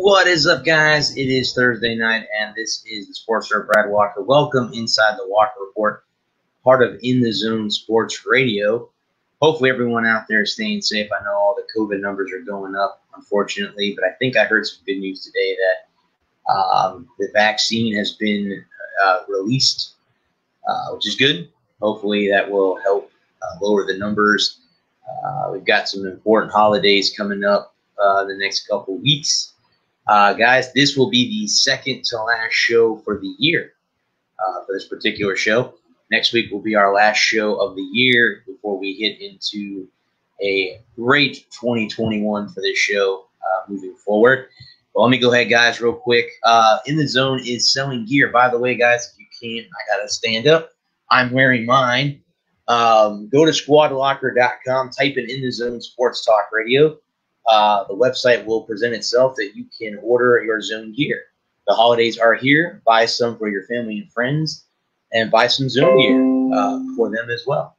What is up, guys? It is Thursday night, and this is the Sports Star Brad Walker. Welcome inside the Walker Report, part of In the Zone Sports Radio. Hopefully everyone out there is staying safe. I know all the COVID numbers are going up, unfortunately, but I think I heard some good news today that the vaccine has been released, which is good. Hopefully that will help lower the numbers. We've got some important holidays coming up the next couple weeks. Guys, this will be the second to last show for the year for this particular show. Next week will be our last show of the year before we hit into a great 2021 for this show moving forward. Well, let me go ahead, guys, real quick. In the Zone is selling gear. By the way, guys, if you can't, I got to stand up. I'm wearing mine. Go to squadlocker.com, type in the Zone Sports Talk Radio. The website will present itself that you can order your Zone gear. The holidays are here. Buy some for your family and friends, and buy some Zone gear for them as well.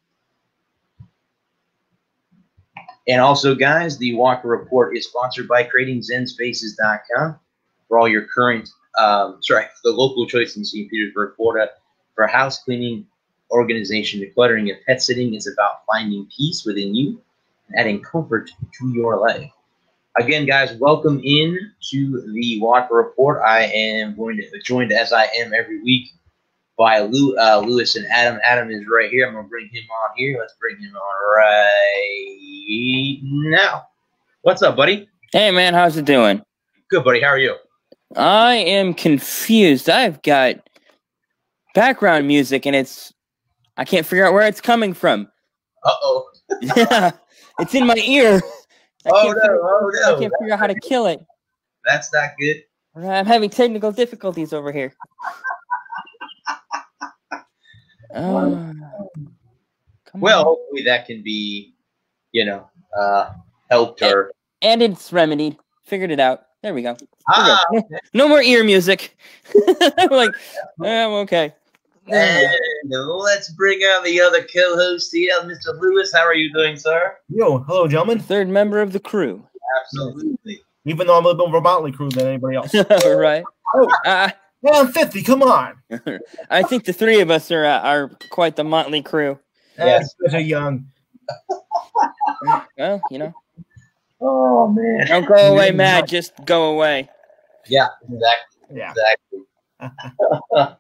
And also, guys, the Walker Report is sponsored by CreatingZenSpaces.com for all your current, the local choice in St. Petersburg, Florida, for house cleaning, organization, decluttering, and pet sitting. Is about finding peace within you and adding comfort to your life. Again, guys, welcome in to the Walker Report. I am going to joined, as I am every week, by Lewis and Adam. Adam is right here. I'm going to bring him on here. Let's bring him on right now. What's up, buddy? Hey, man. How's it doing? Good, buddy. How are you? I am confused. I've got background music, and I can't figure out where it's coming from. Uh-oh. Yeah, it's in my ear. Oh, no. I can't figure out how to kill it. That's not good. I'm having technical difficulties over here. Hopefully that can be, helped or... And it's remedied. Figured it out. There we go. Okay. No more ear music. I'm okay. And let's bring out the other co-host here, Mr. Lewis. How are you doing, sir? Yo, hello, gentlemen. Third member of the crew. Absolutely. Even though I'm a little bit more motley crew than anybody else. Right. I'm 50, come on. I think the three of us are quite the motley crew. Yes. They're young. Well, Oh, man. Don't go away, Matt. Just go away. Yeah, exactly. Yeah. Exactly.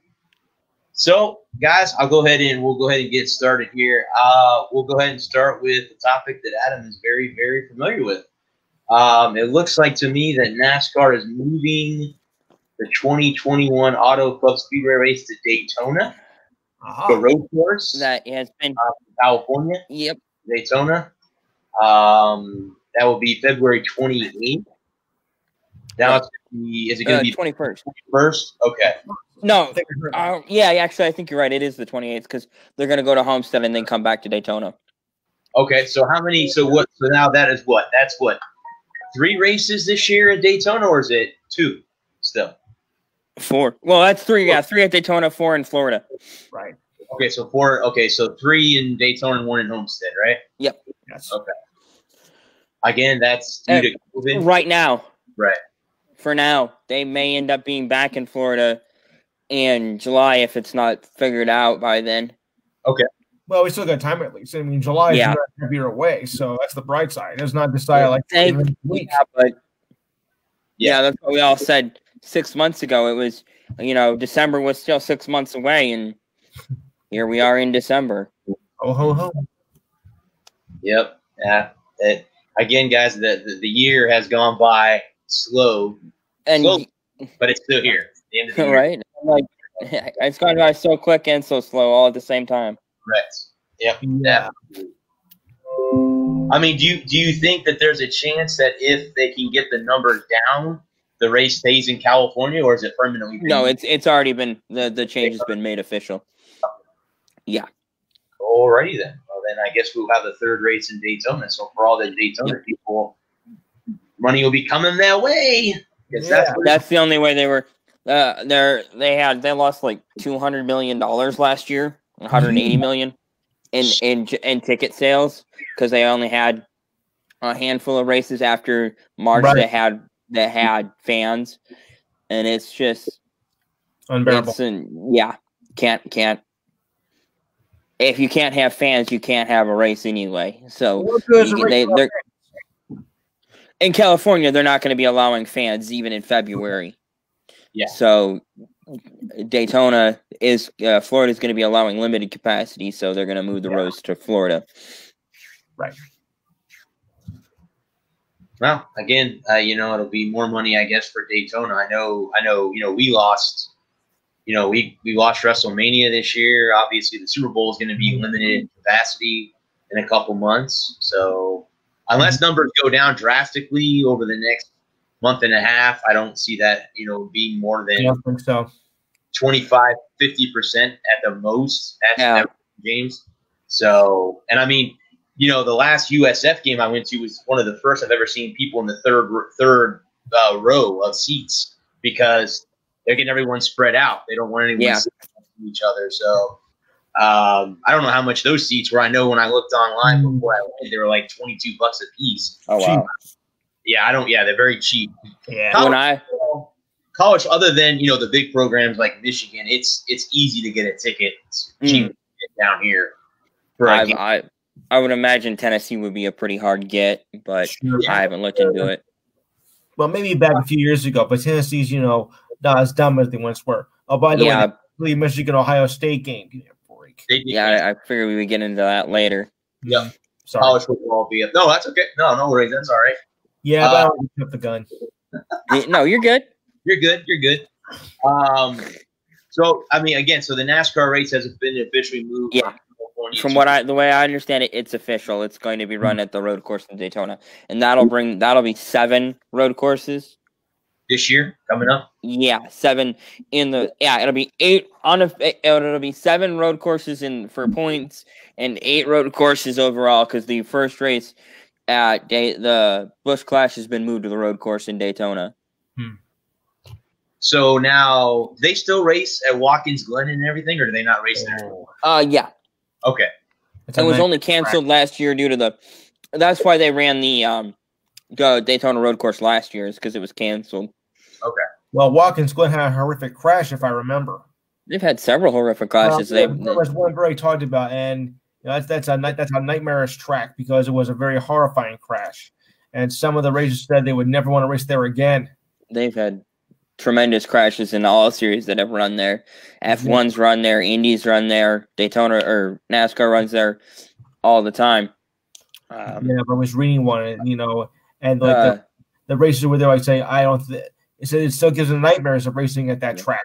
So, guys, we'll go ahead and get started here. We'll go ahead and start with the topic that Adam is very, very familiar with. It looks like to me that NASCAR is moving the 2021 Auto Club Speedway race to Daytona, the road course. That has been California. Yep. Daytona. That will be February 28th. Now it's going to be, is it going to be 21st? 21st? Okay. No. Yeah, actually, I think you're right. It is the 28th because they're going to go to Homestead and then come back to Daytona. Okay, so how many? So now that is what? That's what? 3 races this year at Daytona, or is it 2 still? 4. Well, that's 3. Yeah, 3 at Daytona, 4 in Florida. Right. Okay, so 4. Okay, so 3 in Daytona and 1 in Homestead, right? Yep. Yes. Okay. Again, that's due to COVID. Right now. Right. For now, they may end up being back in Florida in July if it's not figured out by then. Okay. Well, we still got time at least. I mean, July is a year away, so that's the bright side. It's not decided Yeah, that's what we all said 6 months ago. It was, December was still 6 months away, and here we are in December. Oh, ho, ho. Yep. Yeah. Again, guys, the year has gone by slow, but it's still here. At the end of the year. Right? It's gone by so quick and so slow all at the same time. Correct. Yep. Yeah. I mean, do you think that there's a chance that if they can get the numbers down, the race stays in California, or is it permanently? No, it's already been the change has been made official. Yeah. Alrighty then. Well, then I guess we'll have the 3rd race in Daytona. So for all the Daytona people, money will be coming their way. That's the only way they were. They lost like $200 million last year, 180 million in ticket sales because they only had a handful of races after March. Right. They had that had fans, and it's just unbearable. Can't. If you can't have fans, you can't have a race anyway. So they're in California, they're not going to be allowing fans even in February. Yeah. So Daytona is Florida is going to be allowing limited capacity, so they're going to move the roads to Florida. Right. Well, again, it'll be more money, I guess, for Daytona. I know. We lost. We lost WrestleMania this year. Obviously, the Super Bowl is going to be limited capacity in a couple months. So, unless numbers go down drastically over the next month and a half, I don't see that being more than 25, 50% at the most at games. So, and I mean, the last USF game I went to was one of the first I've ever seen people in the third row of seats because they're getting everyone spread out. They don't want anyone to see each other. So I don't know how much those seats were. I know when I looked online before I went, they were like $22 a piece. Oh wow! Yeah, they're very cheap. Yeah. College, other than the big programs like Michigan, it's easy to get a ticket. It's cheap to get down here. I would imagine Tennessee would be a pretty hard get, but I haven't looked into it. Well, maybe back a few years ago, but Tennessee's not as dumb as they once were. Oh, by the way, the Michigan Ohio State game. Give me a break. I figured we would get into that later. Yeah, sorry. College football be no, that's okay. No worries, that's all right. Yeah, but I don't pick up the gun. No, you're good. You're good. So I mean, again, so the NASCAR race has been officially moved. Yeah. From the way I understand it, it's official. It's going to be run at the road course in Daytona, and that'll be 7 road courses this year coming up. Yeah, 7 it'll be 8 it'll be 7 road courses for points and 8 road courses overall because the first race at the Busch Clash has been moved to the road course in Daytona. So now, do they still race at Watkins Glen and everything, or do they not race there? Yeah. Okay. It was only canceled last year due to that's why they ran the Daytona road course last year, is because it was canceled. Okay. Well, Watkins Glen had a horrific crash, if I remember. They've had several horrific crashes. There was one Greg talked about, and that's a nightmarish track because it was a very horrifying crash. And some of the racers said they would never want to race there again. They've had tremendous crashes in all series that have run there. F1's run there, Indy's run there, Daytona or NASCAR runs there all the time. But I was reading one, and like the racers were there. I say it said it still gives them nightmares of racing at that track.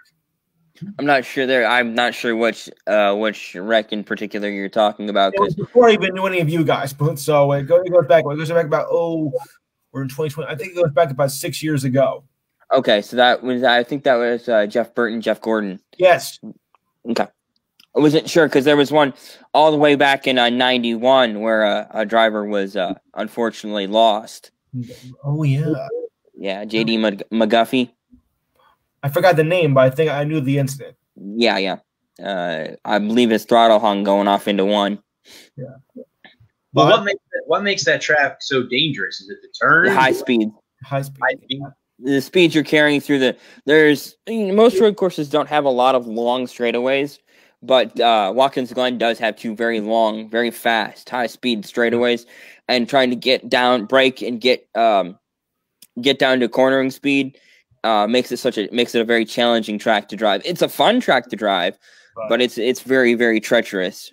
I'm not sure which wreck in particular you're talking about. It was before I even knew any of you guys, but so it goes back. It goes back about we're in 2020. I think it goes back about 6 years ago. Okay, so I think that was Jeff Burton, Jeff Gordon. Yes. Okay. I wasn't sure because there was one all the way back in 91 where a driver was unfortunately lost. Oh, yeah. Yeah, J.D. McGuffey. I forgot the name, but I think I knew the incident. Yeah. I believe his throttle hung going off into one. Yeah. Well, what makes that track so dangerous? Is it the turn? The high speed. High speed. The speeds you're carrying through most road courses don't have a lot of long straightaways, but Watkins Glen does have 2 very long, very fast, high speed straightaways, and trying to get down, brake, and get down to cornering speed makes it a very challenging track to drive. It's a fun track to drive, but it's very, very treacherous.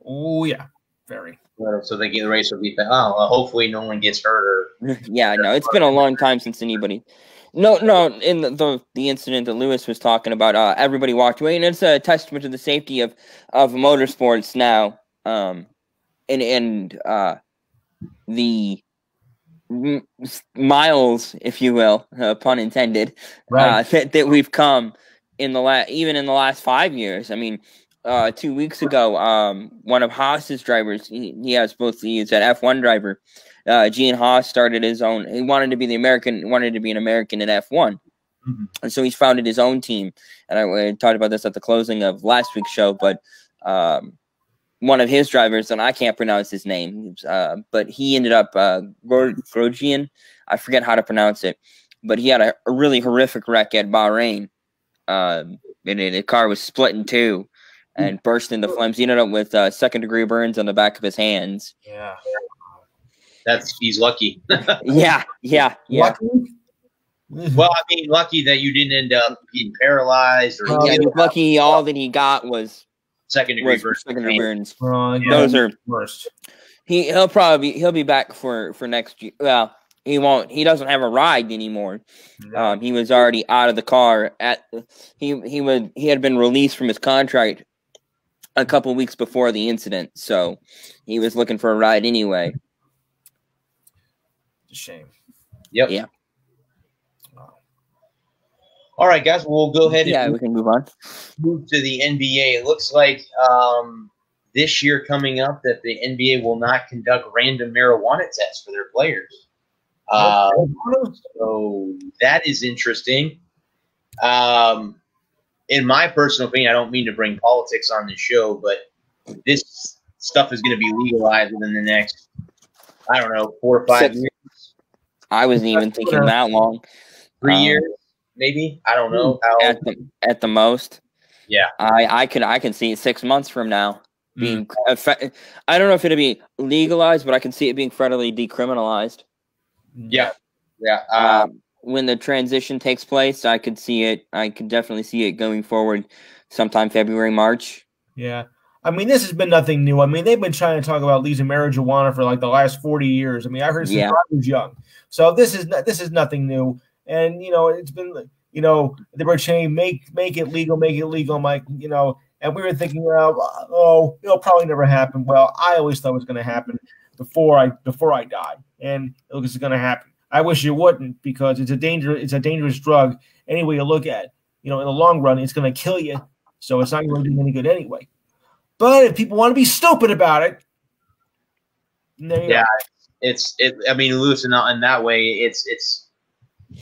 Oh yeah, very. So the race will be hopefully no one gets hurt or it's been a long time since anybody. No, in the incident that Lewis was talking about, everybody walked away, and it's a testament to the safety of motorsports now, and the miles, if you will, pun intended, right. that we've come in the last 5 years. I mean, 2 weeks ago, one of Haas's drivers, he's an F1 driver. Gene Haas started his own. He wanted to be an American in F1, and so he's founded his own team. And I talked about this at the closing of last week's show, but one of his drivers, and I can't pronounce his name, but he ended up Grosjean. I forget how to pronounce it, but he had a really horrific wreck at Bahrain. And the car was split in two and burst into flames. He ended up with second-degree burns on the back of his hands. Yeah. He's lucky. Yeah. Lucky? Well, I mean, lucky that you didn't end up being paralyzed. Or He's lucky all that he got was second-degree burns. Those are worst. He'll be back for next year. Well, he won't. He doesn't have a ride anymore. No. He was already out of the car. He had been released from his contract a couple weeks before the incident, so he was looking for a ride anyway. It's a shame. Yep. Yeah. All right, guys. We'll go ahead and we can move on. Move to the NBA. It looks like this year coming up that the NBA will not conduct random marijuana tests for their players. So that is interesting. In my personal opinion, I don't mean to bring politics on this show, but this stuff is going to be legalized within the next, 4 or 5 years. I wasn't even thinking that long. 3 years, maybe. I don't know how. At the most. Yeah, I can see it 6 months from now being. I don't know if it'll be legalized, but I can see it being federally decriminalized. Yeah. When the transition takes place, I could see it. I could definitely see it going forward sometime February, March. Yeah. I mean, this has been nothing new. I mean, they've been trying to talk about legalizing marijuana for like the last 40 years. I mean, I heard since I was young. So this is nothing new. And, it's been, they were saying, make it legal, make it legal. I'm like, and we were thinking, it'll probably never happen. Well, I always thought it was going to happen before I died. And it looks going to happen. I wish it wouldn't, because it's a dangerous drug. Any way you look at it, in the long run, it's going to kill you. So it's not going to do any good anyway. But if people want to be stupid about it, there you go. I mean, Lewis, in that way, it's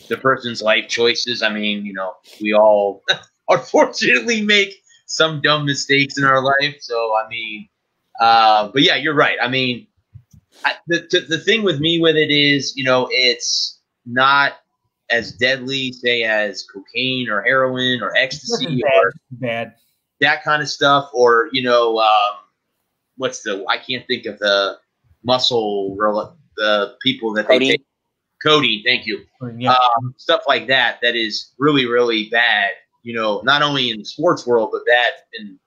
the person's life choices. I mean, we all unfortunately make some dumb mistakes in our life. So, I mean, but yeah, you're right. I mean, the thing with me with it is, it's not as deadly, say, as cocaine or heroin or ecstasy or bad. That kind of stuff, or I can't think of the muscle, the people that they take. Codeine, thank you. Yeah. Stuff like that is really, really bad. Not only in the sports world, but bad in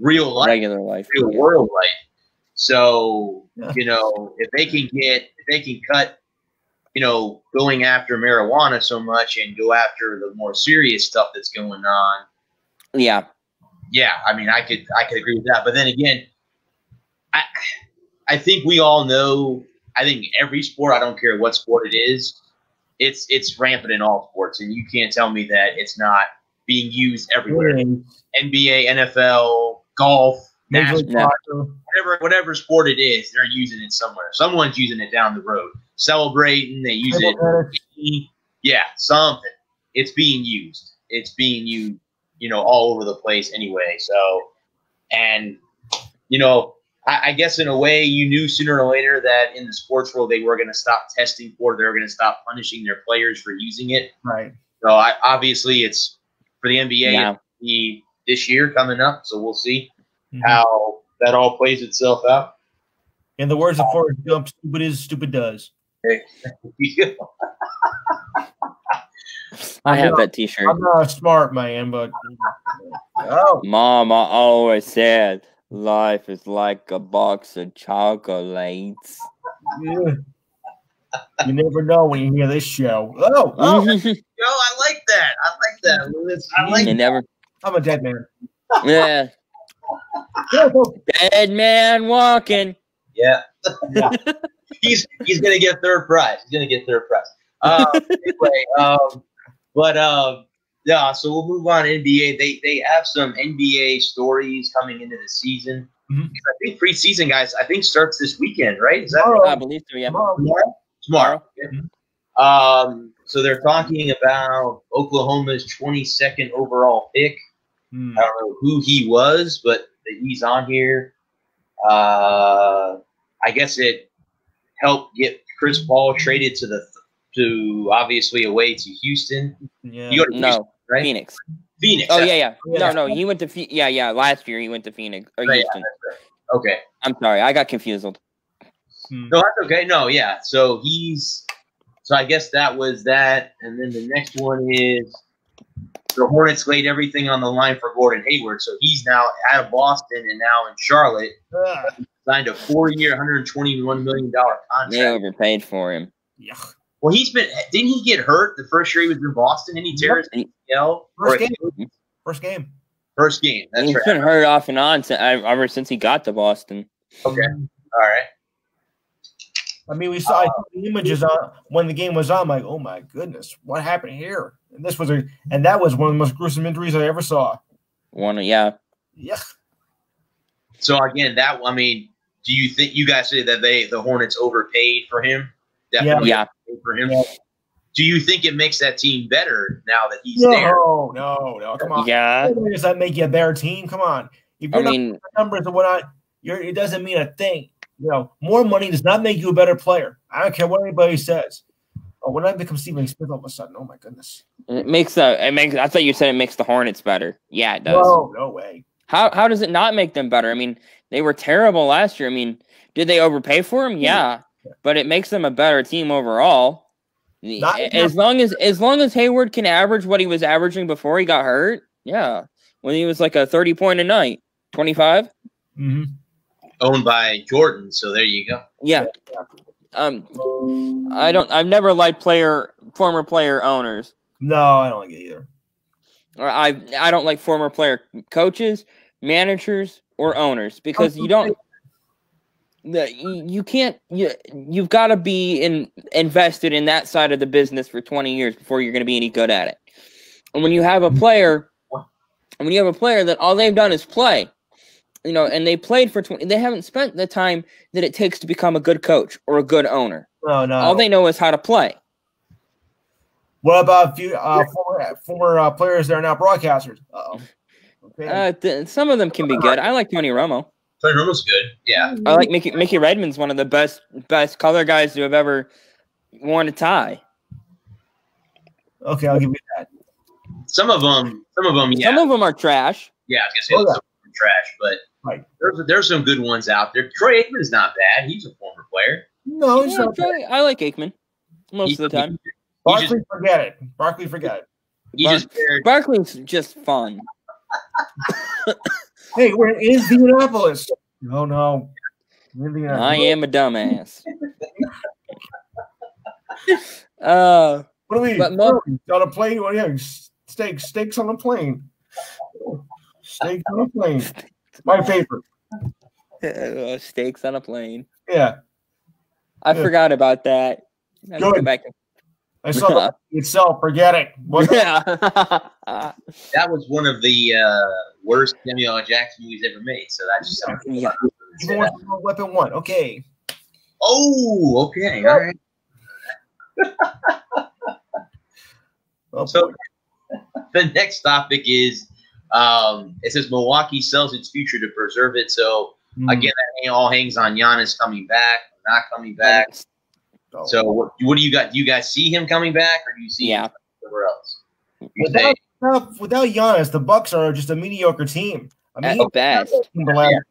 real life, regular life, real world life. So if they can cut, going after marijuana so much and go after the more serious stuff that's going on. Yeah. Yeah, I mean, I could agree with that. But then again, I think we all know. I think every sport, I don't care what sport it is, it's rampant in all sports, and you can't tell me that it's not being used everywhere. NBA, NFL, golf, NASCAR, whatever sport it is, they're using it somewhere. Someone's using it down the road, celebrating. They use it. Yeah, something. It's being used. It's being used. All over the place anyway. So, and, I guess in a way you knew sooner or later that in the sports world they were going to stop testing for it. They were going to stop punishing their players for using it. Right. So, obviously it's for the NBA this year coming up. So we'll see how that all plays itself out. In the words of Forrest Gump, stupid is, stupid does. I have that T-shirt. I'm not a smart man, but Mama always said life is like a box of chocolates. Yeah. You never know when you hear this show. I like that. I like that. I'm a dead man. Yeah. Dead man walking. Yeah. He's gonna get third prize. Anyway, so we'll move on to NBA. They have some NBA stories coming into the season. I think preseason, guys, starts this weekend, right? Is that tomorrow? I believe so, yeah. Tomorrow. Okay. So they're talking about Oklahoma's 22nd overall pick. I don't know who he was, but he's on here. I guess it helped get Chris Paul traded to obviously away to Houston. Yeah. You go to Houston, right? Phoenix. Phoenix. Oh yeah. Yeah. No, he went to last year he went to Phoenix or Right, Houston. yeah, right. Okay. I'm sorry, I got confused. No, that's okay. No, yeah. So I guess that was that, and then the next one is the Hornets laid everything on the line for Gordon Hayward. So he's now out of Boston and now in Charlotte. Signed a 4-year, $121 million contract. They overpaid for him. Yeah. Well, didn't he get hurt the first year he was in Boston? Didn't he tear his ACL? First game. First game. That's He's right. been hurt off and on ever since he got to Boston. Okay. All right. I mean, we saw the images when the game was on. I'm like, oh my goodness, what happened here? And that was one of the most gruesome injuries I ever saw. Yeah. So again, do you think you guys say that the Hornets overpaid for him? Definitely Yeah. overpaid for him. Yeah. Do you think it makes that team better now that he's there? No. Come on. Yeah. Does that make you a better team? Come on. If you're not numbers and whatnot, it doesn't mean a thing. More money does not make you a better player. I don't care what anybody says. Oh, when I become Stephen Smith all of a sudden, oh my goodness. I thought you said it makes the Hornets better. Yeah, it does. No way. How does it not make them better? I mean, they were terrible last year. I mean, did they overpay for him? Yeah. But it makes them a better team overall. As long as Hayward can average what he was averaging before he got hurt, yeah. When he was like a 30-point a night, 25. Mm-hmm. Owned by Jordan, so there you go. Yeah. I've never liked former player owners. No, I don't like it either. Or I don't like former player coaches, managers, or owners because you've got to be invested in that side of the business for 20 years before you're going to be any good at it. And when you have a player that all they've done is play, and they played for 20, they haven't spent the time that it takes to become a good coach or a good owner. No. All they know is how to play. What about former players that are now broadcasters? Okay. Some of them can be good. I like Tony Romo. Tony Romo's good. Yeah. I like Mickey Redmond's one of the best color guys who have ever worn a tie. Okay, I'll give you that. Some of them, yeah. Some of them are trash. Yeah, I was gonna say some of them are trash, but there's some good ones out there. Troy Aikman's not bad. He's a former player. No, he's not bad. I like Aikman most of the time. Barkley, forget it. Barkley's just fun. Hey, we're in Indianapolis. No. Indianapolis. I am a dumbass. What do we on a plane? What do you have? Steaks on a plane. Steaks on a plane. My favorite. Steaks on a plane. Yeah. I forgot about that. Good. I saw the itself. Forget it. That was one of the worst Samuel L. Jackson movies ever made. So that just Weapon 1. Okay. Oh, okay. All right. So the next topic is it says Milwaukee sells its future to preserve it. So again, that all hangs on Giannis coming back, not coming back. So what do you got? Do you guys see him coming back, or do you see him somewhere else? Without Giannis, the Bucks are just a mediocre team. I mean, at best. The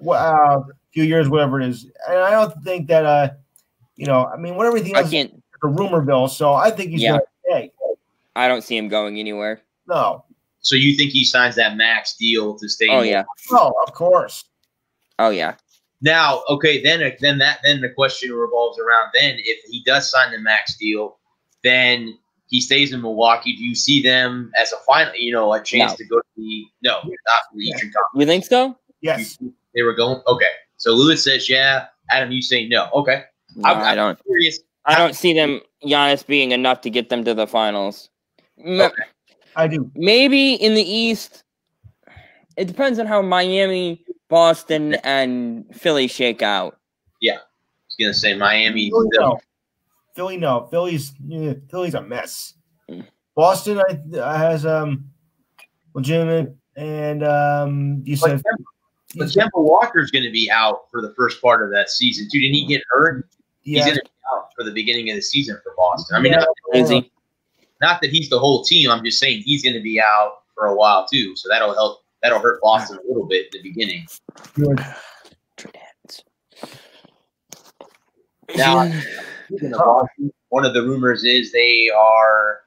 last few years, whatever it is, and I don't think that I mean, whatever he else is a rumorville. So I think he's going to stay. I don't see him going anywhere. No. So you think he signs that max deal to stay? Oh yeah. Oh, of course. Oh yeah. Now, okay, then the question revolves around if he does sign the max deal, then he stays in Milwaukee. Do you see them as a final, a chance to go to not the Eastern Conference? You think so? Yes. They were going. Okay, so Lewis says yeah. Adam, you say no. Okay. No, I don't. Curious. I don't see Giannis being enough to get them to the finals. Okay. I do. Maybe in the East. It depends on how Miami, Boston, and Philly shake out. Yeah. I was going to say Miami. Philly, no. Philly's a mess. Boston has legitimate, and you said But Kemba Walker's going to be out for the first part of that season too. Didn't he get hurt? Yeah. He's going to be out for the beginning of the season for Boston. I mean, not that he's the whole team. I'm just saying he's going to be out for a while too. So that'll help. That'll hurt Boston a little bit at the beginning. Now, one of the rumors is they are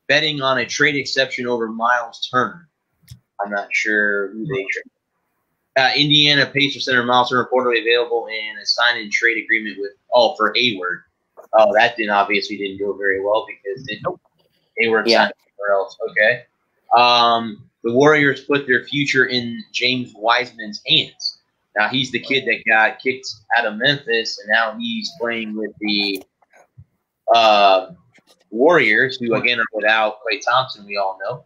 betting on a trade exception over Miles Turner. I'm not sure who they trade. Indiana Pacers center Miles Turner reportedly available in a sign-and-trade agreement with for Hayward. Oh, that obviously didn't go very well because Hayward signed somewhere else. Okay. The Warriors put their future in James Wiseman's hands. Now, he's the kid that got kicked out of Memphis, and now he's playing with the Warriors, who, again, are without Klay Thompson, we all know,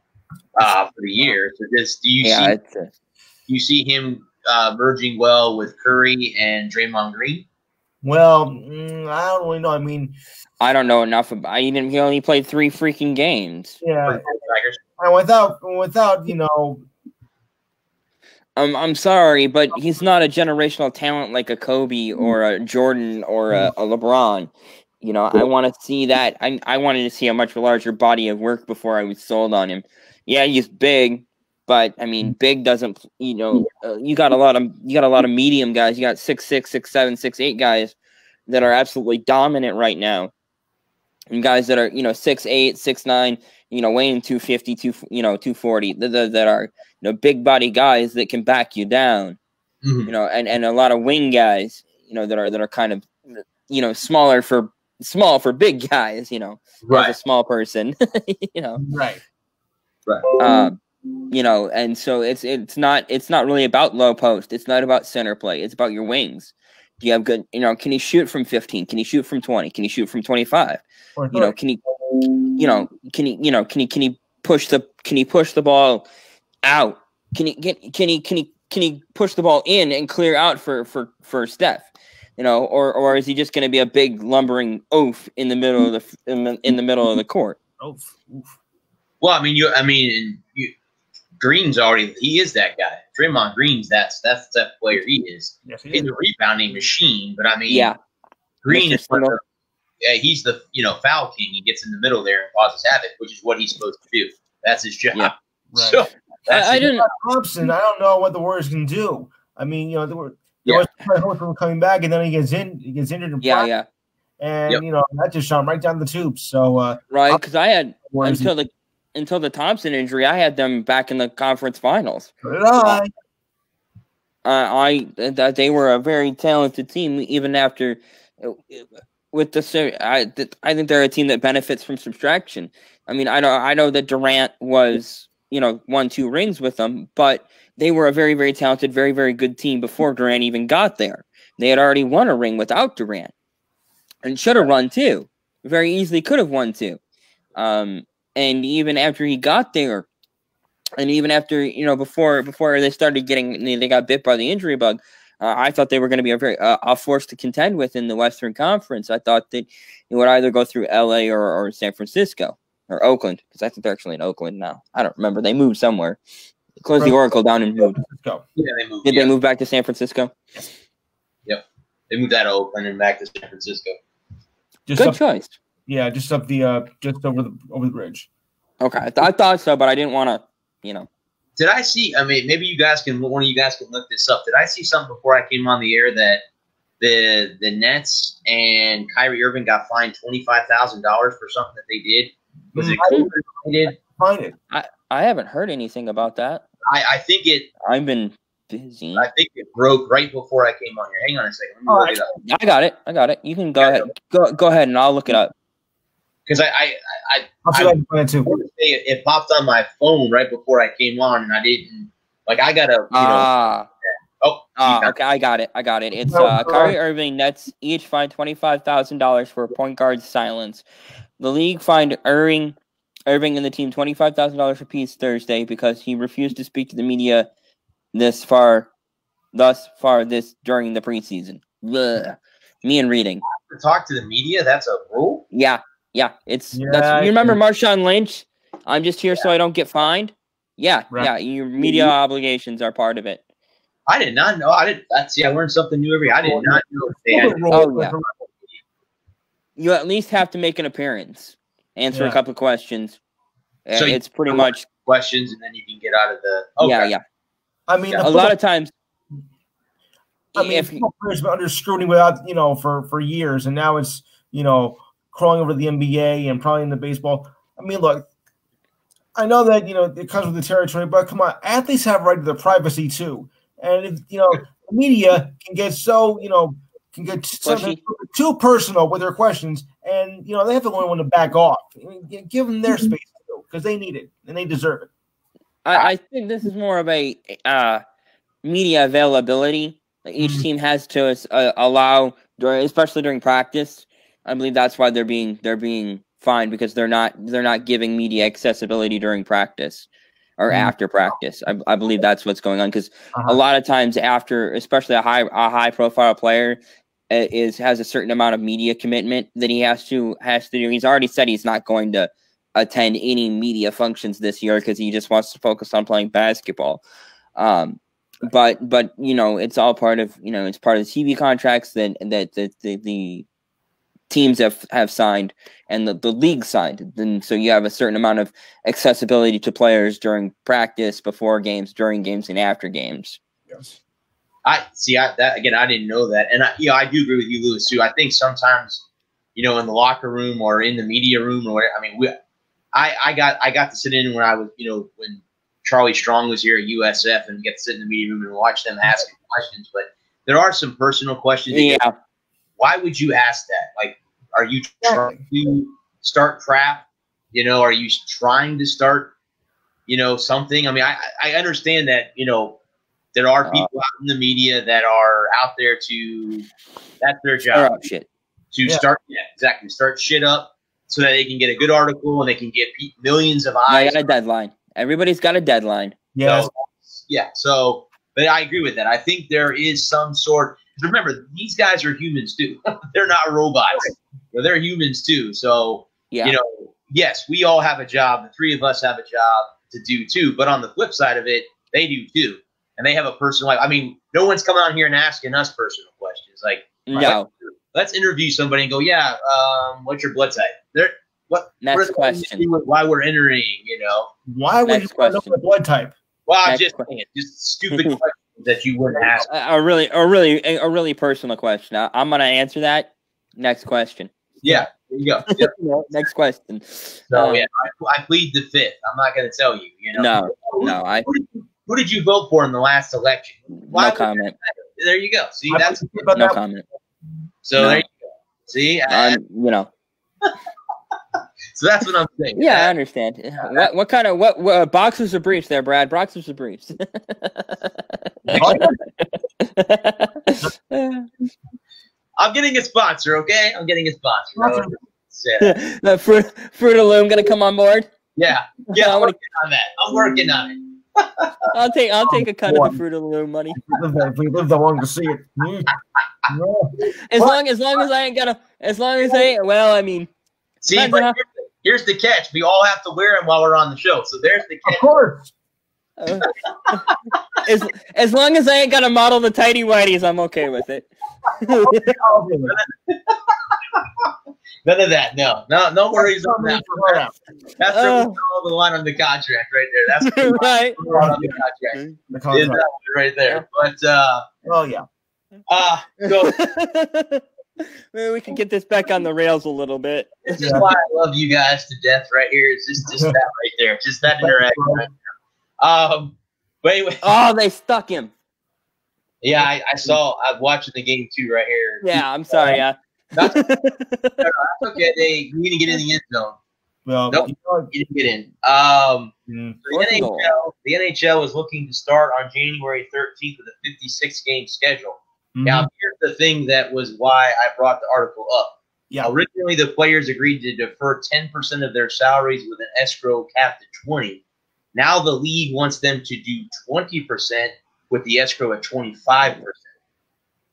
for the year. So do you see him merging well with Curry and Draymond Green? Well, I don't really know. I mean, I don't know enough about. He only played 3 freaking games. Yeah, and without I'm sorry, but he's not a generational talent like a Kobe or a Jordan or a LeBron. I want to see that. I wanted to see a much larger body of work before I was sold on him. Yeah, he's big, but I mean, big doesn't. You got a lot of medium guys. You got 6'6", 6'7", 6'8" guys that are absolutely dominant right now, and guys that are 6'8", 6'9", weighing 250, 240. That are big body guys that can back you down. Mm-hmm. And a lot of wing guys. That are kind of small for big guys. Right. As a small person. Right. And so it's not really about low post. It's not about center play. It's about your wings. Do you have good? Can he shoot from 15? Can he shoot from 20? Can he shoot from 25? Can he push the ball out? Can he push the ball in and clear out for Steph? Or is he just going to be a big lumbering oaf in the middle of the court? Oof. Well, Green's he is that guy. Draymond Green's that's the player he is. Yes, he's a rebounding machine, but Green is he's the foul king. He gets in the middle there and causes havoc, which is what he's supposed to do. That's his job. Yeah. Right. So Thompson, I don't know what the Warriors can do. I mean, they were hoping coming back, and then he gets injured. And that just shot him right down the tubes. So right, because I had until the Thompson injury, I had them back in the conference finals. So did I. That they were a very talented team, even after with the. I think they're a team that benefits from subtraction. I mean, I know that Durant was won 2 rings with them, but they were a very, very talented, very, very good team before Durant even got there. They had already won a ring without Durant, and should have won 2. Very easily could have won 2. And even after he got there, and even after before they started they got bit by the injury bug, I thought they were going to be a force to contend with in the Western Conference. I thought that it would either go through LA or San Francisco or Oakland, because I think they're actually in Oakland now. I don't remember. They moved somewhere. They closed the Oracle down and moved. Yeah, they moved. Did they move back to San Francisco? Yep, they moved out of Oakland and back to San Francisco. Good choice. Yeah, just up the just over the bridge. Okay, I thought so, but I didn't want to, Did I see? I mean, maybe one of you guys can look this up. Did I see something before I came on the air that the Nets and Kyrie Irving got fined $25,000 for something that they did? Was it COVID-related? Find it. I haven't heard anything about that. I think it. I've been busy. I think it broke right before I came on here. Hang on a second. Let me look it up. I got it. You can go ahead. Go ahead, and I'll look it up. Because it popped on my phone right before I came on, and I didn't I gotta. Okay, I got it. It's Kyrie Irving Nets each fined $25,000 for point guard silence. The league fined Irving and the team $25,000 apiece Thursday because he refused to speak to the media thus far during the preseason. Blech. Me and reading. Talk to the media? That's a rule? Yeah. You remember Marshawn Lynch? I'm just here so I don't get fined. Yeah, right. Yeah. Your media obligations are part of it. I did not know. I learned something new every day. I did not know they had. You at least have to make an appearance, answer a couple of questions. So it's pretty much questions, and then you can get out of the. Okay. Yeah. I mean, a lot of times. I mean, players been under scrutiny without for years, and now it's crawling over the NBA and probably in the baseball. I mean, look, I know that it comes with the territory, but come on, athletes have a right to their privacy too. And if the media can get too personal with their questions, and they have to learn when to back off. I mean, give them their space too, because they need it and they deserve it. I think this is more of a media availability. Each team has to allow, especially during practice. I believe that's why they're being fined, because they're not giving media accessibility during practice or after practice. I believe that's what's going on, because a lot of times after, especially a high profile player has a certain amount of media commitment that he has to do. He's already said he's not going to attend any media functions this year because he just wants to focus on playing basketball. But it's all part of it's part of the TV contracts that the teams have signed and the league signed. And so you have a certain amount of accessibility to players during practice, before games, during games, and after games. Yes. I didn't know that, and I do agree with you, Lewis, too. I think sometimes, in the locker room or in the media room or whatever. I mean, I got to sit in when I was, when Charlie Strong was here at USF, and get to sit in the media room and watch them asking questions. But there are some personal questions. Yeah. Why would you ask that? Like, are you trying to start crap? Are you trying to start, something? I mean, I understand that, there are people out in the media that are out there that's their job. Start shit up so that they can get a good article and they can get millions of eyes. I got a deadline. Everybody's got a deadline. Yeah. But I agree with that. I think there is some sort. Remember, these guys are humans too. They're not robots. They're humans too. So, yes, we all have a job. The three of us have a job to do too. But on the flip side of it, they do too. And they have a personal life. I mean, no one's coming on here and asking us personal questions. Like, no. Let's interview somebody and go, what's your blood type? Next question. Why we're entering, Why would you want to know the blood type? Well, I'm just saying, just stupid questions that you wouldn't ask. A really personal question. I'm going to answer that. Next question. Yeah, there you go. Yep. Next question. So, I plead the fifth. I'm not going to tell you, No. Who did you vote for in the last election? No comment. There you go. See, that's no comment. So there you go. See, so that's what I'm saying. Yeah, I understand. What kind of boxers or briefs there, Brad? Boxers or briefs? I'm getting a sponsor, okay? I'm getting a sponsor. The Fruit of Loom gonna come on board? Yeah. I'm working on that. I'll take a cut of the Fruit of the Loom money. If we live that long to see it. As long as I ain't gotta. See, but here's the catch: we all have to wear them while we're on the show. So there's the catch. Of course. As long as I ain't gotta model the tighty whities, I'm okay with it. None of that. No worries on that. That's all the line on the contract right there. That's right. On the contract. Right there. But so maybe we can get this back on the rails a little bit. This is why I love you guys to death right here. It's just that right there. Just that interaction right there. But anyway. Oh, they stuck him. Yeah, I saw. I'm watching the game too right here. Yeah, I'm sorry. That's okay. He didn't get in the end zone. Well, nope, he didn't get in. The NHL is looking to start on January 13th with a 56-game schedule. Mm-hmm. Now, here's the thing that was why I brought the article up. Yeah. Originally, the players agreed to defer 10% of their salaries with an escrow capped at 20%. Now the league wants them to do 20% with the escrow at 25%.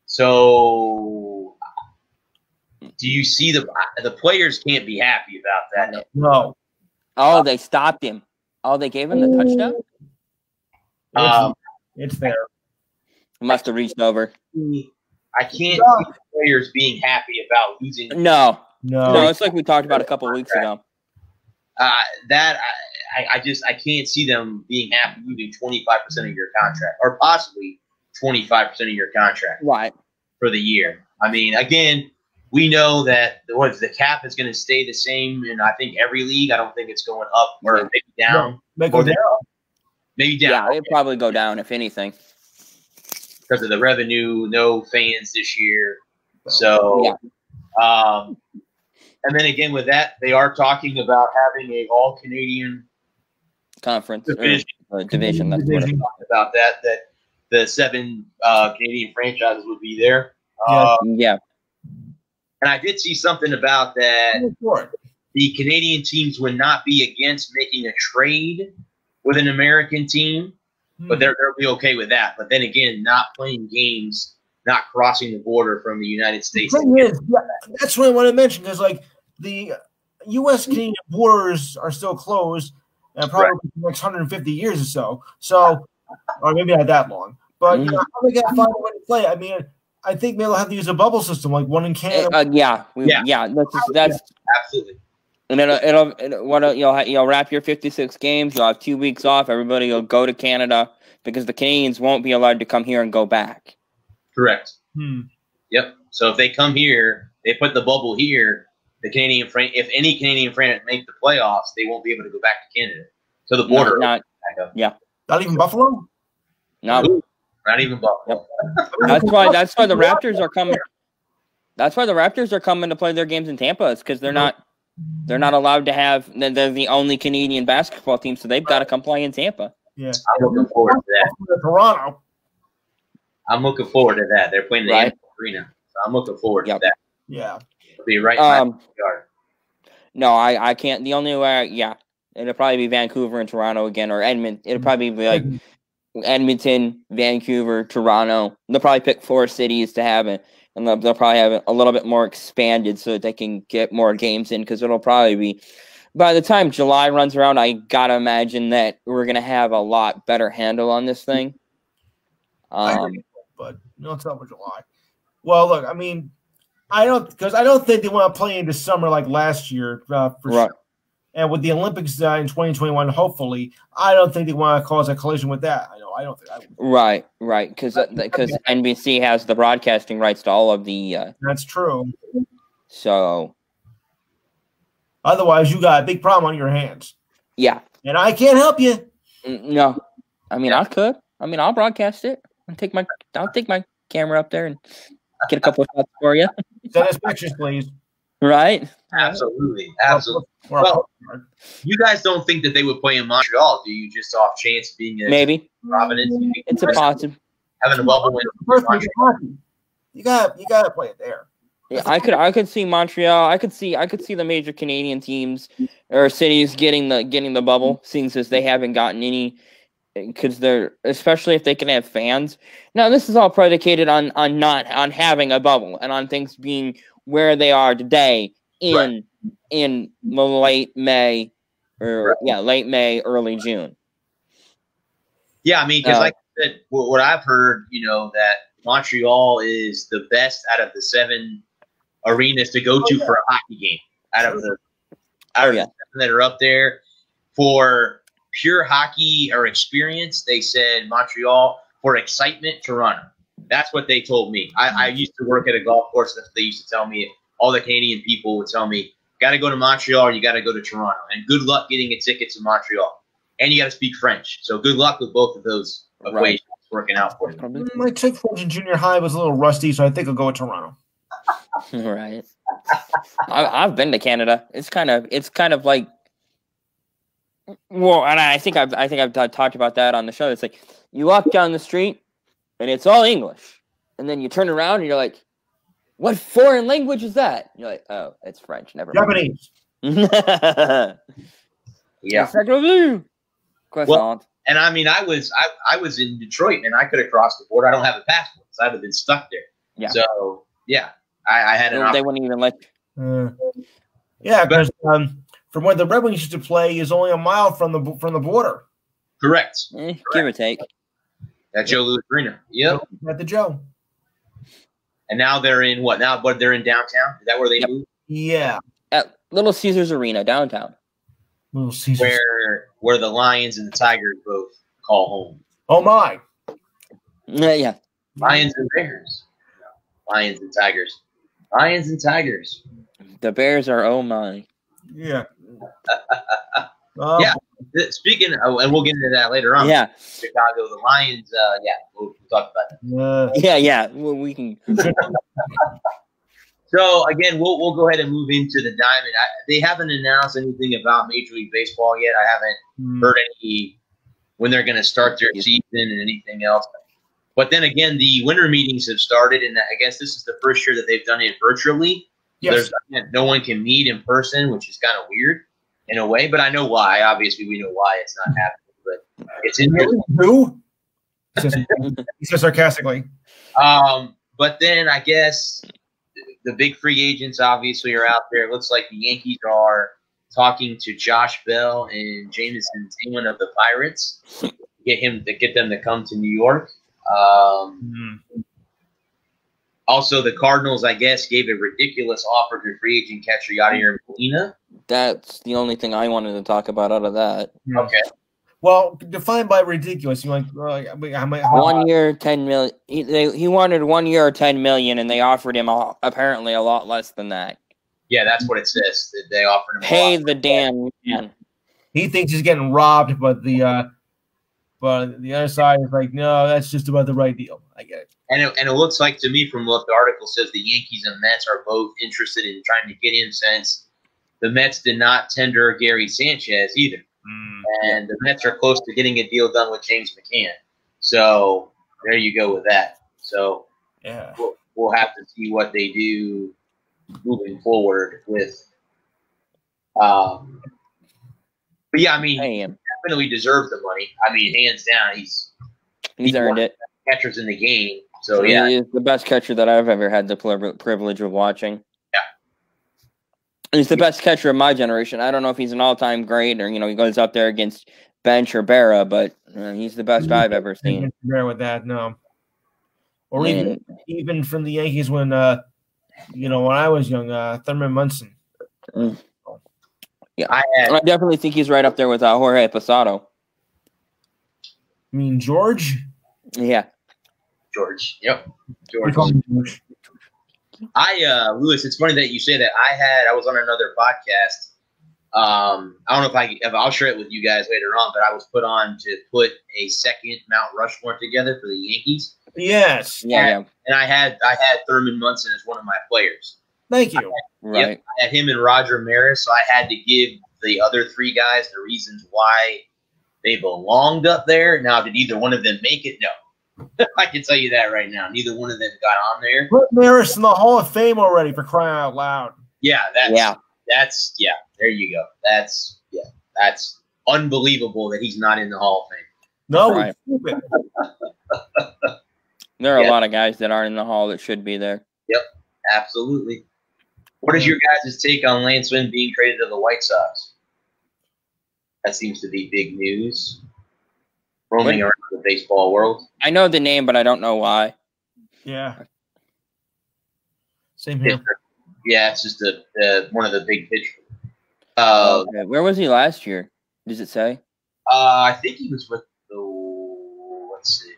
So, do you see the players can't be happy about that? No. Oh, they stopped him. Oh, they gave him the touchdown? It's there. Must have reached over. I can't see the players being happy about losing. No, it's like we talked about a couple of weeks ago. I can't see them being happy losing 25% of your contract, or possibly 25% of your contract, right, for the year. I mean, again, we know that the cap is going to stay the same in I think every league. I don't think it's going up or maybe down. Maybe down. Maybe down. Yeah, it'd probably go down if anything, because of the revenue. No fans this year, so and then again with that, they are talking about having a all Canadian conference division. Division. That's what I'm talking about. That the 7 Canadian franchises would be there. Yeah. And I did see something about that. The Canadian teams would not be against making a trade with an American team, but they'll be okay with that. But then again, not playing games, not crossing the border from the United States. The thing is, that's what I want to mention, because like the U.S.-Canadian borders are still closed, and probably for the next 150 years or so. So, or maybe not that long. But you know, how they got to find a way to play? I mean, I think they'll have to use a bubble system, like one in Canada. That's absolutely. And you'll wrap your 56 games. You'll have 2 weeks off. Everybody will go to Canada because the Canadians won't be allowed to come here and go back. Correct. Yep. So if they come here, they put the bubble here. The Canadian if any Canadian franchise make the playoffs, they won't be able to go back to Canada. So the border. Not even Buffalo. No. Not even Buffalo. Yep. That's why the Raptors are coming. That's why the Raptors are coming to play their games in Tampa. It's because they're not allowed to have. They're the only Canadian basketball team, so they've got to come play in Tampa. Yeah, I'm looking forward to that. Toronto. I'm looking forward to that. They're playing the arena, so I'm looking forward to that. Yeah, it'll be right in my yard. No, I can't. The only way, it'll probably be Vancouver and Toronto again, or Edmonton. It'll probably be like Edmonton, Vancouver, Toronto. They'll probably pick 4 cities to have it, and they'll probably have it a little bit more expanded so that they can get more games in, because it'll probably be, by the time July runs around, I gotta imagine that we're gonna have a lot better handle on this thing. But no, it's not for July. Well, look, I mean, I don't think they want to play into summer like last year for sure. And with the Olympics in 2021, hopefully, I don't think they want to cause a collision with that. I don't think I would. Right, because NBC has the broadcasting rights to all of the. That's true. So. Otherwise, you got a big problem on your hands. Yeah. And I can't help you. No, I mean I could. I mean I'll broadcast it. I'll take my camera up there and get a couple of shots for you. Send us pictures, please. Right. Absolutely. Well, you guys don't think that they would play in Montreal, do you? Just off chance being maybe Providence. It's a possible. Having a bubble win. You gotta play it there. Yeah, I could see Montreal. I could see the major Canadian teams or cities getting the bubble, seeing as they haven't gotten any, because they're, especially if they can have fans. Now this is all predicated on having a bubble and on things being where they are today in late May, early June. Yeah, I mean, because like I said, what I've heard, that Montreal is the best out of the 7 arenas to go to for a hockey game. Out of the 7 that are up there for pure hockey or experience, they said Montreal. For excitement, Toronto. That's what they told me. I used to work at a golf course. That they used to tell me. All the Canadian people would tell me, got to go to Montreal or you got to go to Toronto. And good luck getting a ticket to Montreal. And you got to speak French. So good luck with both of those equations working out for you. My took French in junior high was a little rusty, so I think I'll go with Toronto. Right. I've been to Canada. It's kind of like, well, and I think I've talked about that on the show. It's like you walk down the street and it's all English, and then you turn around and you're like, what foreign language is that? And you're like, oh, it's French. Never mind. Japanese. Yeah. Well, and I mean, I was in Detroit and I could have crossed the border. I don't have a passport, so I'd have been stuck there. Yeah. So yeah, I had an. They wouldn't even let. Yeah, because from where the Red Wings used to play is only a mile from the border. Correct. Give or take. At Joe Louis Arena. Yep. At the Joe. And now they're in what? Now, but they're in downtown. Is that where they moved? Yeah. At Little Caesars Arena downtown. Little Caesars. Where the Lions and the Tigers both call home. Oh my. Yeah. Lions and Bears. No, Lions and Tigers. Lions and Tigers. The Bears are oh my. Yeah. Yeah. Speaking of, and we'll get into that later on. Yeah. Chicago, the Lions. Yeah, we'll talk about that. Yeah. Well, we can. So again, we'll go ahead and move into the Diamond. They haven't announced anything about Major League Baseball yet. I haven't heard any when they're going to start their season and anything else. But then again, the winter meetings have started, and I guess this is the first year that they've done it virtually. Yes. No one can meet in person, which is kind of weird in a way. But I know why. Obviously, we know why it's not happening. But it's in who? He says sarcastically. But then I guess the big free agents obviously are out there. It looks like the Yankees are talking to Josh Bell and Jameson Taillon of the Pirates, get them to come to New York. Also, the Cardinals, I guess, gave a ridiculous offer to free agent catcher Yadier Molina. That's the only thing I wanted to talk about out of that. Okay. Well, defined by ridiculous, you like 1 year, $10 million. He wanted 1 year or $10 million, and they offered him apparently a lot less than that. Yeah, that's what it says. They offered him. Pay the damn man. He thinks he's getting robbed, but the other side is like, no, that's just about the right deal. I get it. And it looks like to me from what the article says, the Yankees and Mets are both interested in trying to get him since the Mets did not tender Gary Sanchez either. And the Mets are close to getting a deal done with James McCann. So there you go with that. So yeah, we'll have to see what they do moving forward with. But yeah, I mean, he definitely deserves the money. I mean, hands down, he's earned it. Catchers in the game. So yeah, he is the best catcher that I've ever had the privilege of watching. He's the best catcher of my generation. I don't know if he's an all-time great or, he goes up there against Bench or Berra, but he's the best I've ever seen. Bear with that, no. Or even from the Yankees when, when I was young, Thurman Munson. Yeah, I definitely think he's right up there with Jorge Posada. You mean George? Yeah. George. Yep. George. Lewis, it's funny that you say that. I was on another podcast. I don't know if I'll share it with you guys later on, but I was put on to put a second Mount Rushmore together for the Yankees. Yes. Yeah. And I had Thurman Munson as one of my players. Thank you. Right. I had him and Roger Maris, so I had to give the other three guys the reasons why they belonged up there. Now, did either one of them make it? No. I can tell you that right now. Neither one of them got on there. Put Maris in the Hall of Fame already, for crying out loud. Yeah, that's there you go. That's unbelievable that he's not in the Hall of Fame. No, right. There are a lot of guys that aren't in the Hall that should be there. Yep, absolutely. What is your guys' take on Lance Lynn being traded to the White Sox? That seems to be big news. Roaming around the baseball world. I know the name, but I don't know why. Yeah. Same here. Yeah, it's just one of the big pitchers. Okay. Where was he last year? Does it say? I think he was with the. Let's see.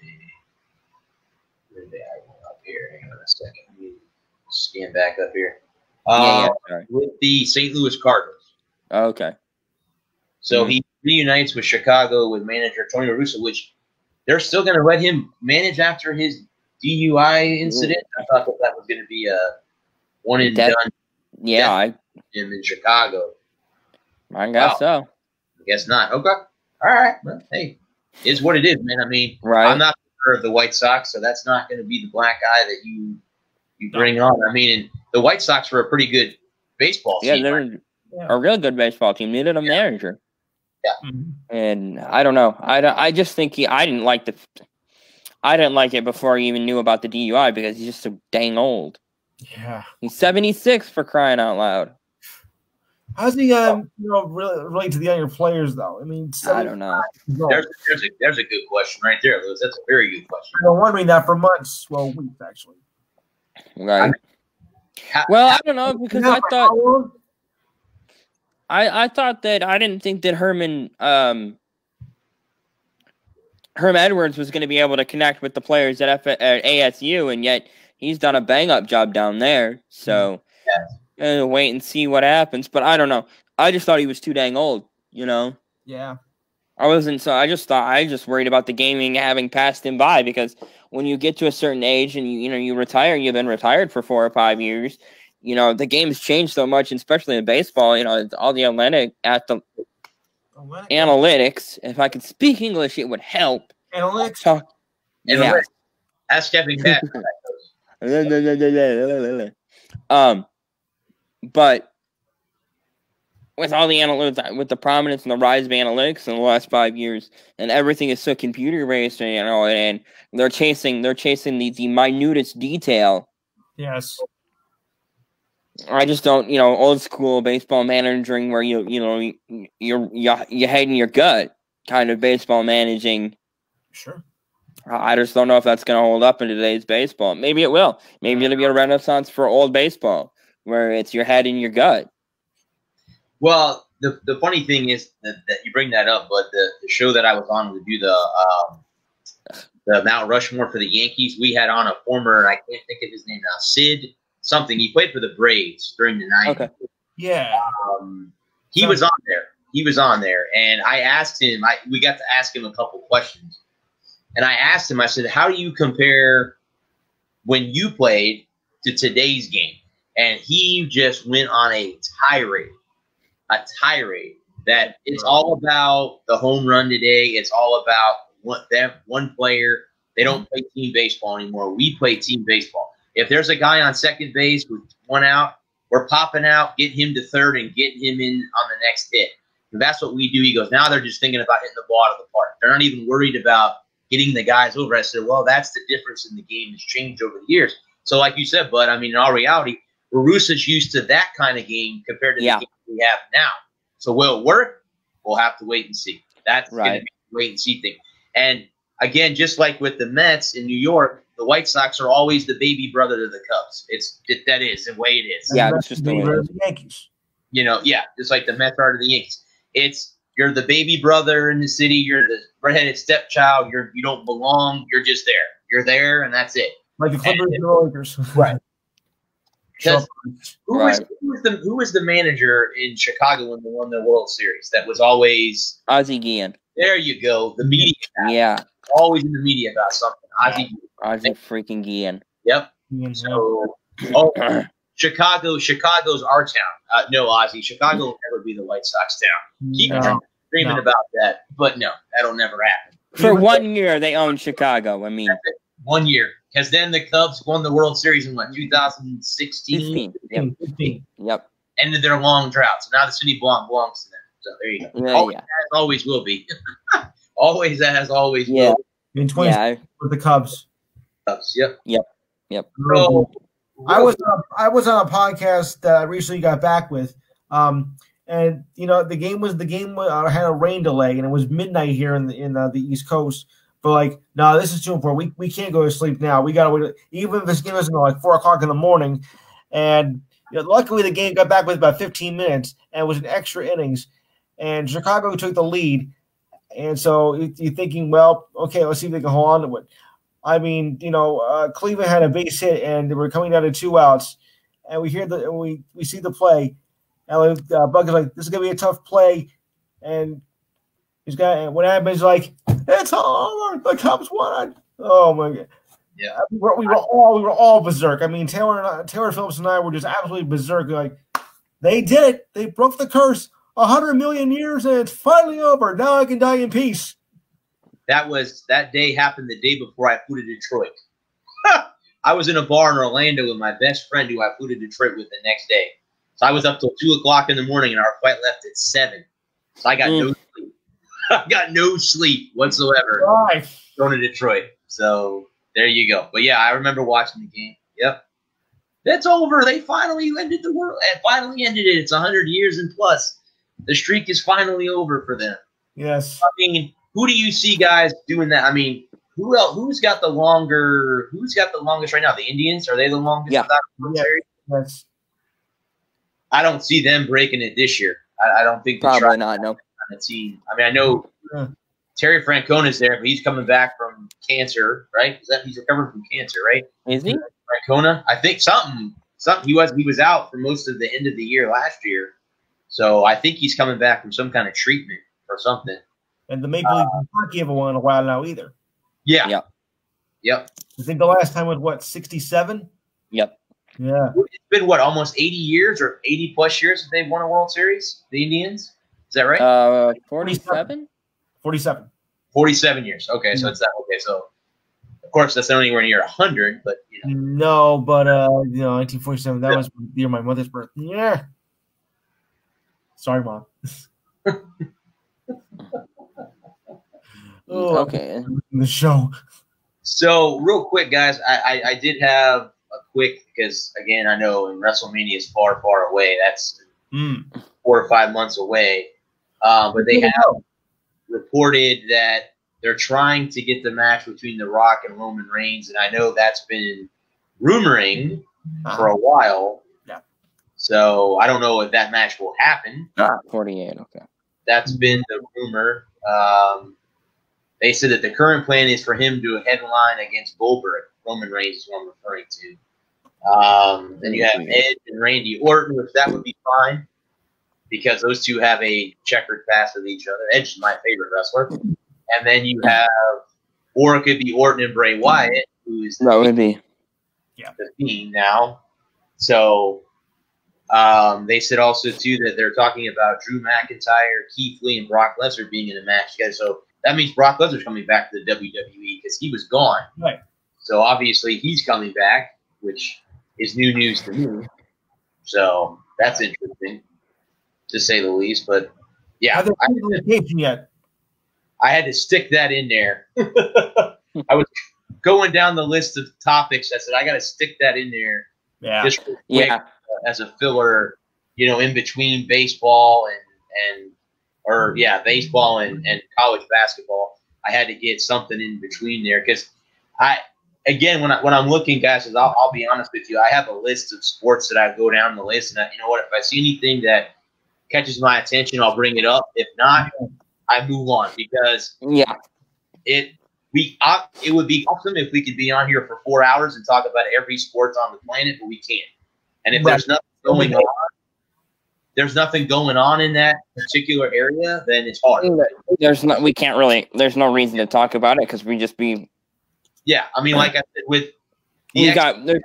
Where did they have him up here? Hang on a second. Let me scan back up here. Sorry. With the St. Louis Cardinals. Okay. So he reunites with Chicago with manager Tony La Russa, which they're still going to let him manage after his DUI incident. I thought that was going to be a one and done. Yeah, him in Chicago. I guess so. I guess not. Okay. All right. Well, hey, it's what it is, man. I mean, right. I'm not sure of the White Sox, so that's not going to be the black eye that you bring on. I mean, and the White Sox were a pretty good baseball team. Yeah, they're a real good baseball team. Needed a manager. Yeah. And I don't know. I just think I didn't like it before he even knew about the DUI because he's just so dang old. Yeah. He's 76 for crying out loud. How's he relate to the younger players though? I mean, I don't know. There's a good question right there, Lewis. That's a very good question. I've been wondering that for months, well, weeks actually. Right. Well, I don't know because I thought I didn't think that Herm Edwards was going to be able to connect with the players at ASU, and yet he's done a bang-up job down there. So wait and see what happens. But I don't know. I just thought he was too dang old, you know? Yeah. I just worried about the gaming having passed him by, because when you get to a certain age and you retire, you've been retired for 4 or 5 years, the game's changed so much, especially in baseball, all the analytics. If I could speak English, it would help. Analytics? Yeah. Ask Kevin Cat. But with all the analytics, with the prominence and the rise of analytics in the last 5 years, and everything is so computer based, and they're chasing the minutest detail. Yes. I just don't, old school baseball managing where your head in your gut kind of baseball managing. Sure. I just don't know if that's going to hold up in today's baseball. Maybe it will. Maybe it'll be a renaissance for old baseball where it's your head in your gut. Well, the funny thing is that you bring that up, but the show that I was on to do the Mount Rushmore for the Yankees, we had on a former, I can't think of his name now, Sid something. He played for the Braves during the 90s. Okay. Yeah. He was on there. He was on there, and I asked him. We got to ask him a couple questions, and I asked him. I said, "How do you compare when you played to today's game?" And he just went on a tirade that it's all about the home run today. It's all about one player. They don't play team baseball anymore. We play team baseball. If there's a guy on second base with 1 out, we're popping out, getting him to third, and getting him in on the next hit. And that's what we do. He goes, now they're just thinking about hitting the ball out of the park. They're not even worried about getting the guys over. I said, well, that's the difference in the game has changed over the years. So like you said, Bud, I mean, in all reality, Russa's used to that kind of game compared to the game we have now. So will it work? We'll have to wait and see. That's going to be a wait and see thing. And again, just like with the Mets in New York, the White Sox are always the baby brother to the Cubs. That is the way it is. Yeah, that's just the way it is. Yankees. Just like the Mets are to the Yankees. You're the baby brother in the city. You're the redheaded stepchild. You don't belong. You're just there. You're there, and that's it. Like the Clippers and the Lakers. Right. Because who was the manager in Chicago when they won the World Series? That was always Ozzie Guillen. There you go. The media. Yeah. Always in the media about something. Ozzie freaking Guillen. Yep. So, Chicago's our town. No, Ozzie. Chicago will never be the White Sox town. Keep screaming about that, but no, that'll never happen. For 1 year, they owned Chicago. I mean, 1 year. Because then the Cubs won the World Series in 2016? 15. Yep. Ended their long drought. So now the city belongs to them. So there you go. Always will be. Always will be. In 20 with the Cubs. Yep. So, I was on a podcast that I recently got back with, and the game had a rain delay, and it was midnight here in the East Coast. But no, this is too important. We can't go to sleep now. We gotta wait. Even if this game doesn't go 4 o'clock in the morning, and luckily the game got back with about 15 minutes, and it was an extra innings, and Chicago took the lead. And so you're thinking, well, okay, let's see if they can hold on to it. I mean, Cleveland had a base hit, and they were coming down to 2 outs, and we see the play, and Buck is like, "This is gonna be a tough play," and what happens? It's over. The Cubs won. Oh my God! Yeah, we were all berserk. I mean, Taylor Phillips and I were just absolutely berserk. They did it. They broke the curse. 100 million years, and it's finally over. Now I can die in peace. That day happened the day before I flew to Detroit. I was in a bar in Orlando with my best friend who I flew to Detroit with the next day. So I was up till 2 o'clock in the morning, and our flight left at 7. So I got no sleep. I got no sleep whatsoever going to Detroit. So there you go. But yeah, I remember watching the game. Yep. That's over. They finally ended the world. And finally ended it. It's 100 years and plus. The streak is finally over for them. Yes. I mean, who do you see guys doing that? I mean, who else? Who's got the longest right now? The Indians? Are they the longest? Yeah. Without a World Series? Yes. I don't see them breaking it this year. I don't think Probably not. No. On the team. I mean, I know Terry Francona's there, but he's coming back from cancer, right? He's recovering from cancer, right? Is he? Francona, I think something. He was out for most of the end of the year last year, so I think he's coming back from some kind of treatment or something. And the Maple Leafs hockey haven't won in a while now either. Yeah. Yep. I think the last time was what, 67? Yep. Yeah. It's been what, almost 80 years or 80 plus years since they've won a World Series, the Indians? Is that right? 47? 47. 47 years. Okay, so it's that. Okay, so of course that's not anywhere near 100, but No, but 1947. That was the year of my mother's birth. Yeah. Sorry, Mom. Okay. The show. So real quick, guys, I did have a quick, because again I know WrestleMania is far, far away. That's 4 or 5 months away. But they have reported that they're trying to get the match between The Rock and Roman Reigns, and I know that's been rumoring for a while. Yeah. So I don't know if that match will happen. 48. Okay. That's been the rumor. They said that the current plan is for him to headline against Goldberg. Roman Reigns is what I'm referring to. Then you have Edge and Randy Orton, which that would be fine because those two have a checkered past with each other. Edge is my favorite wrestler. And then you have, or it could be Orton and Bray Wyatt, who is the Fiend now. So they said also, too, that they're talking about Drew McIntyre, Keith Lee, and Brock Lesnar being in a match together. So that means Brock Lesnar's coming back to the WWE because he was gone. Right. So obviously he's coming back, which is new news to me. So that's interesting, to say the least. But yeah, I had to stick that in there. I was going down the list of topics. I said I got to stick that in there. Yeah. Just quick, as a filler, in between baseball baseball and college basketball. I had to get something in between there because when I'm looking, guys, I'll be honest with you, I have a list of sports that I go down the list, and if I see anything that catches my attention, I'll bring it up. If not, I move on because it would be awesome if we could be on here for 4 hours and talk about every sport on the planet, but we can't. And if there's nothing going on in that particular area, then it's hard. There's no reason to talk about it because we just be. Yeah, I mean, like I said, with the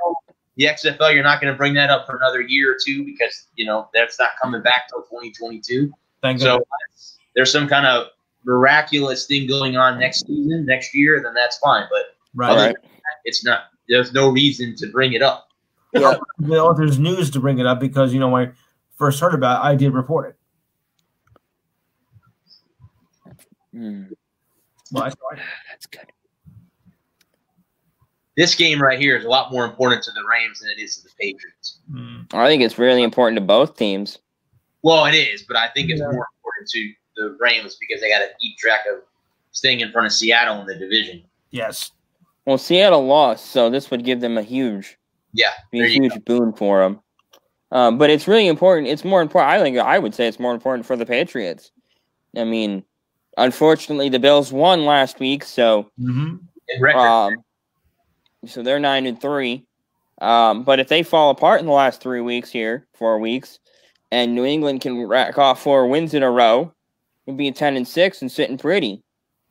XFL, you're not going to bring that up for another year or two because that's not coming back till 2022. So there's some kind of miraculous thing going on next year, then that's fine. But other than that, it's not. There's no reason to bring it up. Yeah, there's news to bring it up because when I first heard about it, I did report it. Well, that's good. This game right here is a lot more important to the Rams than it is to the Patriots. I think it's really important to both teams. Well, it is, but I think it's more important to the Rams because they got to keep track of staying in front of Seattle in the division. Yes. Well, Seattle lost, so this would give them a huge boon for them. But it's really important. It's more important. I would say it's more important for the Patriots. I mean, unfortunately, the Bills won last week, so so they're 9-3. But if they fall apart in the last 4 weeks, and New England can rack off 4 wins in a row, it'd be 10-6 and sitting pretty.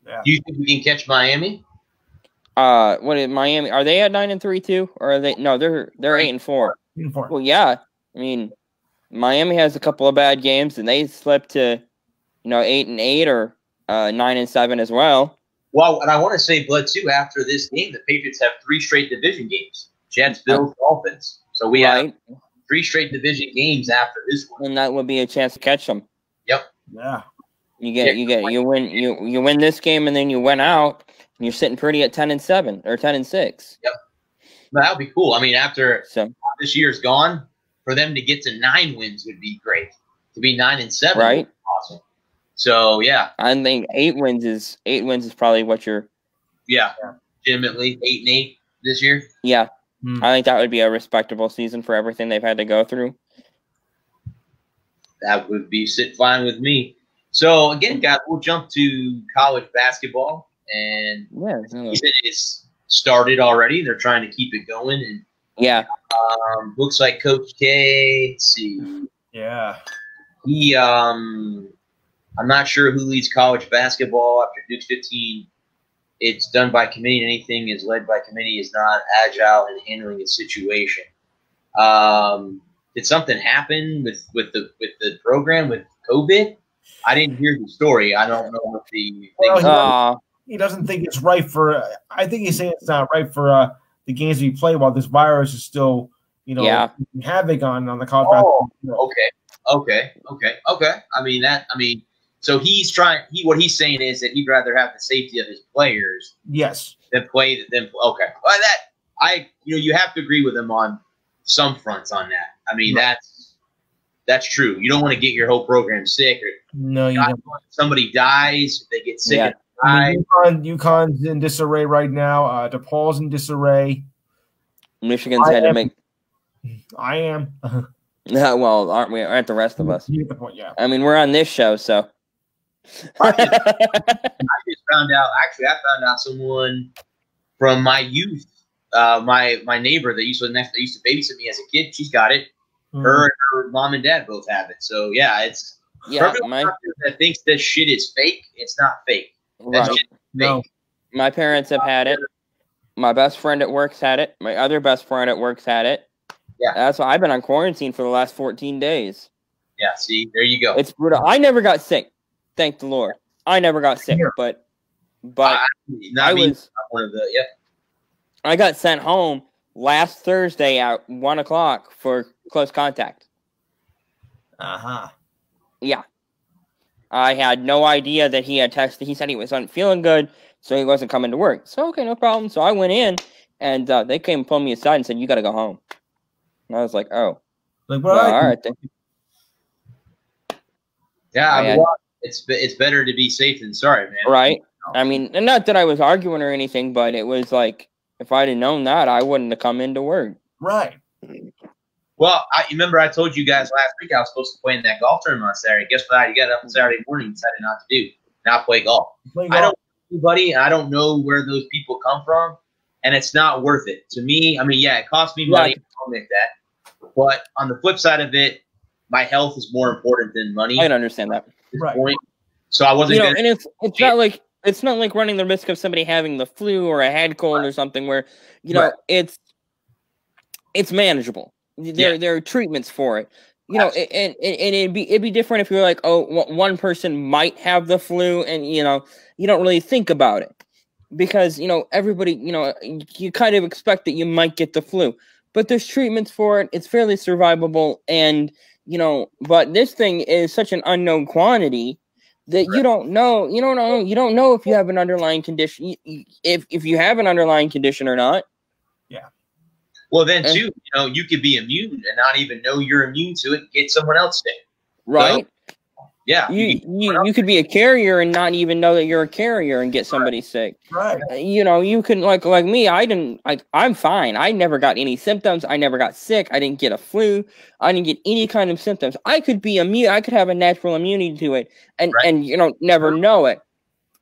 Yeah. Do you think we can catch Miami? What is Miami? Are they at 9-3 too, or are they? No, they're 8-4. 8-4. Well, yeah. I mean, Miami has a couple of bad games, and they slipped to 8-8 or 9-7 as well. Well, and I want to say, Blood, too, after this game, the Patriots have 3 straight division games. Jets, Bills, Dolphins. So we have 3 straight division games after this one. And that would be a chance to catch them. Yep. Yeah. You win this game, and then you win out, and you're sitting pretty at 10-7 or 10-6. Yep. That would be cool. I mean, after this year's gone, for them to get to 9 wins would be great. To be 9-7, right? would be awesome. So yeah, I think 8 wins is probably what you're. Yeah, legitimately 8-8 this year. Yeah, I think that would be a respectable season for everything they've had to go through. That would be fine with me. So again, guys, we'll jump to college basketball, and season is started already. They're trying to keep it going, and looks like Coach K. Let's see. Yeah. He, I'm not sure who leads college basketball after Duke's 15. It's done by committee, and anything is led by committee is not agile in handling a situation. Did something happen with the program with COVID? I didn't hear the story. I don't know what the thing he doesn't think it's right for. I think he's saying it's not right for the games we play while this virus is still, wreaking havoc on the college basketball. Okay. So he's trying. What he's saying is that he'd rather have the safety of his players, than play them. Okay, well, you have to agree with him on some fronts on that. I mean, that's true. You don't want to get your whole program sick, or you don't. Somebody dies, if they get sick. Yeah. UConn's in disarray right now. DePaul's in disarray. Michigan's had to make. I am. Well, aren't the rest of us? You get the point, yeah. I mean, we're on this show, so. I just found out. Actually, I found out someone from my youth, my neighbor that used to babysit me as a kid. She's got it. Her and her mom and dad both have it. So yeah, it's everyone that thinks this shit is fake. It's not fake. That shit is fake. No. My parents have had it. My best friend at work's had it. My other best friend at work's had it. Yeah, that's why I've been on quarantine for the last 14 days. Yeah, see, there you go. It's brutal. I never got sick. Thank the Lord. I never got sick, but I got sent home last Thursday at 1:00 for close contact. Yeah. I had no idea that he had texted. He said he wasn't feeling good, so he wasn't coming to work. So, okay, no problem. So I went in, and they came and pulled me aside and said, "You got to go home." And I was like, "Oh." Like, well, all right then. Yeah, it's better to be safe than sorry, man. Right. I mean, and not that I was arguing or anything, but it was like, if I'd have known that, I wouldn't have come into work. Right. Well, remember I told you guys last week I was supposed to play in that golf tournament on Saturday. Guess what? I got up on Saturday morning and decided not to do. Not play golf. I don't know anybody. I don't know where those people come from, and it's not worth it. To me, I mean, yeah, it costs me money. I'll admit that. But on the flip side of it, my health is more important than money. I can understand that. Point. So I wasn't. And it's not like running the risk of somebody having the flu or a head cold or something where it's manageable. There are treatments for it. And it'd be different if you're like, oh, one person might have the flu, and you don't really think about it because everybody you kind of expect that you might get the flu, but there's treatments for it. It's fairly survivable, and but this thing is such an unknown quantity that you don't know if you have an underlying condition, if you have an underlying condition or not. Yeah. Well, then too, you could be immune and not even know you're immune to it and get someone else sick. Right. So, yeah. You could be a carrier and not even know that you're a carrier and get somebody sick. Right. You can like me. I'm fine. I never got any symptoms. I never got sick. I didn't get a flu. I didn't get any kind of symptoms. I could be immune. I could have a natural immunity to it, and never know it.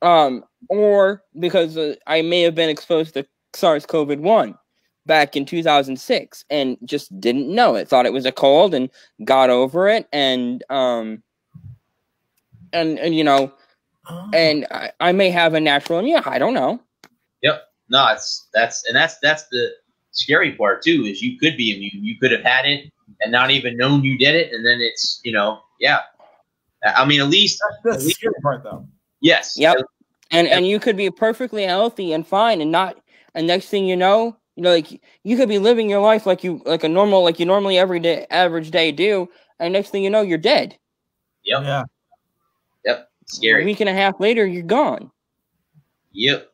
Or because I may have been exposed to SARS-CoV-1 back in 2006 and just didn't know it. Thought it was a cold and got over it, and I may have a natural immunity. I don't know. Yep. No, that's the scary part too. Is you could be immune. You could have had it and not even known you did it, and then it's yeah. I mean, at least that's the scary part, though. Yes. Yep. And you could be perfectly healthy and fine, and next thing you know, like you could be living your life like you normally average day do, and next thing you know, you're dead. Yep. Yeah. Yep. Scary. A week and a half later, you're gone. Yep.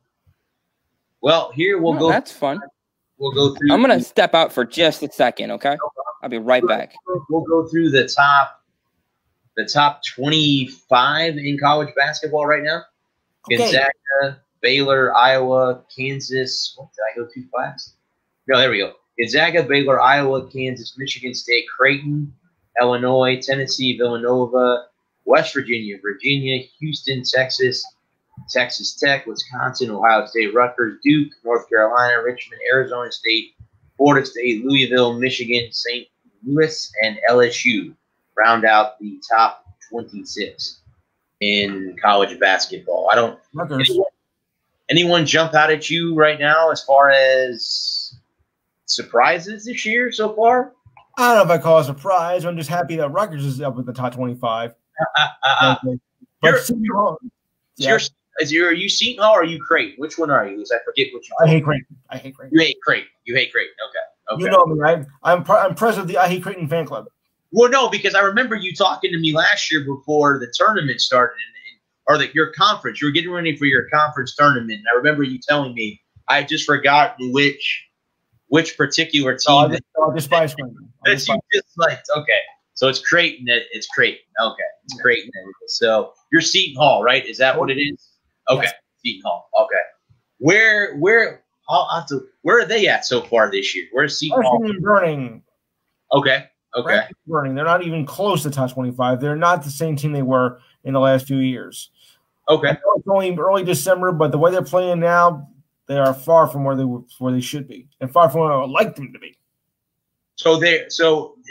Well, here we'll go. That's fun. We'll go through. I'm gonna step out for just a second, okay? I'll be right back. We'll go through the top 25 in college basketball right now. Okay. Gonzaga, Baylor, Iowa, Kansas. What did I go too fast? No, there we go. Gonzaga, Baylor, Iowa, Kansas, Michigan State, Creighton, Illinois, Tennessee, Villanova, West Virginia, Virginia, Houston, Texas, Texas Tech, Wisconsin, Ohio State, Rutgers, Duke, North Carolina, Richmond, Arizona State, Florida State, Louisville, Michigan, St. Louis, and LSU round out the top 26 in college basketball. I don't. Anyone jump out at you right now as far as surprises this year so far? I don't know if I call it a surprise. I'm just happy that Rutgers is up with the top 25. Are you Seton Hall or are you Creighton? Which one are you? I forget which one. I hate Creighton. You hate Creighton. Okay. You know me. I'm president of the I Hate Creighton fan club. Well, no, because I remember you talking to me last year before the tournament started, your conference. You were getting ready for your conference tournament, and I remember you telling me I had just forgotten which particular team. I despise Creighton. That you just liked. Okay, so it's Creighton. It's Creighton. Okay, it's Creighton. So you're Seton Hall, right? Is that what it is? Okay, yes. Seton Hall. Okay, where are they at so far this year? Where's Seton Hall? Burning. Okay. Burning. They're not even close to top 25. They're not the same team they were in the last few years. Okay. It's only early December, but the way they're playing now, they are far from where they should be, and far from where I would like them to be. So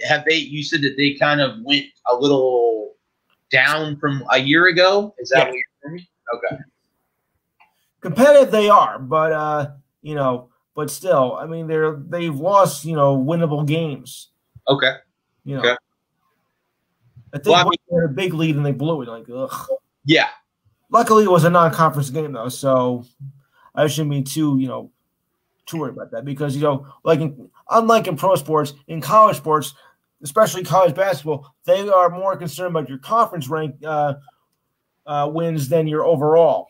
have they? You said that they kind of went a little down from a year ago. Is that what you're saying? Okay. Competitive they are, but but still, I mean they've lost winnable games. Okay. Okay. I think they had a big lead and they blew it. Like, ugh. Yeah. Luckily, it was a non-conference game though, so I shouldn't be too worried about that because unlike in pro sports, in college sports, especially college basketball, they are more concerned about your conference rank wins than your overall.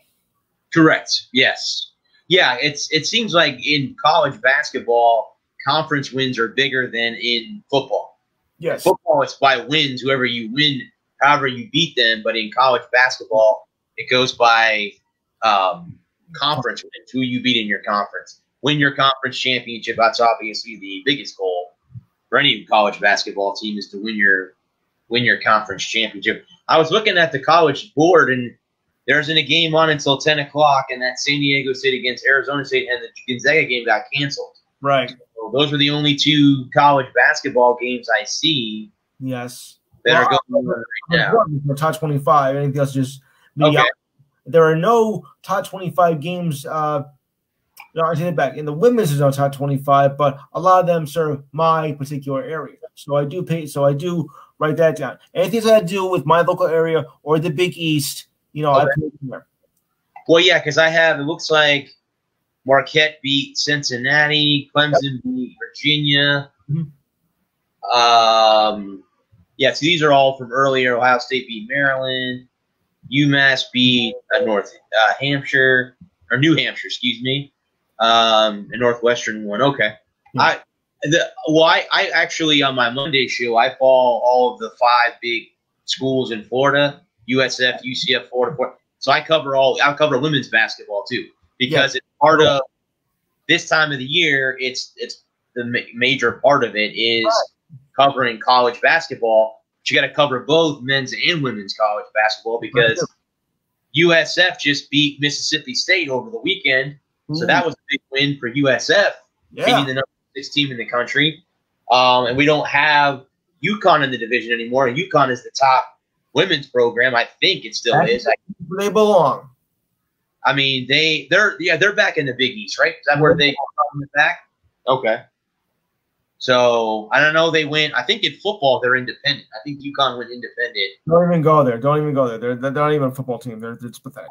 Correct. Yes. Yeah. It seems like in college basketball, conference wins are bigger than in football. Yes. Football, it's by wins, whoever you win, however you beat them. But in college basketball, it goes by conference wins, who you beat in your conference. Win your conference championship. That's obviously the biggest goal for any college basketball team is to win your conference championship. I was looking at the college board, and there isn't a game on until 10 o'clock, and that's San Diego State against Arizona State, and the Gonzaga game got canceled. Right. So those are the only two college basketball games I see. Yes. That are going on right now. The top 25. I think that's just okay. There are no top 25 games. I take it back. In the women's is no top 25, but a lot of them serve my particular area. So I do write that down. Anything that I do with my local area or the Big East, I put it in there. Well, yeah, because it looks like Marquette beat Cincinnati, Clemson beat Virginia. Mm-hmm. So these are all from earlier. Ohio State beat Maryland. UMass beat North Hampshire or New Hampshire, excuse me. And Northwestern won. Okay. Yeah. I actually on my Monday show I follow all of the 5 big schools in Florida: USF, UCF, Florida. So I cover women's basketball too because it's part of this time of the year. It's the major part of it is covering college basketball. But you got to cover both men's and women's college basketball because USF just beat Mississippi State over the weekend. So that was a big win for USF, beating the number 6 team in the country. And we don't have UConn in the division anymore. And UConn is the top women's program. I think it still is. They belong. I mean, they're back in the Big East, right? Is that where they come back? Okay. So I don't know. They went. I think in football they're independent. I think UConn went independent. Don't even go there. They're not even a football team. It's pathetic.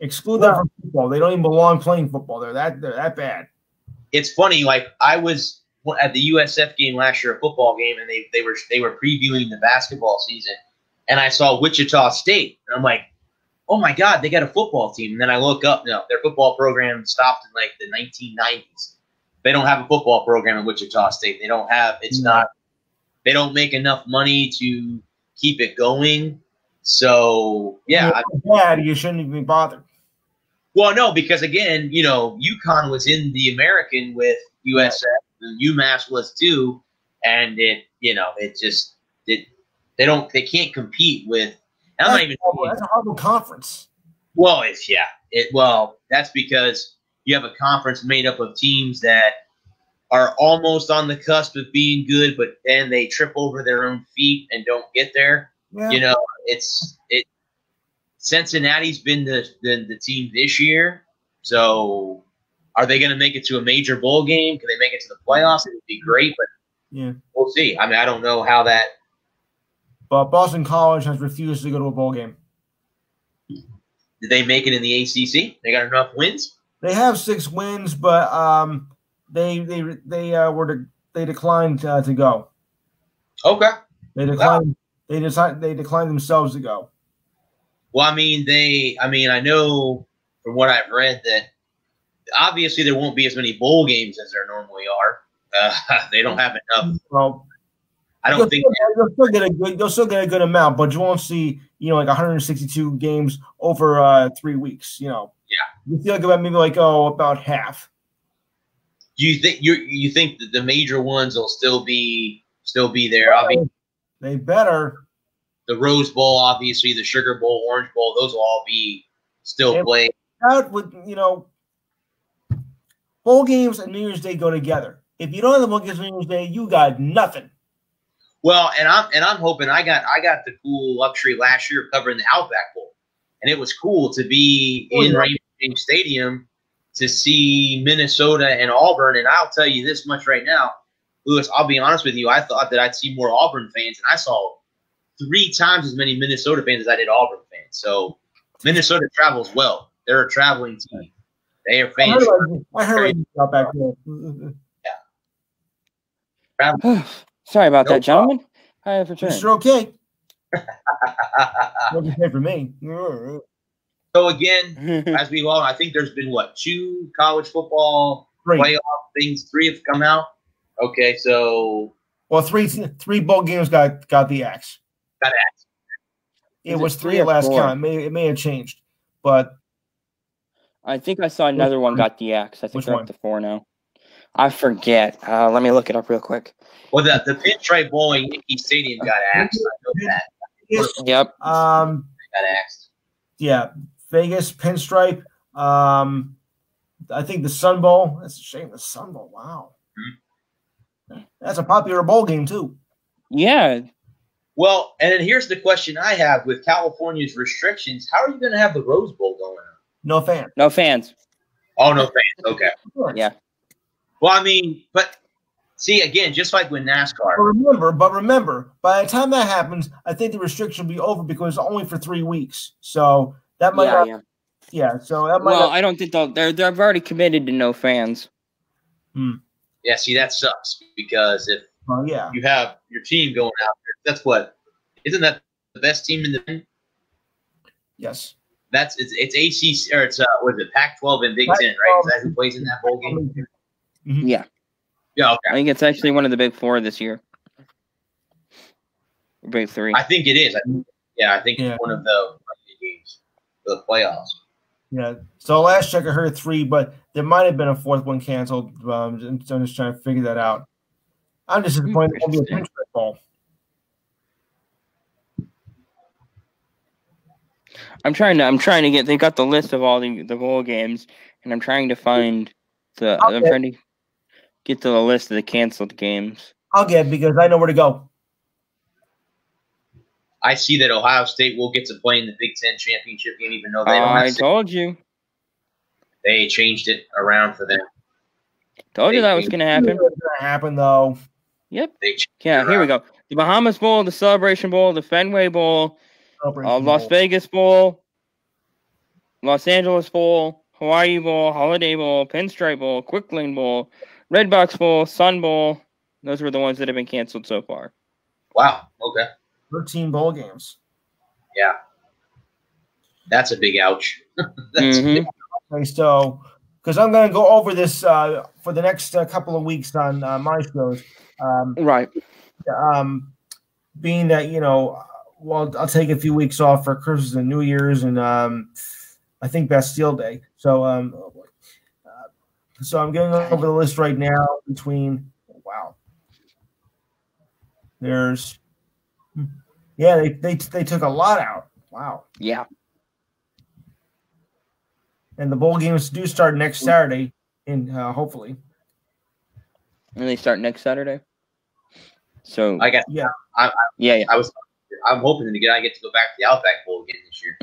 Exclude them from football. They don't even belong playing football. They're that bad. It's funny. Like I was at the USF game last year, a football game, and they were previewing the basketball season, and I saw Wichita State, and I'm like, oh my God, they got a football team. And then I look up, no, their football program stopped in like the 1990s. They don't have a football program in Wichita State. They don't have, they don't make enough money to keep it going. So, yeah. You shouldn't even be bothered. Well, no, because again, UConn was in the American with USF, and UMass was too, and they can't compete with. That's a horrible conference. Well, that's because you have a conference made up of teams that are almost on the cusp of being good, but then they trip over their own feet and don't get there. Yeah. Cincinnati's been the team this year, so are they going to make it to a major bowl game? Can they make it to the playoffs? It would be great, but we'll see. I mean, I don't know how that. But Boston College has refused to go to a bowl game. Did they make it in the ACC? They got enough wins. They have 6 wins, but they declined to go. Okay. They declined. Wow. They declined themselves to go. Well, I know from what I've read that obviously there won't be as many bowl games as there normally are. They don't have enough. Well, I don't think you'll still get a good amount, but you won't see like 162 games over 3 weeks. Yeah, you feel like about maybe about half. You think that the major ones will still be there? They better. The Rose Bowl, obviously, the Sugar Bowl, Orange Bowl, those will all be still played. Out with bowl games and New Year's Day go together. If you don't have the bowl games on New Year's Day, you got nothing. Well, and I'm hoping I got the cool luxury last year of covering the Outback Bowl, and it was cool to be in Raymond James Stadium to see Minnesota and Auburn. And I'll tell you this much right now, Lewis. I'll be honest with you. I thought that I'd see more Auburn fans, and I saw 3 times as many Minnesota fans as I did Auburn fans. So Minnesota travels well. They're a traveling team. They are fans. I heard about back there. Sorry about that, gentlemen. I have returned. Mr. Okay. Okay for me. So again, as we all, I think there's been 2 college football playoff things. 3 have come out. Okay, so 3 bowl games got the axe. Got axe. It was 3 at last count. It may have changed, but I think I saw another one got the axe. I think they're up to 4 now. I forget. Let me look it up real quick. Well, the Pinstripe Bowl in Yankee Stadium got axed. I know that. Yep. Got axed. Yeah, Vegas Pinstripe. I think the Sun Bowl. That's a shame. The Sun Bowl. Wow. Mm-hmm. That's a popular bowl game too. Yeah. Well, and then here's the question I have with California's restrictions: how are you going to have the Rose Bowl going on? No fans. No fans. Oh, no fans. Okay. Yeah. Well, I mean, but see, again, just like with NASCAR. But remember, by the time that happens, I think the restriction will be over because it's only for 3 weeks. So that might so that might I don't think they're already committed to no fans. Yeah, see, that sucks because if you have your team going out there, isn't that the best team in the Yes. It's ACC or it's what is it, Pac-12 and Big Ten, right? Is that who plays in that bowl game? Mm-hmm. Yeah. Yeah, okay. I think it's actually one of the big 4 this year. Big 3. I think it is. I think it's one of the games for the playoffs. Yeah. So last check I heard 3, but there might have been a 4th one canceled. I'm just trying to figure that out. I'm just disappointed it won't be a Pinstripe Bowl. I'm trying to get. They got the list of all the bowl games, and I'm trying to find I'm trying to get to the list of the canceled games. I'll get because I know where to go. I see that Ohio State will get to play in the Big Ten championship game, even though they don't. I told you. They changed it around for them. Told you that was going to happen. It was going to happen, though. Yep. Yeah, here we go. The Bahamas Bowl, the Celebration Bowl, the Fenway Bowl, Las Vegas Bowl, Los Angeles Bowl, Hawaii Bowl, Holiday Bowl, Pinstripe Bowl, Quick Lane Bowl, Redbox Bowl, Sun Bowl. Those were the ones that have been canceled so far. Wow. Okay. 13 bowl games. Yeah. That's a big ouch. Okay, so because I'm going to go over this for the next couple of weeks on my shows. Right. Being that, well, I'll take a few weeks off for Christmas and New Year's and I think Bastille Day. So I'm going over the list right now between there's they took a lot out. Wow. Yeah. And the bowl games do start next Saturday, hopefully. And they start next Saturday. So I guess. Yeah. I'm hoping I get to go back to the Outback Bowl again this year.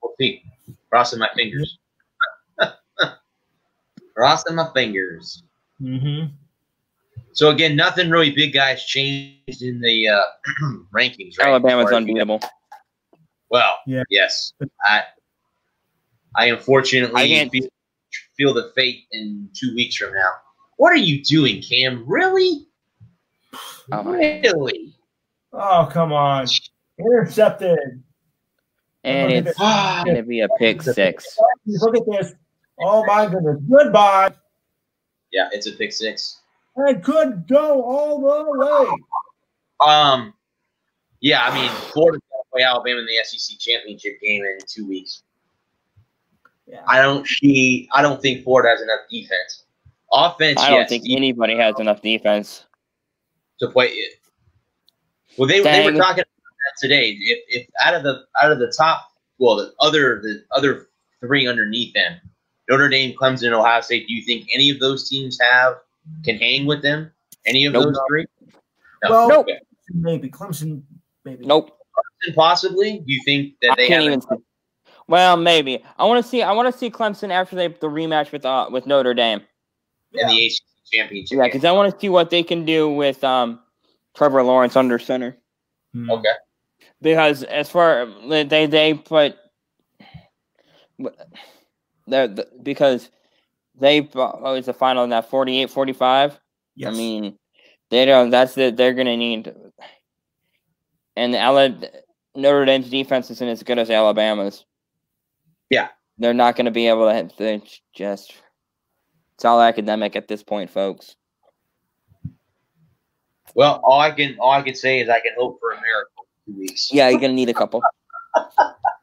We'll see. Crossing my fingers. Crossing my fingers. Mm-hmm. So again, nothing really big guys changed in the rankings, right? Alabama's unbeatable. Well, yes. I unfortunately feel the fate in 2 weeks from now. What are you doing, Cam? Really? Really? Oh, come on. Intercepted. And it's going to be a pick six. Look at this. Oh, my goodness. Goodbye. Yeah, it's a pick six. It could go all the way. Yeah, I mean, Florida's going to play Alabama in the SEC championship game in 2 weeks. Yeah. I don't think Florida has enough defense. Offense, I don't think anybody has enough defense to play it. Well, they were talking about that today. If out of the top, well, the other three underneath them, Notre Dame, Clemson, Ohio State, do you think any of those teams can hang with them? Any of those three? No. Well, nope. Maybe Clemson. Maybe. Nope. Clemson possibly. Do you think that they can't even see. Well, maybe. I want to see Clemson after the rematch with Notre Dame in the ACC championship. Yeah, because I want to see what they can do with Trevor Lawrence under center. Okay. Because as far they put because they was the final in that 48-45. Yes. I mean, they don't. They're going to need. And Notre Dame's defense isn't as good as Alabama's. Yeah, they're not going to be able to. It's all academic at this point, folks. Well, all I can say is I can hope for a miracle in 2 weeks. Yeah, you're going to need a couple.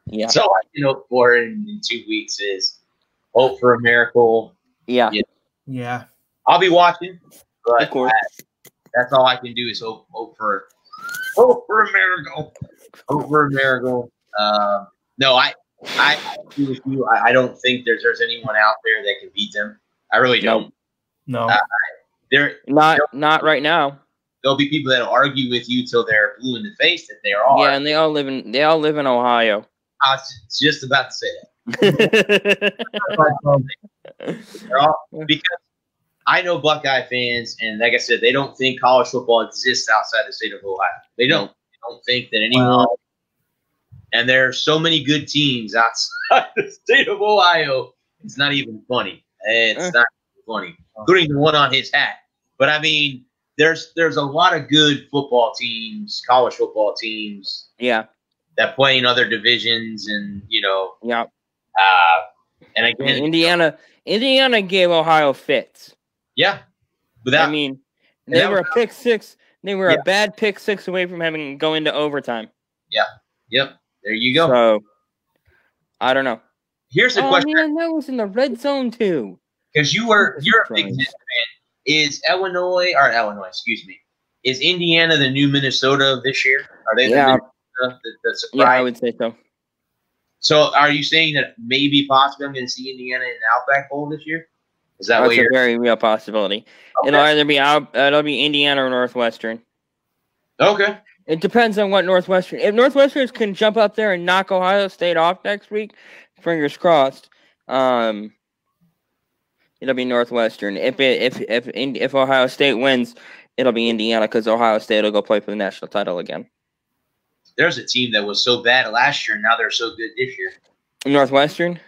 Yeah. So all I can hope for in 2 weeks is hope for a miracle. Yeah. Yeah. I'll be watching, but of course. That's all I can do is hope for a miracle. Hope for a miracle. No, I agree with you. I don't think there's anyone out there that can beat them. I really don't. No. They're not right now. There'll be people that'll argue with you till they're blue in the face that they are. Yeah, and they all live in Ohio. I was just about to say that. Because I know Buckeye fans, and like I said, they don't think college football exists outside the state of Ohio. They don't. They don't think that anyone. And there are so many good teams outside the state of Ohio. It's not even funny. It's not funny, including the one on his hat. But I mean, there's a lot of good football teams, college football teams. Yeah. That play in other divisions, and Yeah. And again, Indiana gave Ohio fits. Yeah. Without, I mean, they were a pick six. They were a bad pick six away from having go into overtime. Yeah. Yep. There you go. So, I don't know. Here's the question. Man, that was in the red zone too. Because you're a big fan. Is is Indiana the new Minnesota this year? Are they the surprise? Yeah, I would say so. So are you saying that maybe possibly I'm going to see Indiana in the Outback Bowl this year? Is that That's a very real possibility. Okay. It'll be Indiana or Northwestern. Okay. It depends on what Northwestern. If Northwestern can jump up there and knock Ohio State off next week, fingers crossed. It'll be Northwestern. If Ohio State wins, it'll be Indiana because Ohio State will go play for the national title again. There's a team that was so bad last year, now they're so good this year. Northwestern.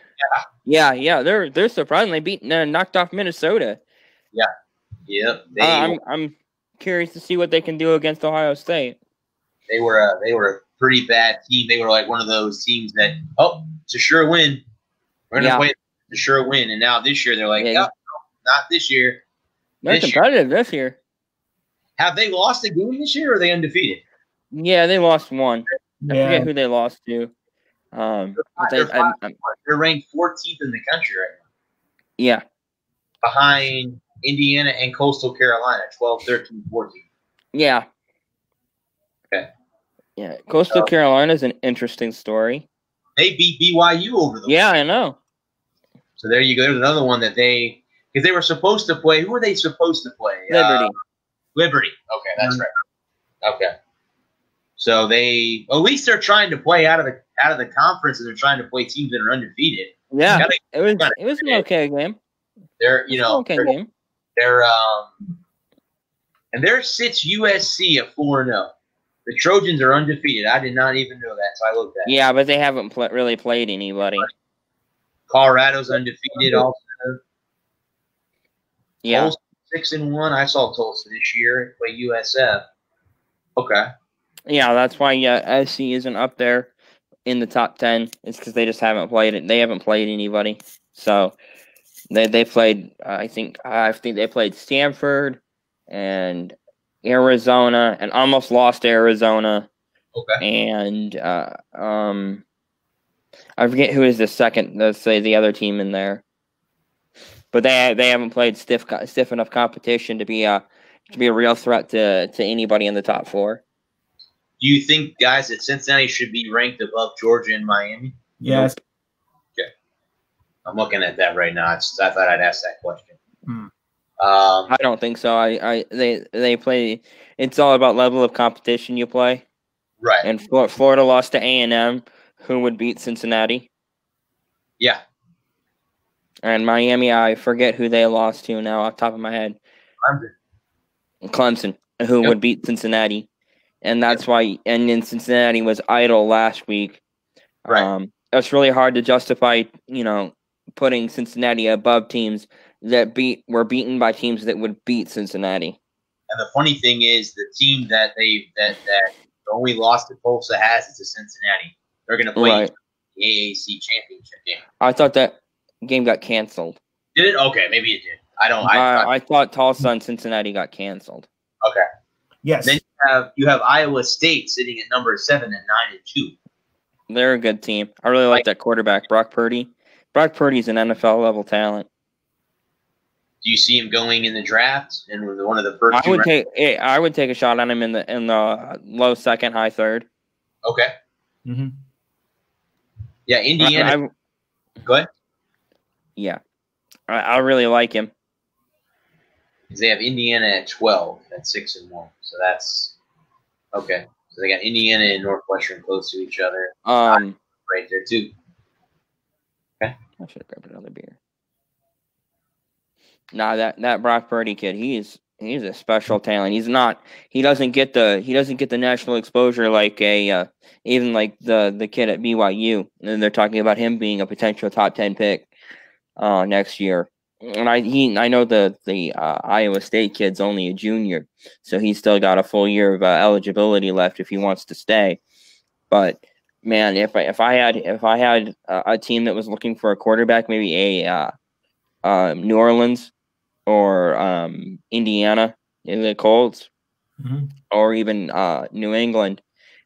Yeah. They're surprisingly knocked off Minnesota. Yeah. Yep. I'm curious to see what they can do against Ohio State. They were a pretty bad team. They were like one of those teams that It's a sure win. We're going to play a sure win. And now this year, they're like, no, not this year. They're competitive this year. Have they lost a game this year, or are they undefeated? Yeah, they lost one. I forget who they lost to. They're ranked 14th in the country right now. Yeah. Behind Indiana and Coastal Carolina, 12, 13, 14. Yeah. Okay. Yeah, Coastal Carolina is an interesting story. They beat BYU over the weekend. I know. So there you go. There's another one that because they were supposed to play. Who were they supposed to play? Liberty. Liberty. Okay, that's right. Okay. So at least they're trying to play out of the conference, and they're trying to play teams that are undefeated. Yeah, it was an okay game. They're game. And there sits USC at 4-0. The Trojans are undefeated. I did not even know that, so I looked at it. Yeah, but they haven't really played anybody. Colorado's undefeated also. Yeah. Tulsa 6-1. I saw Tulsa this year play USF. Okay. Yeah, that's why SC isn't up there in the top 10. It's because they just haven't played it. They haven't played anybody. So they played. I think they played Stanford and Arizona, and almost lost Arizona. Okay. And I forget who is the second. Let's say the other team in there. But they haven't played stiff enough competition to be a real threat to anybody in the top 4. Do you think, guys, that Cincinnati should be ranked above Georgia and Miami? Yes. Okay. I'm looking at that right now. I thought I'd ask that question. I don't think so. They play. It's all about level of competition you play. Right. And Florida lost to A&M, who would beat Cincinnati. Yeah. And Miami, I forget who they lost to now off the top of my head. Clemson, who would beat Cincinnati. And that's why, and then Cincinnati was idle last week. Right. It's really hard to justify, putting Cincinnati above teams that were beaten by teams that would beat Cincinnati. And the funny thing is, the team that the only loss that Tulsa has is to Cincinnati. They're going to play the AAC championship game. I thought that game got canceled. Did it? Okay, maybe it did. I thought Tulsa and Cincinnati got canceled. Okay. Yes. Then you have Iowa State sitting at number 7 at 9-2. They're a good team. I really like that quarterback, Brock Purdy. Brock Purdy's an NFL level talent. Do you see him going in the draft and one of the first? I would take a shot on him in the low second, high third. Okay. Mm-hmm. Yeah, Indiana. Go ahead. Yeah, I really like him. They have Indiana at 12 at 6-1, so that's okay. So they got Indiana and Northwestern close to each other. Right there too. Okay. I should have grabbed another beer. Nah, that Brock Purdy kid, he's a special talent. He doesn't get the national exposure like even like the kid at BYU. And they're talking about him being a potential top 10 pick next year. And I know the Iowa State kid's only a junior, so he's still got a full year of eligibility left if he wants to stay. But man, if I had a team that was looking for a quarterback, maybe New Orleans or Indiana in the Colts, or even New England,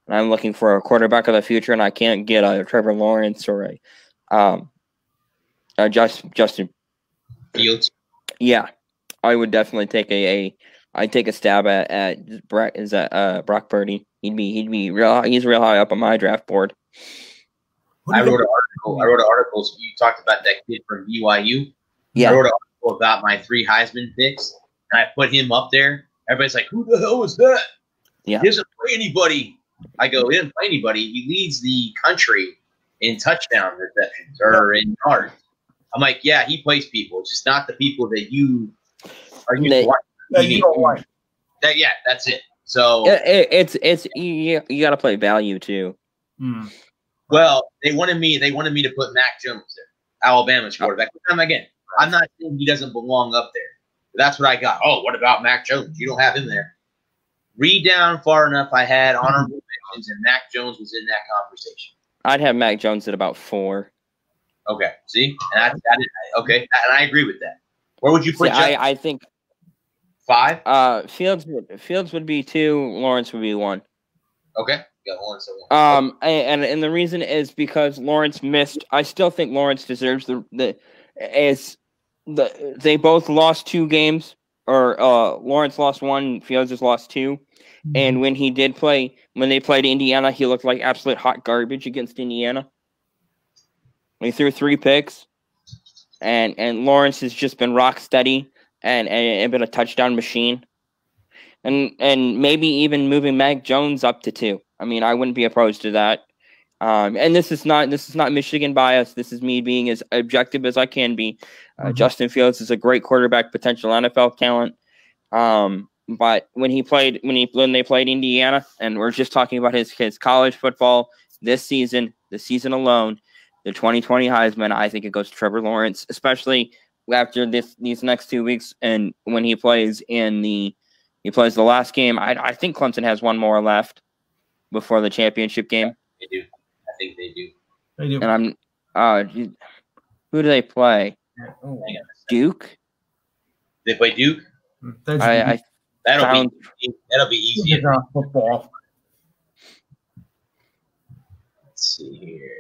and I'm looking for a quarterback of the future, and I can't get a Trevor Lawrence or a Justin Fields. Yeah, I would definitely take I'd take a stab at Brock Purdy. He's real high up on my draft board. I wrote an article. So you talked about that kid from BYU. Yeah. I wrote an article about my 3 Heisman picks, and I put him up there. Everybody's like, "Who the hell is that?" Yeah. He doesn't play anybody. I go, he doesn't play anybody. He leads the country in touchdown receptions or in yards. I'm like, yeah, he plays people. It's just not the people that you are used to watching. Yeah, that's it. So it's you got to play value too. Well, they wanted me to put Mac Jones there, Alabama's quarterback. Again, I'm not saying he doesn't belong up there. But that's what I got. Oh, what about Mac Jones? You don't have him there. Read down far enough. I had honorable mentions, and Mac Jones was in that conversation. I'd have Mac Jones at about 4. Okay, see, and okay, and I agree with that. Where would you put? I think 5. Fields would be 2. Lawrence would be 1. Okay, got Lawrence at 1. And the reason is because Lawrence missed. I still think Lawrence deserves they both lost 2 games, or Lawrence lost 1, Fields just lost 2. And when they played Indiana, he looked like absolute hot garbage against Indiana. He threw 3 picks, and Lawrence has just been rock steady and been a touchdown machine. And maybe even moving Mac Jones up to 2. I mean, I wouldn't be opposed to that. And this is not Michigan bias. This is me being as objective as I can be. Justin Fields is a great quarterback, potential NFL talent. But when they played Indiana, and we're just talking about his college football this season, the season alone, the 2020 Heisman, I think it goes to Trevor Lawrence, especially after these next 2 weeks, and when he plays the last game. I think Clemson has 1 more left before the championship game. They do. I think they do. They do. And who do they play? Duke. They play Duke. That'll be easy. Football. Let's see here.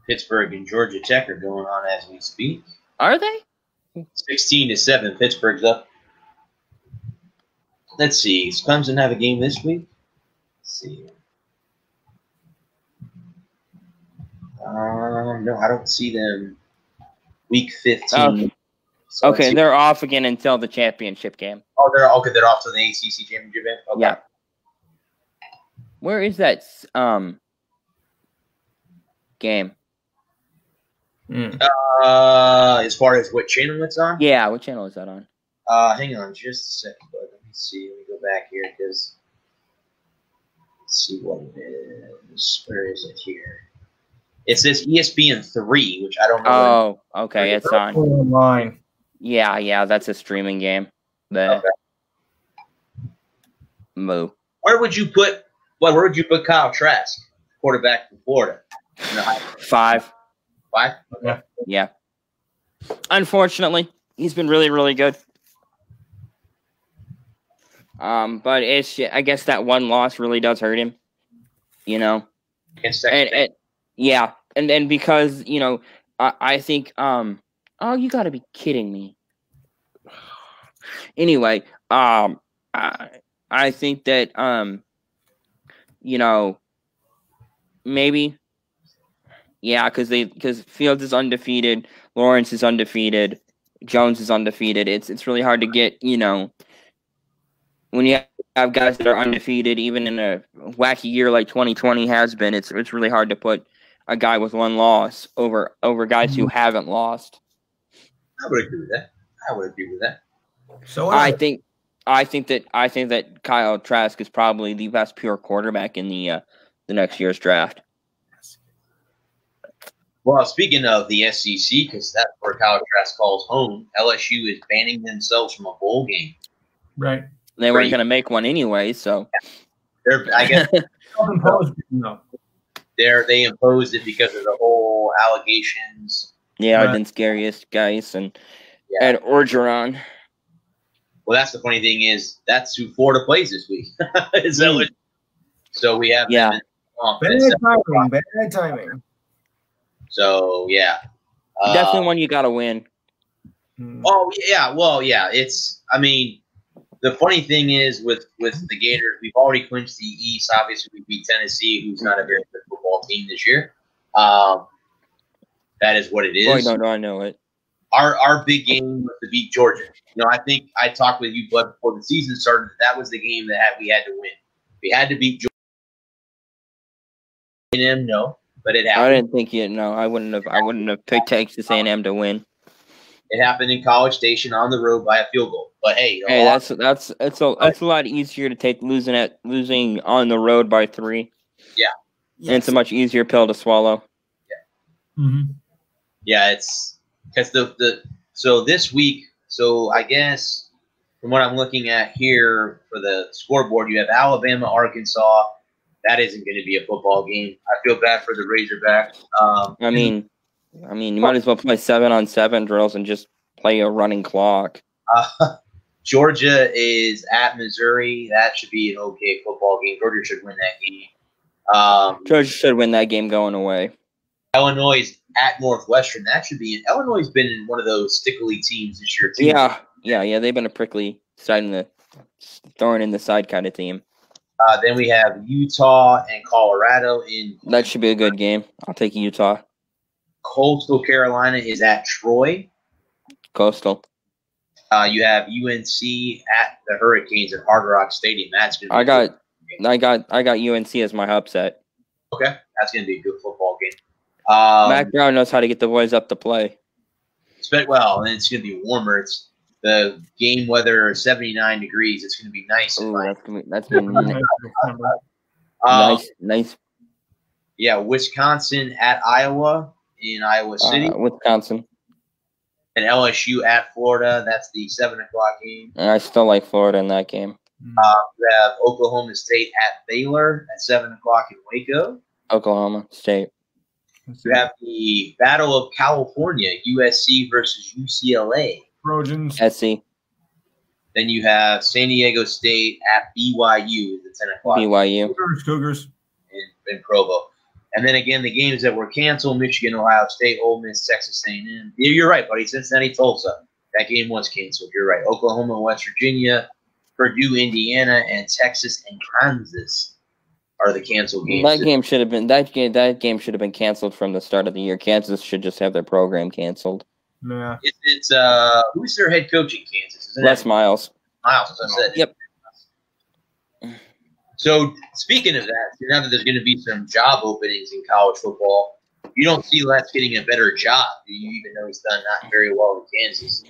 Pittsburgh and Georgia Tech are going on as we speak. Are they? 16-7. Pittsburgh's up. Let's see. Does Clemson have a game this week? Let's see. No, I don't see them. Week 15. So okay, they're off again until the championship game. Oh, they're off to the ACC championship game. Okay. Yeah. Where is that game? As far as what channel it's on? Yeah, what channel is that on? Hang on just a second, bud. Let me see. Let me go back here because let's see what it is. Where is it here? It says ESPN 3, which I don't know. Oh, okay, it's on. Online. Yeah, that's a streaming game. Okay. Moo. Where would you put Kyle Trask, quarterback from Florida? 5. 5? Okay. Yeah. Unfortunately, he's been really, really good. But I guess that 1 loss really does hurt him. You know. And then because, I think oh, you got to be kidding me. Anyway, I think that maybe because Fields is undefeated, Lawrence is undefeated, Jones is undefeated. It's really hard to get, when you have guys that are undefeated, even in a wacky year like 2020 has been, it's really hard to put a guy with 1 loss over guys who haven't lost. I would agree with that. So I think that Kyle Trask is probably the best pure quarterback in the next year's draft. Well, speaking of the SEC, because that's where Kyle Trask calls home, LSU is banning themselves from a bowl game. Right. They weren't going to make one anyway, so. I guess No. They imposed it because of the whole allegations. Yeah, Arden Scariest guys and Orgeron. Well, that's the funny thing is that's who Florida plays this week. So we have bad timing. So yeah, definitely one you got to win. Oh yeah, well yeah. The funny thing is with the Gators, we've already clinched the East. Obviously, we beat Tennessee, who's not a very good football team this year. That is what it is. Oh, no, I know it. Our big game was to beat Georgia. I think I talked with you, Bud, before the season started. That was the game that we had to win. We had to beat Georgia. No, but it happened. I didn't think I wouldn't have picked Texas A&M to win. It happened in College Station on the road by a field goal. But hey, that's a lot easier to take losing on the road by 3. Yeah, and it's a much easier pill to swallow. Yeah, yeah, it's because so this week. So I guess from what I'm looking at here for the scoreboard, you have Alabama, Arkansas, that isn't going to be a football game. I feel bad for the Razorbacks. I mean, you might as well play 7-on-7 drills and just play a running clock. Georgia is at Missouri. That should be an okay football game. Georgia should win that game. Georgia should win that game going away. Illinois is at Northwestern. That should be. Illinois has been in one of those stickly teams this year too. Yeah. They've been a prickly side in the thorn in the side kind of team. Then we have Utah and Colorado in. That should be a good game. I'll take Utah. Coastal Carolina is at Troy. Coastal. You have UNC at the Hurricanes at Hard Rock Stadium. That's gonna be I got UNC as my upset. Okay, that's gonna be a good football game. Mac Brown knows how to get the boys up to play. Well, and it's gonna be warmer. It's the game weather 79 degrees. It's gonna be nice. Ooh, that's gonna be nice. Yeah, Wisconsin at Iowa in Iowa City. Wisconsin. And LSU at Florida. That's the 7 o'clock game. I still like Florida in that game. We have Oklahoma State at Baylor at 7 o'clock in Waco. Oklahoma State. You have the Battle of California, USC versus UCLA. Trojans. SC. Then you have San Diego State at BYU at 10 o'clock. BYU. Cougars. In Provo. And then again, the games that were canceled: Michigan, Ohio State, Ole Miss, Texas A&M. You're right, buddy. Cincinnati, Tulsa. That game was canceled. You're right. Oklahoma, West Virginia, Purdue, Indiana, and Texas and Kansas are the canceled games. That game should have been canceled from the start of the year. Kansas should just have their program canceled. Yeah. It's who's their head coach in Kansas? Isn't Les Miles. Miles, as I said. Yep. So, speaking of that, now that there's going to be some job openings in college football, you don't see Les getting a better job, do you, even though he's done not very well in Kansas?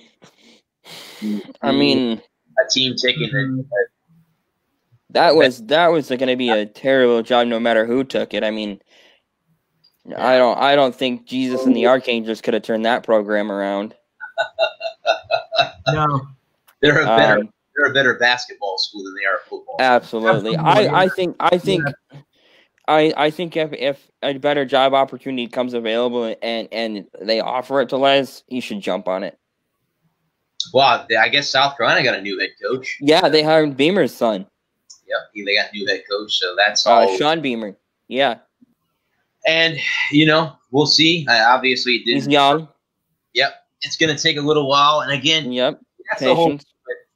I mean, a team taking that was going to be a terrible job no matter who took it. I mean, I don't think Jesus and the Archangels could have turned that program around. No. They're a better basketball school than they are football. Absolutely. I think if a better job opportunity comes available and they offer it to Les, he should jump on it. Well, I guess South Carolina got a new head coach. Yeah, they hired Beamer's son. Yep, they got a new head coach, so that's all. Sean Beamer. Yeah. And, we'll see. Obviously, it didn't. He's young. Yep. It's going to take a little while. And again, yep. That's the whole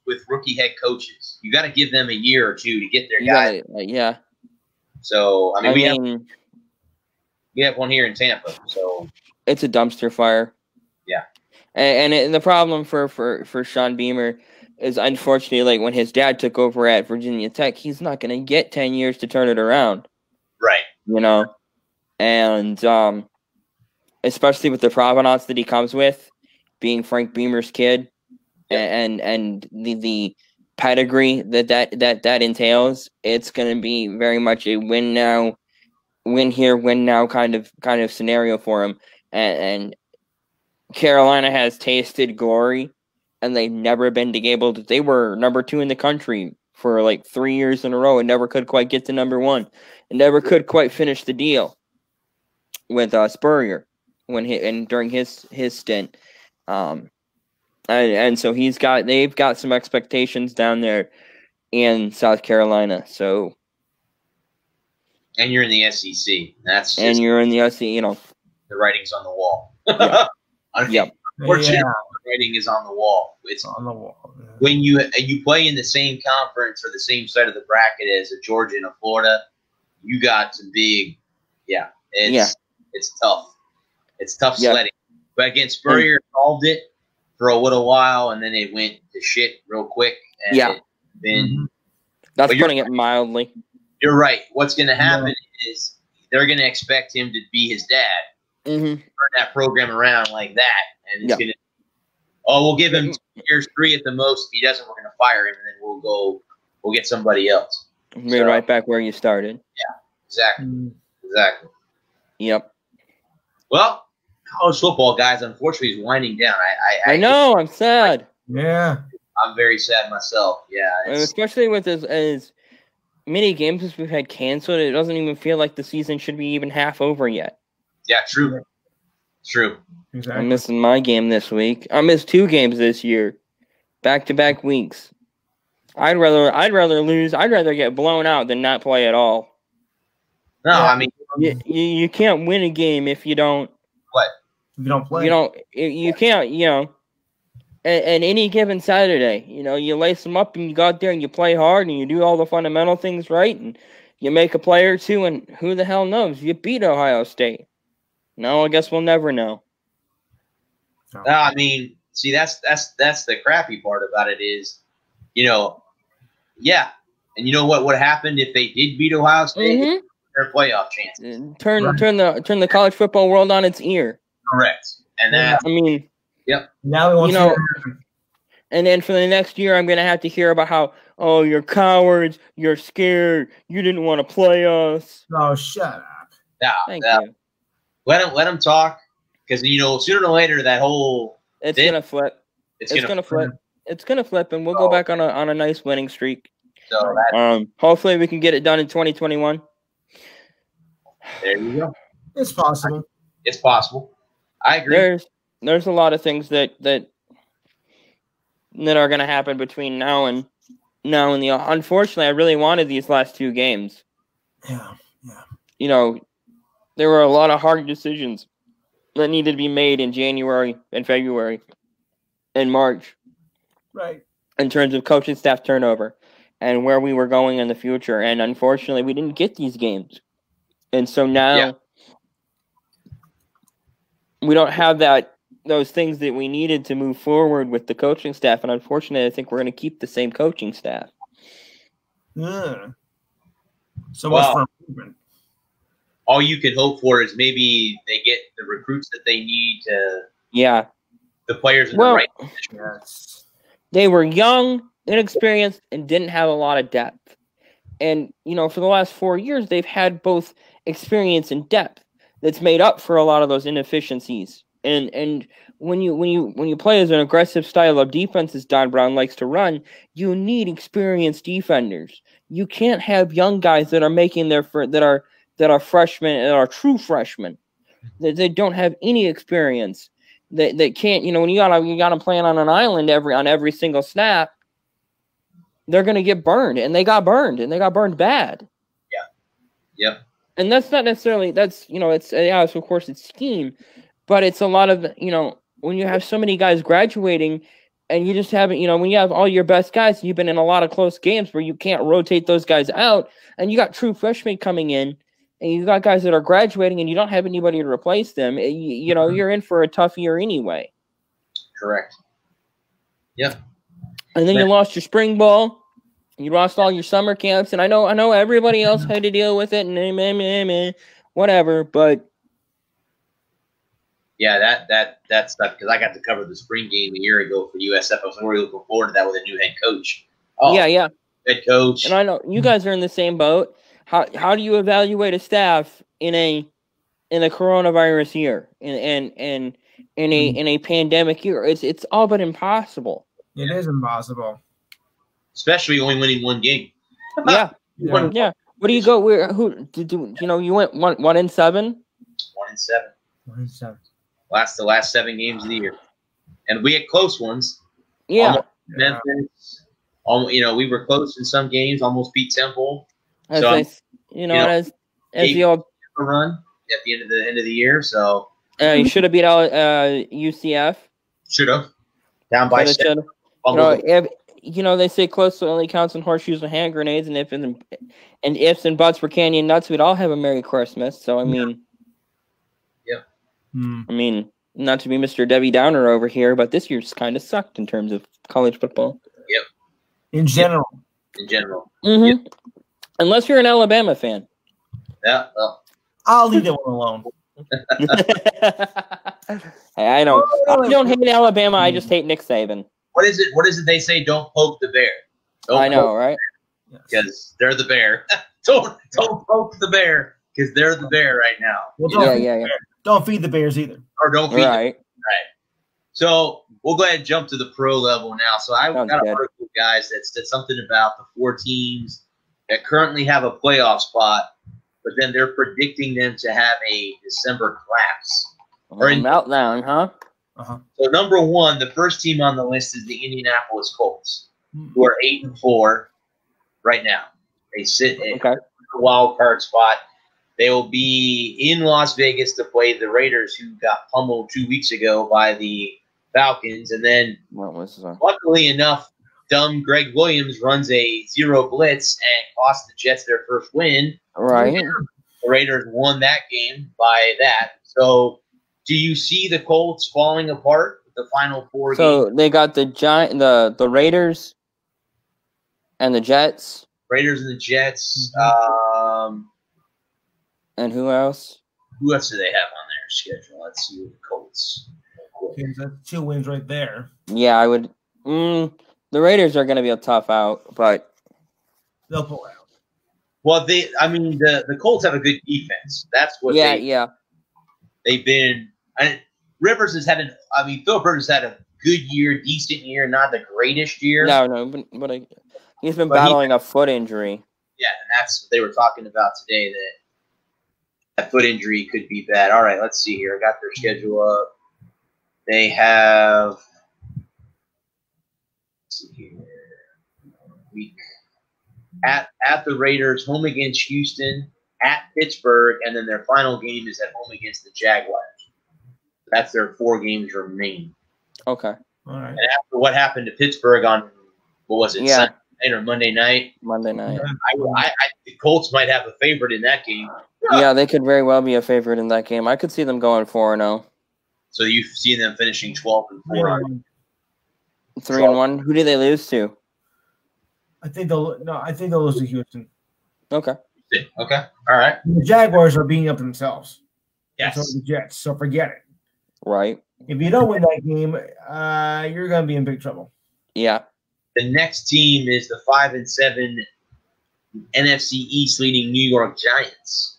with rookie head coaches. You got to give them a year or two to get their guy. Yeah. So, we have one here in Tampa. So it's a dumpster fire. Yeah. And the problem for Sean Beamer is, unfortunately, like when his dad took over at Virginia Tech, he's not going to get 10 years to turn it around. Right. And especially with the provenance that he comes with, being Frank Beamer's kid, and the pedigree that entails, it's going to be very much a win now, win here, win now kind of scenario for him. And Carolina has tasted glory, and they've never been able to. They were number 2 in the country for like 3 years in a row and never could quite get to number 1, and never could quite finish the deal with Spurrier during his stint. And so they've got some expectations down there in South Carolina. So, and you're in the SEC. You're in the SEC. The writing's on the wall. Yep. Unfortunately, the writing is on the wall. It's on the wall. Yeah. When you play in the same conference or the same side of the bracket as a Georgia and a Florida, you got some big. It's tough. It's tough sledding. But again, Spurrier solved it for a little while, and then it went to shit real quick. And that's putting it mildly. You're right. What's going to happen is they're going to expect him to be his dad, turn that program around like that, and it's going to. Oh, we'll give him 2 years, 3 at the most. If he doesn't, we're going to fire him, and then we'll get somebody else. We're right back where you started. Yeah, exactly. Yep. Well, college football, guys, unfortunately, is winding down. I know. I'm sad. Yeah. I'm very sad myself. Yeah. Especially with as many games we've had canceled, it doesn't even feel like the season should be even half over yet. Yeah, true. True. Exactly. I'm missing my game this week. I missed 2 games this year, back-to-back weeks. I'd rather lose. I'd rather get blown out than not play at all. No, Yeah. I mean, You can't win a game if you don't. what? If you don't play. You can't. And any given Saturday, you lace them up and you go out there and you play hard and you do all the fundamental things right and you make a play or two and who the hell knows? You beat Ohio State. No, I guess we'll never know. No, I mean, see, that's the crappy part about it is, yeah. And you know what would happen if they did beat Ohio State? Mm-hmm. Their playoff chances. Turn the college football world on its ear. Correct. And that, I mean, yep. Now we want to. And then for the next year, I'm going to have to hear about how, oh, you're cowards, you're scared, you didn't want to play us. Oh, shut up. Yeah. Thank you. Let them talk because sooner or later that whole It's going to flip. It's going to flip. It's going to flip, and we'll go back on a nice winning streak. So hopefully we can get it done in 2021. There you go. It's possible. It's possible. I agree. There's a lot of things that are going to happen between now and the. Unfortunately, I really wanted these last 2 games. Yeah. There were a lot of hard decisions that needed to be made in January and February and March. Right. In terms of coaching staff turnover and where we were going in the future. And unfortunately, we didn't get these games. And so now we don't have those things that we needed to move forward with the coaching staff. And unfortunately, I think we're going to keep the same coaching staff. So much for improvement. All you can hope for is maybe they get the recruits that they need to the players in the right position. Yes. They were young, inexperienced, and didn't have a lot of depth. And, for the last 4 years, they've had both experience and depth that's made up for a lot of those inefficiencies. And when you play as an aggressive style of defense as Don Brown likes to run, you need experienced defenders. You can't have young guys that are making that are freshmen and are true freshmen. They don't have any experience. They can't, when you got them playing on an island on every single snap, they're going to get burned, and they got burned bad. Yeah. Yep. And that's not necessarily it's of course it's scheme, but it's a lot of when you have so many guys graduating, and you just haven't when you have all your best guys, you've been in a lot of close games where you can't rotate those guys out, and you got true freshmen coming in. And you got guys that are graduating, and you don't have anybody to replace them. You're in for a tough year anyway. Correct. Yep. And then you lost your spring ball. You lost all your summer camps, and I know everybody else had to deal with it, and whatever. But yeah, that stuff because I got to cover the spring game a year ago for USF. I was really looking forward to that with a new head coach. Oh, yeah, head coach. And I know you guys are in the same boat. How do you evaluate a staff in a coronavirus year and in a pandemic year? It's all but impossible. It is impossible, especially only winning 1 game. Yeah. What do you go? You went 1-7. 1-7. 1-7. The last 7 games of the year, and we had close ones. Yeah. Memphis. We were close in some games. Almost beat Temple. As the old run at the end of the year, so you should have beat out UCF. Should have down by 7. They say close only counts in horseshoes and hand grenades, and ifs and buts for Canyon nuts, we'd all have a Merry Christmas. So I mean, I mean, not to be Mr. Debbie Downer over here, but this year's kind of sucked in terms of college football. Yep. In general. Mm-hmm. Yep. Unless you're an Alabama fan. Yeah, well. I'll leave that one alone. Hey, I don't hate Alabama. I just hate Nick Saban. What is it they say? Don't poke the bear. I know, right? Because they're the bear. don't poke the bear because they're the bear right now. Well, don't feed the bears either. Or don't feed them. Right. So we'll go ahead and jump to the pro level now. So I got an article, guys, that said something about the 4 teams that currently have a playoff spot, but then they're predicting them to have a December collapse. Meltdown, huh? So number one, the first team on the list is the Indianapolis Colts, who are 8-4 right now. They sit in the wild card spot. They will be in Las Vegas to play the Raiders, who got pummeled 2 weeks ago by the Falcons. And then, luckily enough, dumb Greg Williams runs a zero blitz and cost the Jets their first win. Right. The Raiders won that game by that. So, do you see the Colts falling apart with the final 4 games? So they got the Raiders and the Jets. Raiders and the Jets. And who else? Who else do they have on their schedule? Let's see the Colts. Okay, that's 2 wins right there. Yeah, I would. The Raiders are going to be a tough out, but they'll pull out. Well, the Colts have a good defense. That's what. They've been. Rivers has had Philip Rivers had a good year, decent year, not the greatest year. No, but he's been battling a foot injury. Yeah, and that's what they were talking about today. That foot injury could be bad. All right, let's see here. I got their schedule up. They have. Let's see here. Week at the Raiders, home against Houston, at Pittsburgh, and then their final game is at home against the Jaguars. That's their 4 games remaining. Okay. All right. And after what happened to Pittsburgh on, what was it, Sunday night or Monday night? Monday night. I the Colts might have a favorite in that game. Yeah, they could very well be a favorite in that game. I could see them going 4-0. So you've seen them finishing 12-4. 3-1. Who did they lose to? I think they'll lose to Houston. Okay. Okay. All right. The Jaguars are beating up themselves. Yes. So the Jets. So forget it. Right. If you don't win that game, you're going to be in big trouble. Yeah. The next team is the 5-7 NFC East leading New York Giants.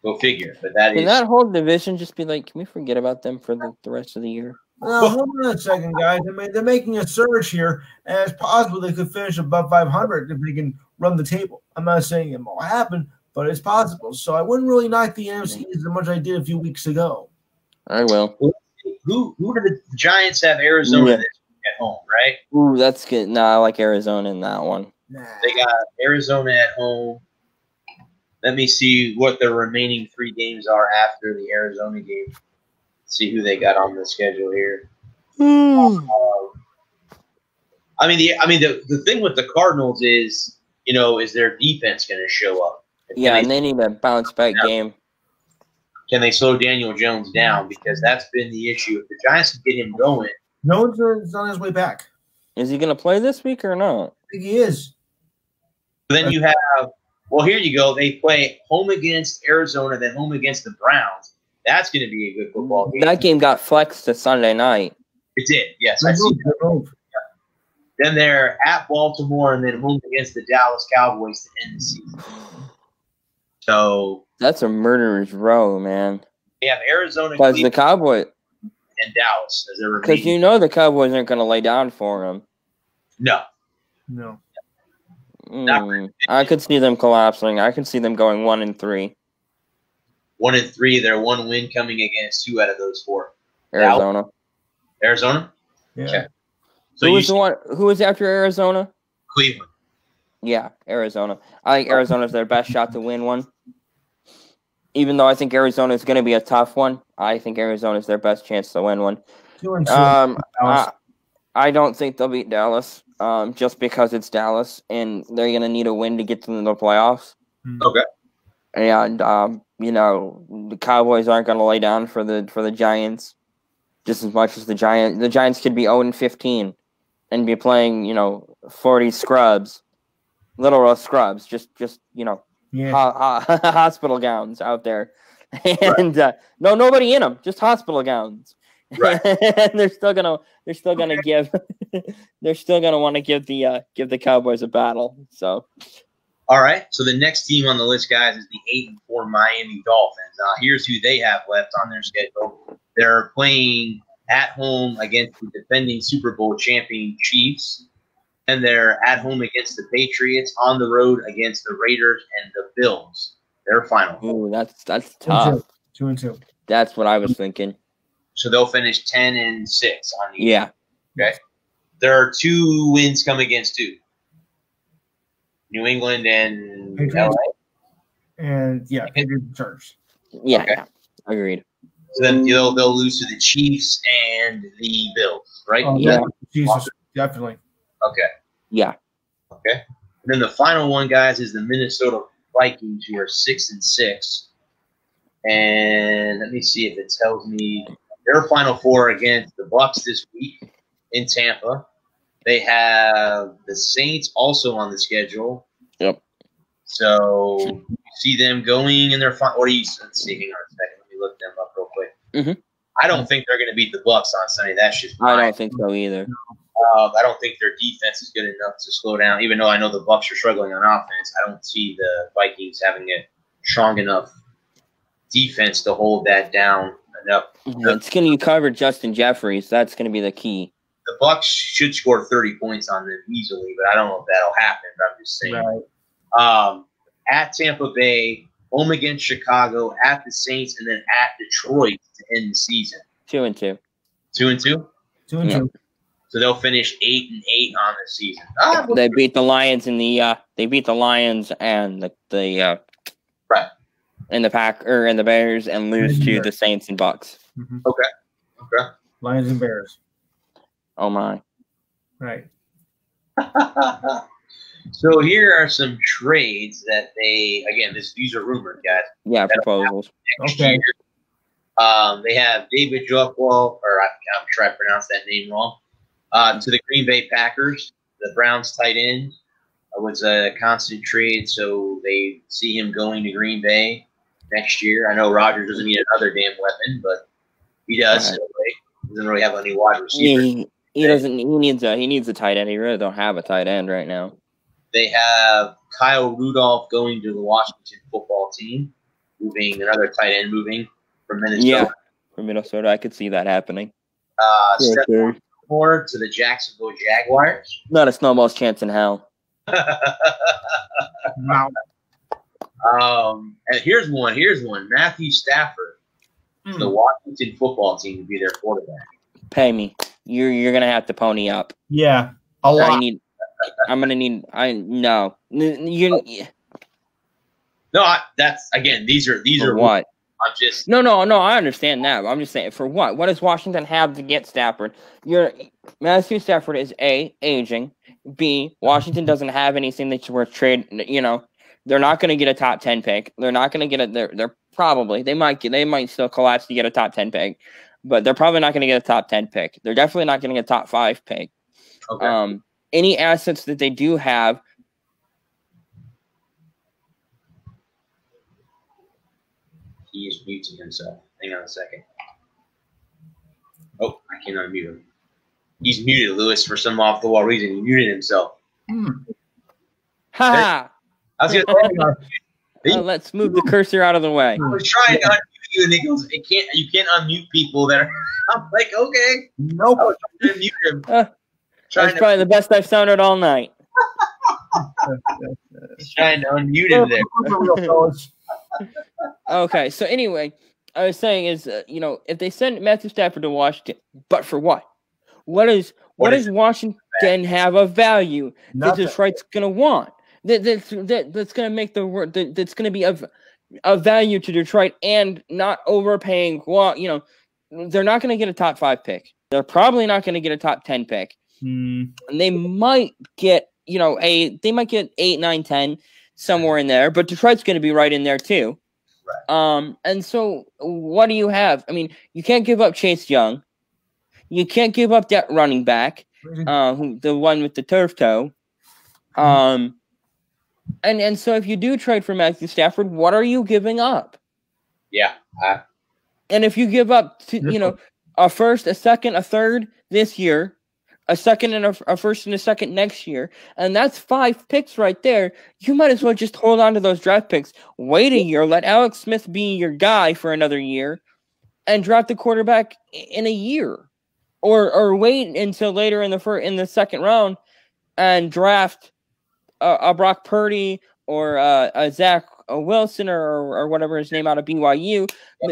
Go figure. But Can that whole division just be like, can we forget about them for the rest of the year? Well, hold on a second, guys. They're making a surge here, and it's possible they could finish above 500 if they can run the table. I'm not saying it will happen, but it's possible. So I wouldn't really knock the NFC as much as I did a few weeks ago. I will. Who do the Giants have? Arizona this week at home, right? Ooh, that's good. No, I like Arizona in that one. They got Arizona at home. Let me see what the remaining 3 games are after the Arizona game. See who they got on the schedule here. The thing with the Cardinals is their defense going to show up? And they need a bounce back game. Can they slow Daniel Jones down? Because that's been the issue. If the Giants can get him going, Jones is on his way back. Is he going to play this week or not? I think he is. Then you have. Well, here you go. They play home against Arizona, then home against the Browns. That's going to be a good football game. That game got flexed to Sunday night. It did, yes. I see that. Then they're at Baltimore and then home against the Dallas Cowboys to end the season. So that's a murderer's row, man. They have Arizona, because the Cowboys and Dallas as their because the Cowboys aren't going to lay down for them. No. I could see them collapsing. I could see them going 1-3. 1-3. Their 1 win coming against 2 out of those 4. Arizona. Arizona? Yeah. Okay. So who was after Arizona? Cleveland. Yeah, Arizona. I think Arizona's their best shot to win one. Even though I think Arizona is going to be a tough one, I think Arizona's their best chance to win one. 2-2. I don't think they'll beat Dallas, just because it's Dallas, and they're going to need a win to get to the playoffs. Okay. And the Cowboys aren't going to lay down for the Giants just as much as the Giants. The Giants could be 0-15 and be playing 40 scrubs, literal scrubs, just hospital gowns out there, and nobody in them, just hospital gowns. Right. And they're still gonna want to give the Cowboys a battle. So. All right. So the next team on the list, guys, is the 8-4 Miami Dolphins. Here's who they have left on their schedule. They're playing at home against the defending Super Bowl champion Chiefs. And they're at home against the Patriots, on the road against the Raiders and the Bills. Their final. Ooh, that's tough. 2-2. That's what I was thinking. So they'll finish 10-6 on the Yeah. Okay. There are 2 wins come against 2. New England and Patriots. LA. And Patriots and Chargers. Yeah, Okay. Agreed. So then they'll lose to the Chiefs and the Bills, right? Oh, yeah. Jesus, definitely. Okay. Yeah. Okay. And then the final one, guys, is the Minnesota Vikings, who are 6-6. And let me see if it tells me their final 4 against the Bucks this week in Tampa. They have the Saints also on the schedule. Yep. So you see them going in their final. What do you? Let's see. Hang on a second. Let me look them up real quick. Mm-hmm. I don't think they're going to beat the Bucks on Sunday. That's just I don't think so either. I don't think their defense is good enough to slow down. Even though I know the Bucks are struggling on offense, I don't see the Vikings having a strong enough defense to hold that down enough. It's going to cover Justin Jeffries. That's going to be the key. The Bucks should score 30 points on them easily, but I don't know if that'll happen. But I'm just saying. Right. At Tampa Bay, home against Chicago, at the Saints, and then at Detroit to end the season. 2-2. 2-2. 2-2. So they'll finish 8-8 on the season. They beat the Lions in the. They beat the Lions and the right. And the Bears and lose to the Saints and Bucks. Mm-hmm. Okay. Lions and Bears. Oh my. Right. So here are some trades that these are rumored, guys. Yeah, proposals. Okay. They have David Joquel, or I'm trying to pronounce that name wrong, to the Green Bay Packers. The Browns tight end was a constant trade, so they see him going to Green Bay next year. I know Rodgers doesn't need another damn weapon, but he does. Right. He doesn't really have any wide receivers. He doesn't. He needs a tight end. He really don't have a tight end right now. They have Kyle Rudolph going to the Washington football team, another tight end moving from Minnesota. Yeah, from Minnesota. I could see that happening. Stephon Moore to the Jacksonville Jaguars. Not a snowball's chance in hell. Wow. And here's one. Matthew Stafford, the Washington football team, to be their quarterback. Pay me. You're gonna have to pony up. Yeah, a lot. No. No, that's again. These are what. I'm just No. I understand that. I'm just saying for what? What does Washington have to get Stafford? Matthew Stafford is A, aging. B, Washington doesn't have anything that's worth trade. They're not going to get a top 10 pick. They're not going to get They're probably they might still collapse to get a top 10 pick, but they're probably not going to get a top 10 pick. They're definitely not going to get a top 5 pick. okay. Any assets that they do have. He is muting himself. Hang on a second. Oh, I can't unmute him. He's muted, Lewis, for some off the wall reason. He muted himself. Ha! I was gonna let's move the cursor out of the way. I was trying to unmute you, and he goes, you can't unmute people that are. I'm like, okay. Nope. I was trying to mute him. That's probably the best I've sounded all night. He's trying to unmute him there. Okay, so anyway, I was saying is, if they send Matthew Stafford to Washington, but for what? What does Washington have of value that Detroit's going to want? That's going to make that's going to be of value to Detroit and not overpaying. Well, they're not going to get a top 5 pick. They're probably not going to get a top 10 pick. And they might get, they might get 8, 9, 10 somewhere in there, but Detroit's going to be right in there too. Right. And so what do you have? I mean, you can't give up Chase Young. You can't give up that running back, the one with the turf toe. And so if you do trade for Matthew Stafford, what are you giving up? Yeah. And if you give up, a first, a second, a third this year, a second and a first and a second next year, and that's 5 picks right there, you might as well just hold on to those draft picks. Wait a year, let Alex Smith be your guy for another year, and draft the quarterback in a year. Or wait until later in the second round and draft a Brock Purdy or a Zach Wilson or whatever his name out of BYU.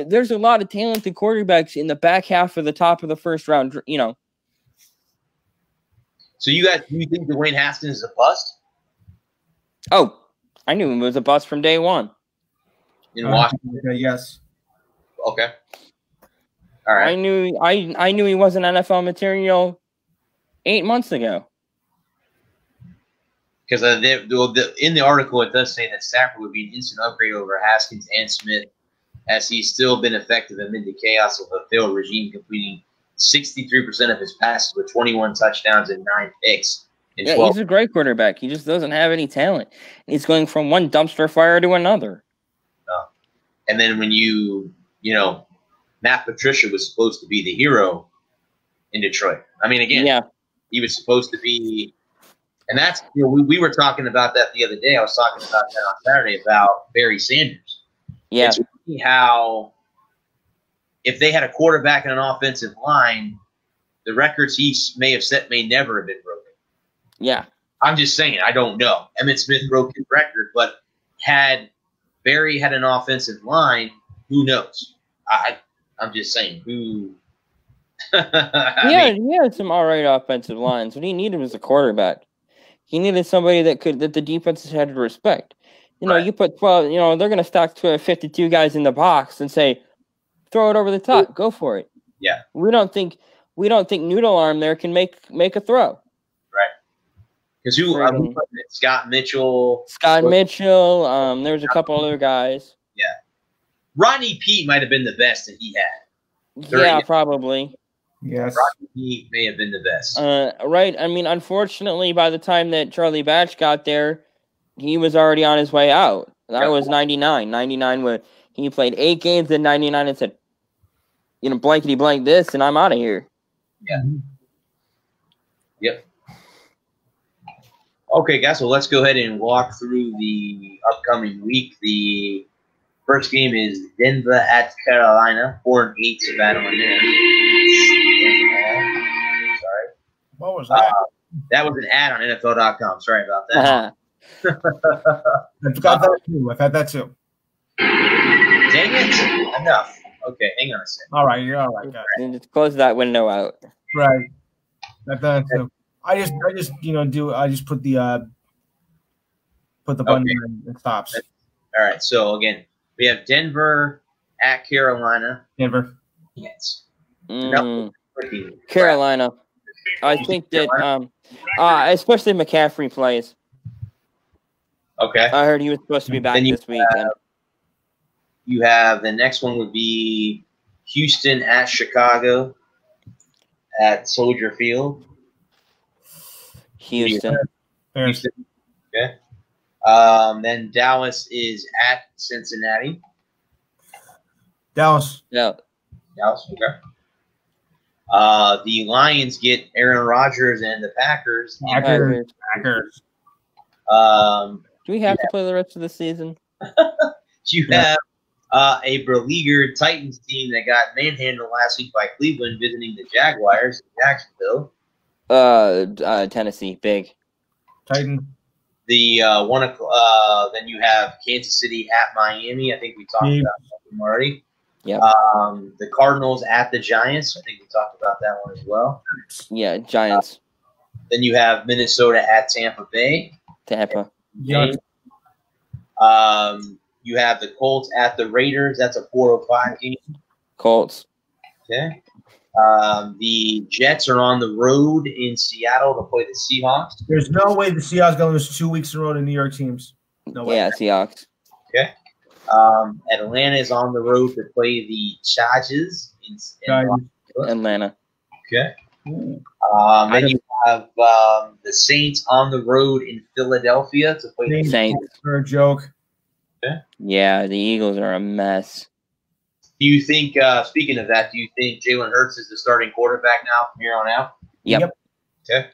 There's a lot of talented quarterbacks in the back half of the top of the first round. You know. So do you think Dwayne Haskins is a bust? Oh, I knew he was a bust from day one. In Washington? Yes. Okay. All right. I knew he wasn't NFL material 8 months ago. Because in the article, it does say that Stafford would be an instant upgrade over Haskins and Smith, as he's still been effective amid the chaos of a failed regime, completing 63% of his passes with 21 touchdowns and 9 picks. Yeah, he's a great quarterback. He just doesn't have any talent. He's going from one dumpster fire to another. No. And then when Matt Patricia was supposed to be the hero in Detroit. I mean, again, he was supposed to be, and that's, we were talking about that the other day. I was talking about that on Saturday about Barry Sanders. Yeah. It's really how, if they had a quarterback and an offensive line, the records he may have set may never have been broken. Yeah. I'm just saying, I don't know. Emmitt Smith broke his record, but had Barry had an offensive line, who knows? I'm just saying, who? He had some all right offensive lines. What he needed was a quarterback. He needed somebody that the defenses had to respect. You put 12. They're going to stack 52 guys in the box and say, throw it over the top, go for it. Yeah. We don't think Noodle Arm there can make a throw. Right. Because Scott Mitchell. There's a couple other guys. Yeah. Rodney Peete might have been the best that he had. Yeah, probably. Yes. Rodney Peete may have been the best. Right. I mean, unfortunately, by the time that Charlie Batch got there, he was already on his way out. That was 99. 99 he played 8 games in 99 and said, blankety blank this, and I'm out of here. Yeah. Yep. Okay, guys, so let's go ahead and walk through the upcoming week. The first game is Denver at Carolina. 4-8 battling in. Sorry. What was that? That was an ad on NFL.com. Sorry about that. I forgot that too. I've had that too. Dang it. Enough. Okay, hang on a second. All right, you're all right, guys. And just close that window out. Right. I've done it too. I just put the button and it stops. All right. So again, we have Denver at Carolina. Denver. Yes. Carolina. I think that especially McCaffrey plays. Okay. I heard he was supposed to be back this week. You have the next one would be Houston at Chicago at Soldier Field. Houston. Okay. Then Dallas is at Cincinnati. Dallas. Yeah. Dallas. Okay. The Lions get Aaron Rodgers and the Packers. Packers. Do we have to play the rest of the season? You have a beleaguered Titans team that got manhandled last week by Cleveland visiting the Jaguars in Jacksonville. Tennessee, big. Titans. The then you have Kansas City at Miami. I think we talked about that one already. Yeah. The Cardinals at the Giants. I think we talked about that one as well. Yeah, Giants. Then you have Minnesota at Tampa Bay. Tampa. Yeah. You have the Colts at the Raiders. That's a 4:05 game. Colts. Okay. The Jets are on the road in Seattle to play the Seahawks. There's no way the Seahawks going to lose 2 weeks in a row to New York teams. No way. Yeah, Seahawks. Okay. Atlanta is on the road to play the Chargers in Atlanta. Okay. Then you have the Saints on the road in Philadelphia to play the Saints. For a joke. Okay. Yeah, the Eagles are a mess. Do you think, speaking of that, do you think Jalen Hurts is the starting quarterback now from here on out? Yep. Okay.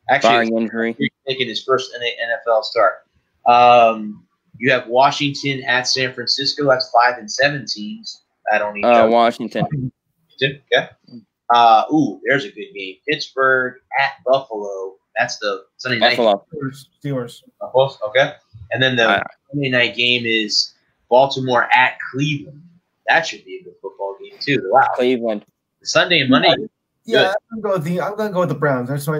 Actually, barring injury, he's making his first NFL start. You have Washington at San Francisco. That's 5-7 teams. I don't need Washington. Okay. There's a good game. Pittsburgh at Buffalo. That's the Sunday night. Buffalo. Steelers. Okay. And then the Sunday night game is Baltimore at Cleveland. That should be a good football game too. Wow. Cleveland. Sunday and Monday. Yeah, I'm gonna go with the Browns. That's my.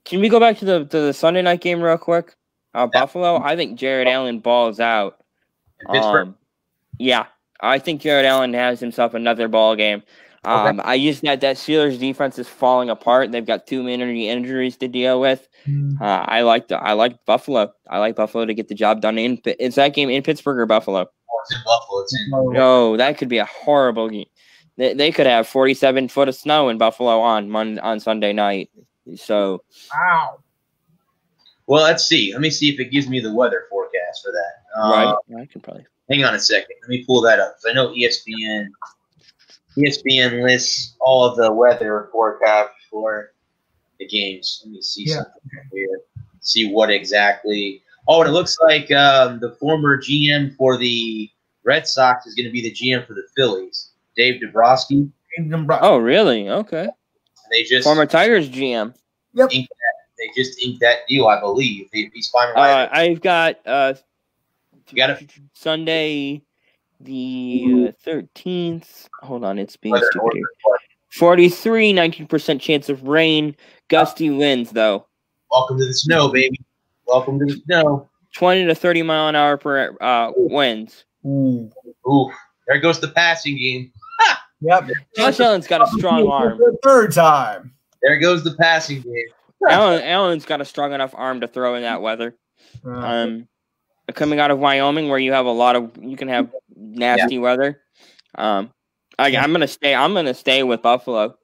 Can we go back to the Sunday night game real quick? Buffalo. I think Jared Allen balls out. Yeah, I think Jared Allen has himself another ball game. I just that Steelers defense is falling apart. They've got too many injuries to deal with. I like Buffalo. I like Buffalo to get the job done. Is that game in Pittsburgh or Buffalo? It's in Buffalo. It's in. No, that could be a horrible game. They could have 47 foot of snow in Buffalo on Sunday night. So, wow. Well, let's see. Let me see if it gives me the weather forecast for that. Right. I can probably. Hang on a second. Let me pull that up. I know ESPN lists all of the weather forecast for the games. Let me see something here. See what exactly. Oh, and it looks like the former GM for the Red Sox is going to be the GM for the Phillies, Dave Dombrowski. Oh, really? Okay. They just former Tigers GM. Yep. They just inked that deal, I believe. He's finalized. I've got. You got it. Sunday, the 13th. Hold on, it's being stupid here. 43, 19% chance of rain. Gusty winds, though. Welcome to the snow, baby. Welcome to the snow. 20 to 30 mile an hour per winds. Ooh. There goes the passing game. Yep. Josh Allen's got a strong arm. The third time. There goes the passing game. Allen's got a strong enough arm to throw in that weather. Coming out of Wyoming, where you have you can have nasty weather. I'm gonna stay with Buffalo.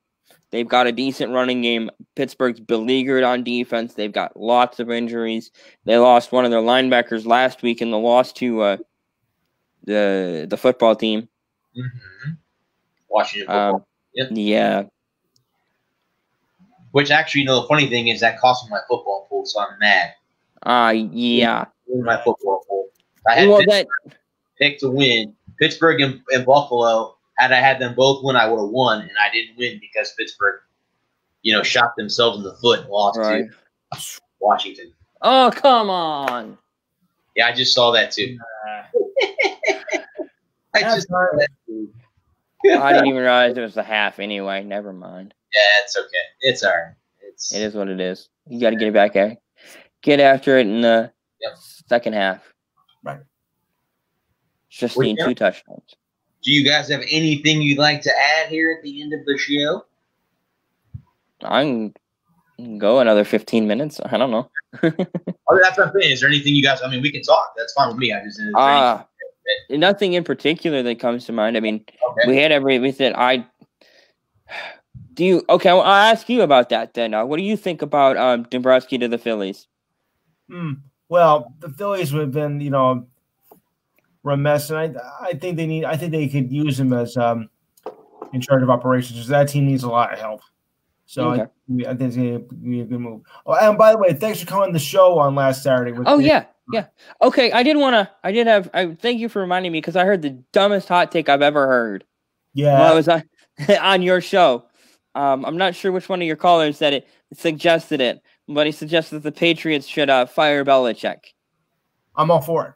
They've got a decent running game. Pittsburgh's beleaguered on defense. They've got lots of injuries. They lost one of their linebackers last week in the loss to the football team. Mm-hmm. Washington football. Yeah. Which actually, the funny thing is that cost me my football pool, so I'm mad. Yeah. My football pool. I had picked to win. Pittsburgh and Buffalo. Had I had them both win, I would have won, and I didn't win because Pittsburgh, shot themselves in the foot and lost to Washington. Oh, come on. Yeah, I just saw that too. I didn't even realize it was a half anyway. Never mind. Yeah, it's okay. It's all right. It is what it is. You got to get it back there. Get after it in the second half. Right. Just need 2 touchdowns. Do you guys have anything you'd like to add here at the end of the show? I can go another 15 minutes. I don't know. That's what I'm saying. Is there anything you guys? I mean, we can talk. That's fine with me. I just nothing in particular that comes to mind. I mean, we said I'll ask you about that then. What do you think about Dombrowski to the Phillies? Well, the Phillies have been, remiss, and I think they could use him as in charge of operations because that team needs a lot of help. So I think it's going to be a good move. Oh, and by the way, thanks for coming on the show on last Saturday. Yeah. Okay, thank you for reminding me because I heard the dumbest hot take I've ever heard. Yeah. While I was on your show. I'm not sure which one of your callers suggested it, but he suggested that the Patriots should fire Belichick. I'm all for it.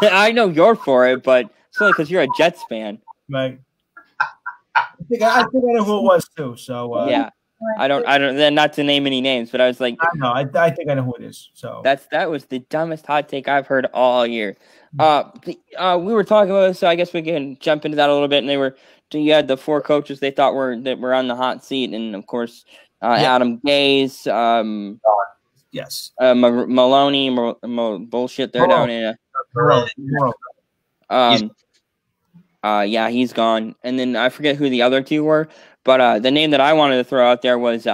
I know you're for it, but it's only because you're a Jets fan. Right. I think I know who it was too. So yeah, I don't. Not to name any names, but I was like, I know. I think I know who it is. So that was the dumbest hot take I've heard all year. We were talking about this, so I guess we can jump into that a little bit. And you had the 4 coaches they thought were on the hot seat, and of course, Adam Gase, yes, Maloney, bullshit. They're down in. He's gone. And then I forget who the other 2 were, but the name that I wanted to throw out there was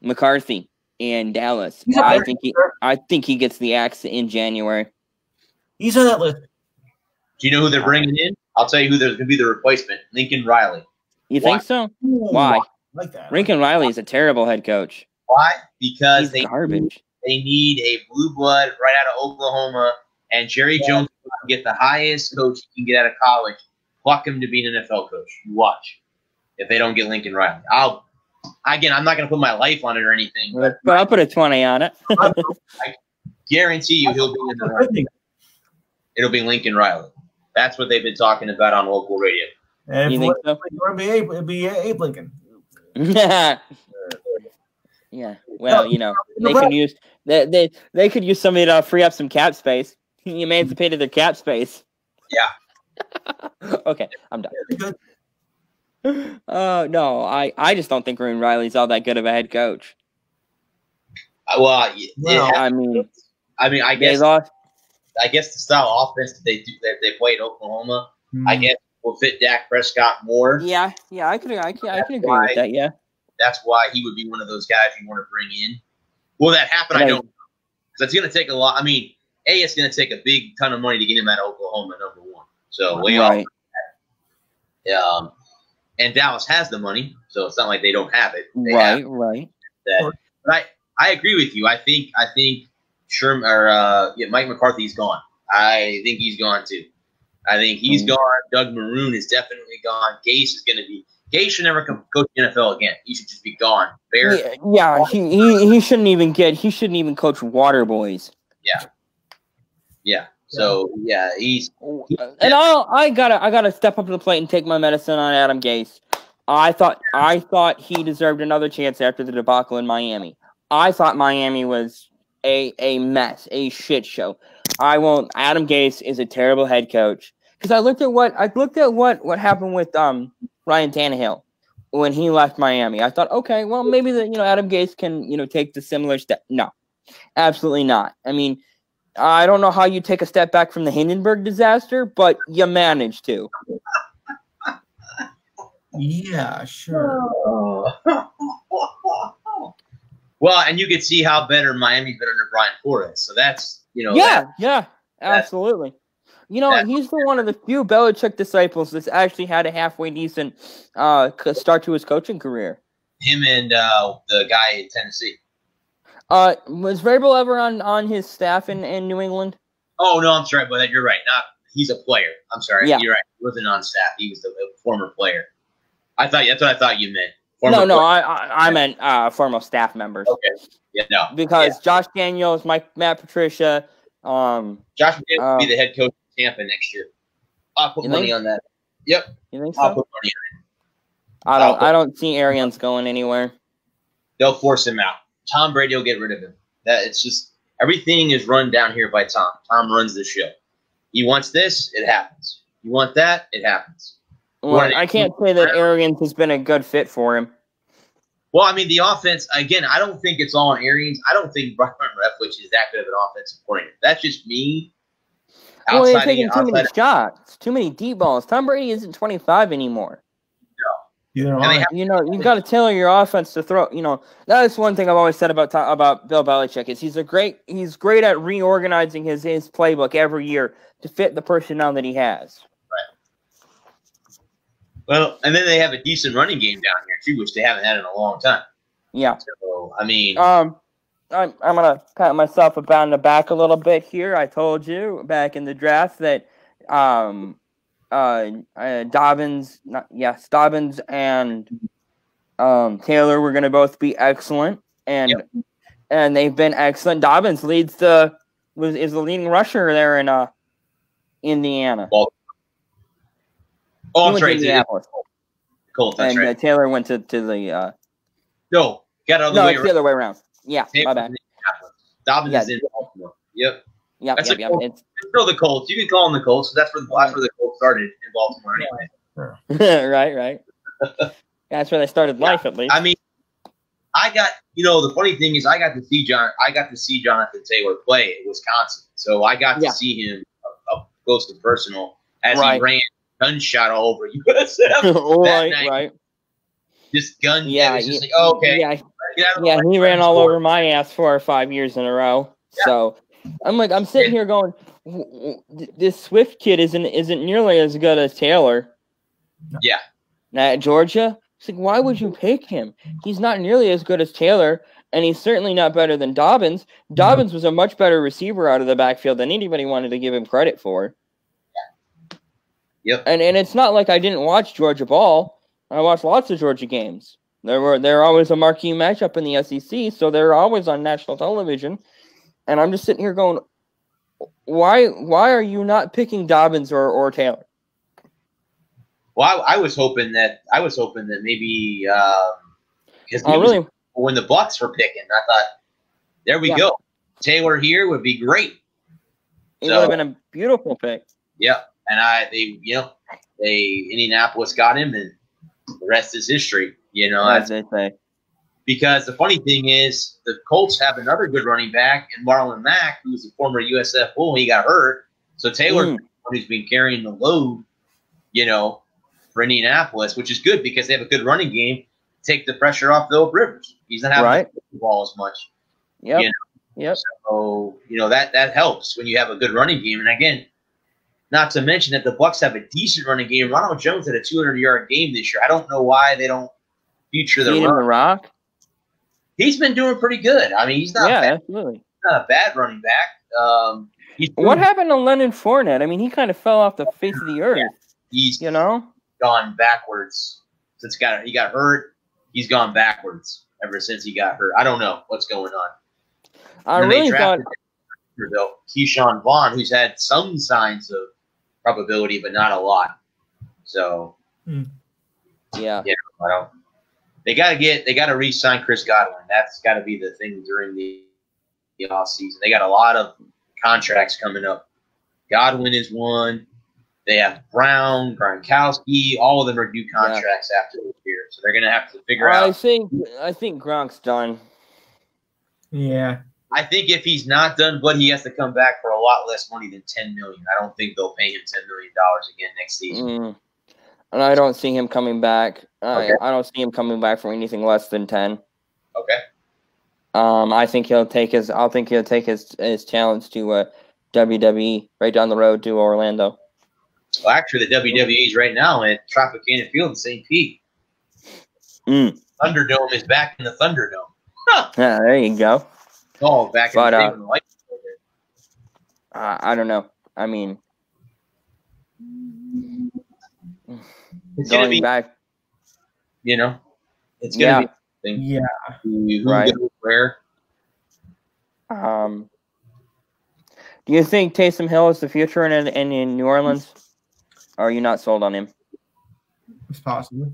McCarthy in Dallas. I think he gets the axe in January. He's on that list. Do you know who they're bringing in? I'll tell you who there's going to be the replacement. Lincoln Riley. You think so? Why? Like that. Lincoln Riley is a terrible head coach. Why? Because he's garbage. They need a blue blood right out of Oklahoma, and Jerry Jones can get the highest coach he can get out of college, pluck him to be an NFL coach. You watch if they don't get Lincoln Riley. I'll again, I'm not going to put my life on it or anything, but I'll put a 20 on it. I guarantee you he'll be in the running. It'll be Lincoln Riley. That's what they've been talking about on local radio. And you think so? It'd be Abe Lincoln. Yeah. Well, they could use they could use somebody to free up some cap space. He emancipated their cap space. Yeah. Okay, I'm done. No, I just don't think Lincoln Riley's all that good of a head coach. Well, I guess the style of offense that they play at Oklahoma, I guess will fit Dak Prescott more. Yeah, I can agree with that. Yeah, that's why he would be one of those guys you want to bring in. Will that happen? I don't know. Because it's going to take a lot. I mean, it's going to take a big ton of money to get him out of Oklahoma, number one. So way off. And Dallas has the money, so it's not like they don't have it. Right. But I agree with you. I think Sherman or Mike McCarthy's gone. I think he's gone too. I think he's gone. Doug Maroon is definitely gone. Gase is going to be. Gase should never come coach the NFL again. He should just be gone. He shouldn't even coach water boys. Yeah. So he's and I gotta step up to the plate and take my medicine on Adam Gase. I thought he deserved another chance after the debacle in Miami. I thought Miami was a mess, a shit show. Adam Gase is a terrible head coach because I looked at what happened with Ryan Tannehill when he left Miami. I thought, okay, well maybe Adam Gase can take the similar step. No, absolutely not. I mean, I don't know how you take a step back from the Hindenburg disaster, but you managed to. Yeah, sure. Well, and you could see how better Miami's been under Brian Flores. So that's absolutely. He's one of the few Belichick disciples that's actually had a halfway decent start to his coaching career. Him and the guy in Tennessee. Was Vrabel ever on his staff in New England? Oh no, I'm sorry, but you're right. He's a player. I'm sorry. Yeah. You're right. He wasn't on staff. He was a former player. That's what I thought you meant. I meant former staff members. Okay. Yeah, no. Because Josh Daniels, Matt Patricia, Josh Daniels will be the head coach of Tampa next year. I'll put money on that. Yep. You think so? I'll put money on it. I don't see Arians going anywhere. They'll force him out. Tom Brady will get rid of him. It's just everything is run down here by Tom. Tom runs the show. He wants this, it happens. You want that, it happens. Well, I can't say that Arians has been a good fit for him. Well, I mean, the offense, again, I don't think it's all on Arians. I don't think Brian Leftwich is that good of an offensive coordinator. That's just me. Well, they're taking too many shots, too many deep balls. Tom Brady isn't 25 anymore. You got to tailor your offense to throw. That is one thing I've always said about Bill Belichick is he's great at reorganizing his playbook every year to fit the personnel that he has. Right. Well, and then they have a decent running game down here too, which they haven't had in a long time. Yeah. So I mean, I'm gonna pat myself on the back a little bit here. I told you back in the draft that Dobbins and Taylor were going to both be excellent, and they've been excellent. Dobbins is the leading rusher there in Indiana. That's right. Indianapolis. Colts. That's and right. Taylor went to the. No, got it it's the other way around. Yeah, my bad. Dobbins is in Baltimore. Yep. Yep. It's still the Colts. You can call them the Colts. That's where the Colts started in Baltimore anyway. Right. That's where they started life, at least. I mean, I got the funny thing is I got to see Jonathan Taylor play at Wisconsin, so I got to see him up close and personal as he ran gunshot all over USF. Right. This gun. Yeah. It's just like, oh, okay. Yeah. He ran all over my ass 4 or 5 years in a row. Yeah. So. I'm sitting here going, this Swift kid isn't nearly as good as Taylor. Yeah. Now at Georgia, it's like, why would you pick him? He's not nearly as good as Taylor, and he's certainly not better than Dobbins. Dobbins was a much better receiver out of the backfield than anybody wanted to give him credit for. Yep. And it's not like I didn't watch Georgia ball. I watched lots of Georgia games. They're always a marquee matchup in the SEC, so they're always on national television. And I'm just sitting here going, why are you not picking Dobbins or Taylor? Well, I was hoping that maybe because when the Bucks were picking, I thought, there we go, Taylor here would be great. It would have been a beautiful pick. Yeah, and Indianapolis got him, and the rest is history. As they say. Because the funny thing is, the Colts have another good running back in Marlon Mack, who's a former USF Bull. He got hurt, so Taylor, who's been carrying the load, for Indianapolis, which is good because they have a good running game. Take the pressure off Phillip Rivers. He's not having to the ball as much. Yep. So that helps when you have a good running game. And again, not to mention that the Bucks have a decent running game. Ronald Jones had a 200-yard game this year. I don't know why they don't feature the Rock. He's been doing pretty good. I mean, he's not absolutely not a bad running back. What happened to Leonard Fournette? I mean, he kind of fell off the face of the earth. He's gone backwards since he got hurt. He's gone backwards ever since he got hurt. I don't know what's going on. I really thought Keyshawn Vaughn, who's had some signs of probability, but not a lot. So yeah, I don't. They got to re-sign Chris Godwin. That's got to be the thing during the off season. They got a lot of contracts coming up. Godwin is one. They have Brown, Gronkowski. All of them are due contracts after this year, so they're going to have to figure out. I think Gronk's done. Yeah. I think if he's not done, but he has to come back for a lot less money than $10 million. I don't think they'll pay him $10 million again next season. And I don't see him coming back. I don't see him coming back for anything less than 10. Okay. I think he'll take his challenge to WWE right down the road to Orlando. Well, actually, the WWE's right now at Tropicana Field in St. Pete. Thunderdome is back in the Thunderdome. Huh. Yeah, there you go. Oh, back in the day when the lights were there. I don't know. I mean, it's going to be back. It's going to be. Yeah. Who goes where? Do you think Taysom Hill is the future in New Orleans? Or are you not sold on him? It's possible.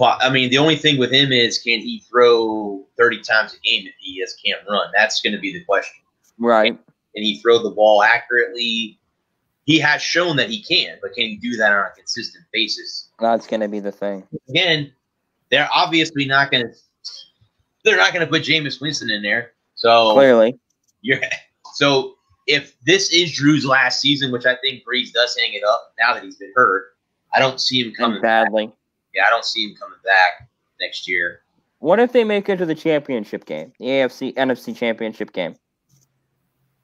I mean, the only thing with him is, can he throw 30 times a game if he just can't run? That's going to be the question. Right. Can he throw the ball accurately? He has shown that he can, but can he do that on a consistent basis? That's going to be the thing. Again, they're obviously not going to. They're not going to put Jameis Winston in there. So clearly, so if this is Drew's last season, which I think Breeze does hang it up now that he's been hurt, I don't see him coming badly. Back. Yeah, I don't see him coming back next year. What if they make it to the championship game, the NFC championship game?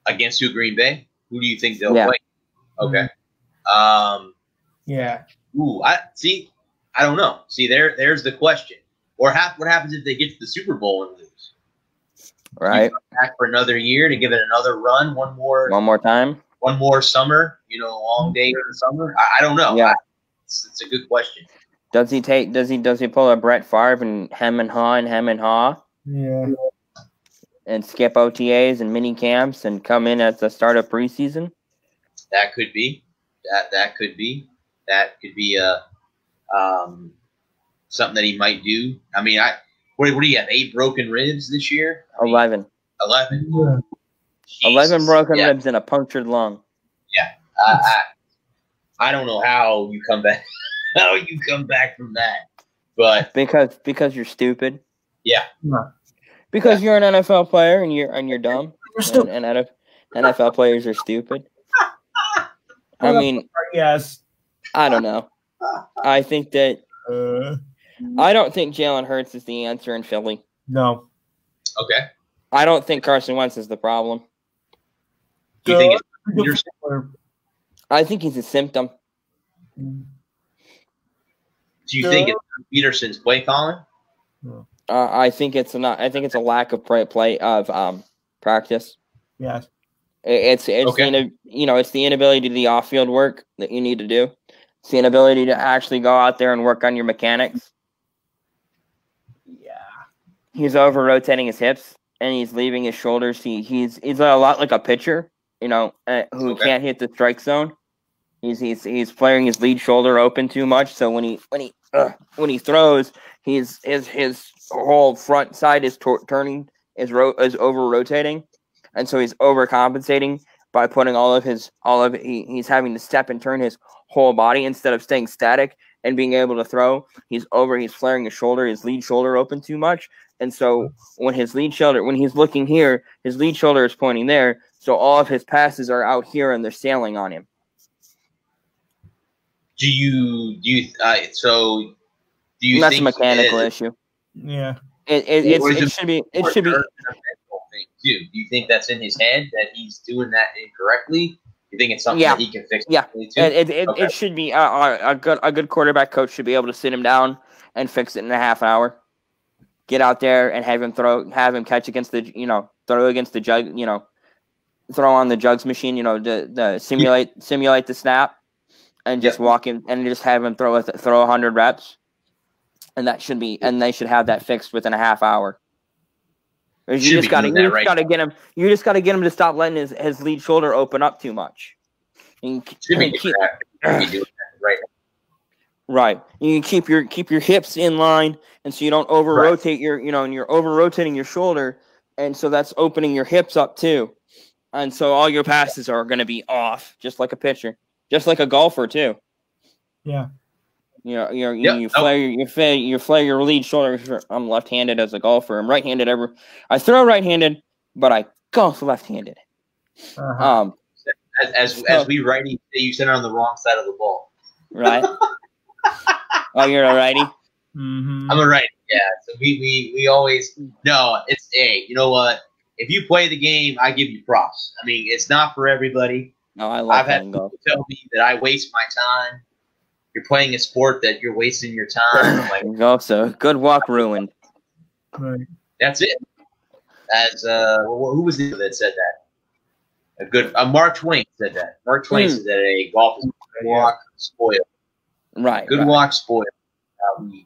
Against Green Bay? Who do you think they'll play? Okay. Yeah. Ooh, I don't know. See, there's the question. Or what happens if they get to the Super Bowl and lose? Right. Back for another year to give it another run, one more time, one more summer. Long day in the summer. I don't know. Yeah, it's a good question. Does he pull a Brett Favre and hem and haw? Yeah. And skip OTAs and mini camps and come in at the start of preseason? That could be. That could be. That could be something that he might do. I mean, what do you have? 8 broken ribs this year? 11. 11. Yeah. 11 broken ribs and a punctured lung. Yeah. I don't know how you come back. How you come back from that? But because you're stupid. Yeah. Because you're an NFL player and you're dumb. You're stupid. And NFL players are stupid. I mean, yes. I don't know. I think that I don't think Jalen Hurts is the answer in Philly. No. Okay. I don't think Carson Wentz is the problem. Do you think it's I think he's a symptom. Do you think it's Peterson's play calling? I think it's not. I think it's a lack of practice. Yes. It's okay. It's the inability to do the off-field work that you need to do. It's the inability to actually go out there and work on your mechanics. he's over rotating his hips and he's leaving his shoulders. He's a lot like a pitcher, who can't hit the strike zone. He's flaring his lead shoulder open too much. So when he throws, his whole front side is turning, is over rotating, and so he's overcompensating by putting he's having to step and turn his whole body instead of staying static and being able to throw. He's flaring his lead shoulder open too much. And so when he's looking here, his lead shoulder is pointing there. So all of his passes are out here and they're sailing on him. That's a mechanical issue. Yeah. It should be. Do you think that's in his head that he's doing that incorrectly? You think it's something that he can fix? Yeah, it should be a good quarterback coach should be able to sit him down and fix it in a half hour. Get out there and have him catch against the throw against the jug, throw on the jugs machine, the simulate the snap, and just walk him and just have him throw 100 reps, and they should have that fixed within a half hour. You just got to get him. You just got to get him to stop letting his lead shoulder open up too much. Right. You can keep your hips in line, and so you don't over rotate and you're over rotating your shoulder, and so that's opening your hips up too, and so all your passes are going to be off, just like a pitcher, just like a golfer too. Yeah. You flare your lead shoulder. I'm left-handed as a golfer. I'm right-handed. I throw right-handed, but I golf left-handed. Uh-huh. As we righty, you sit on the wrong side of the ball. Right. Oh, you're a righty? Mm-hmm. I'm a righty. Yeah. So we always it's you know what? If you play the game, I give you props. I mean, it's not for everybody. No, I've had people tell me that I waste my time. You're playing a sport that you're wasting your time. Also, good walk ruined. Right. That's it. As who was it that said that? Mark Twain said that. Mark Twain said that a golf is good walk spoiled. Right. Good walk spoiled.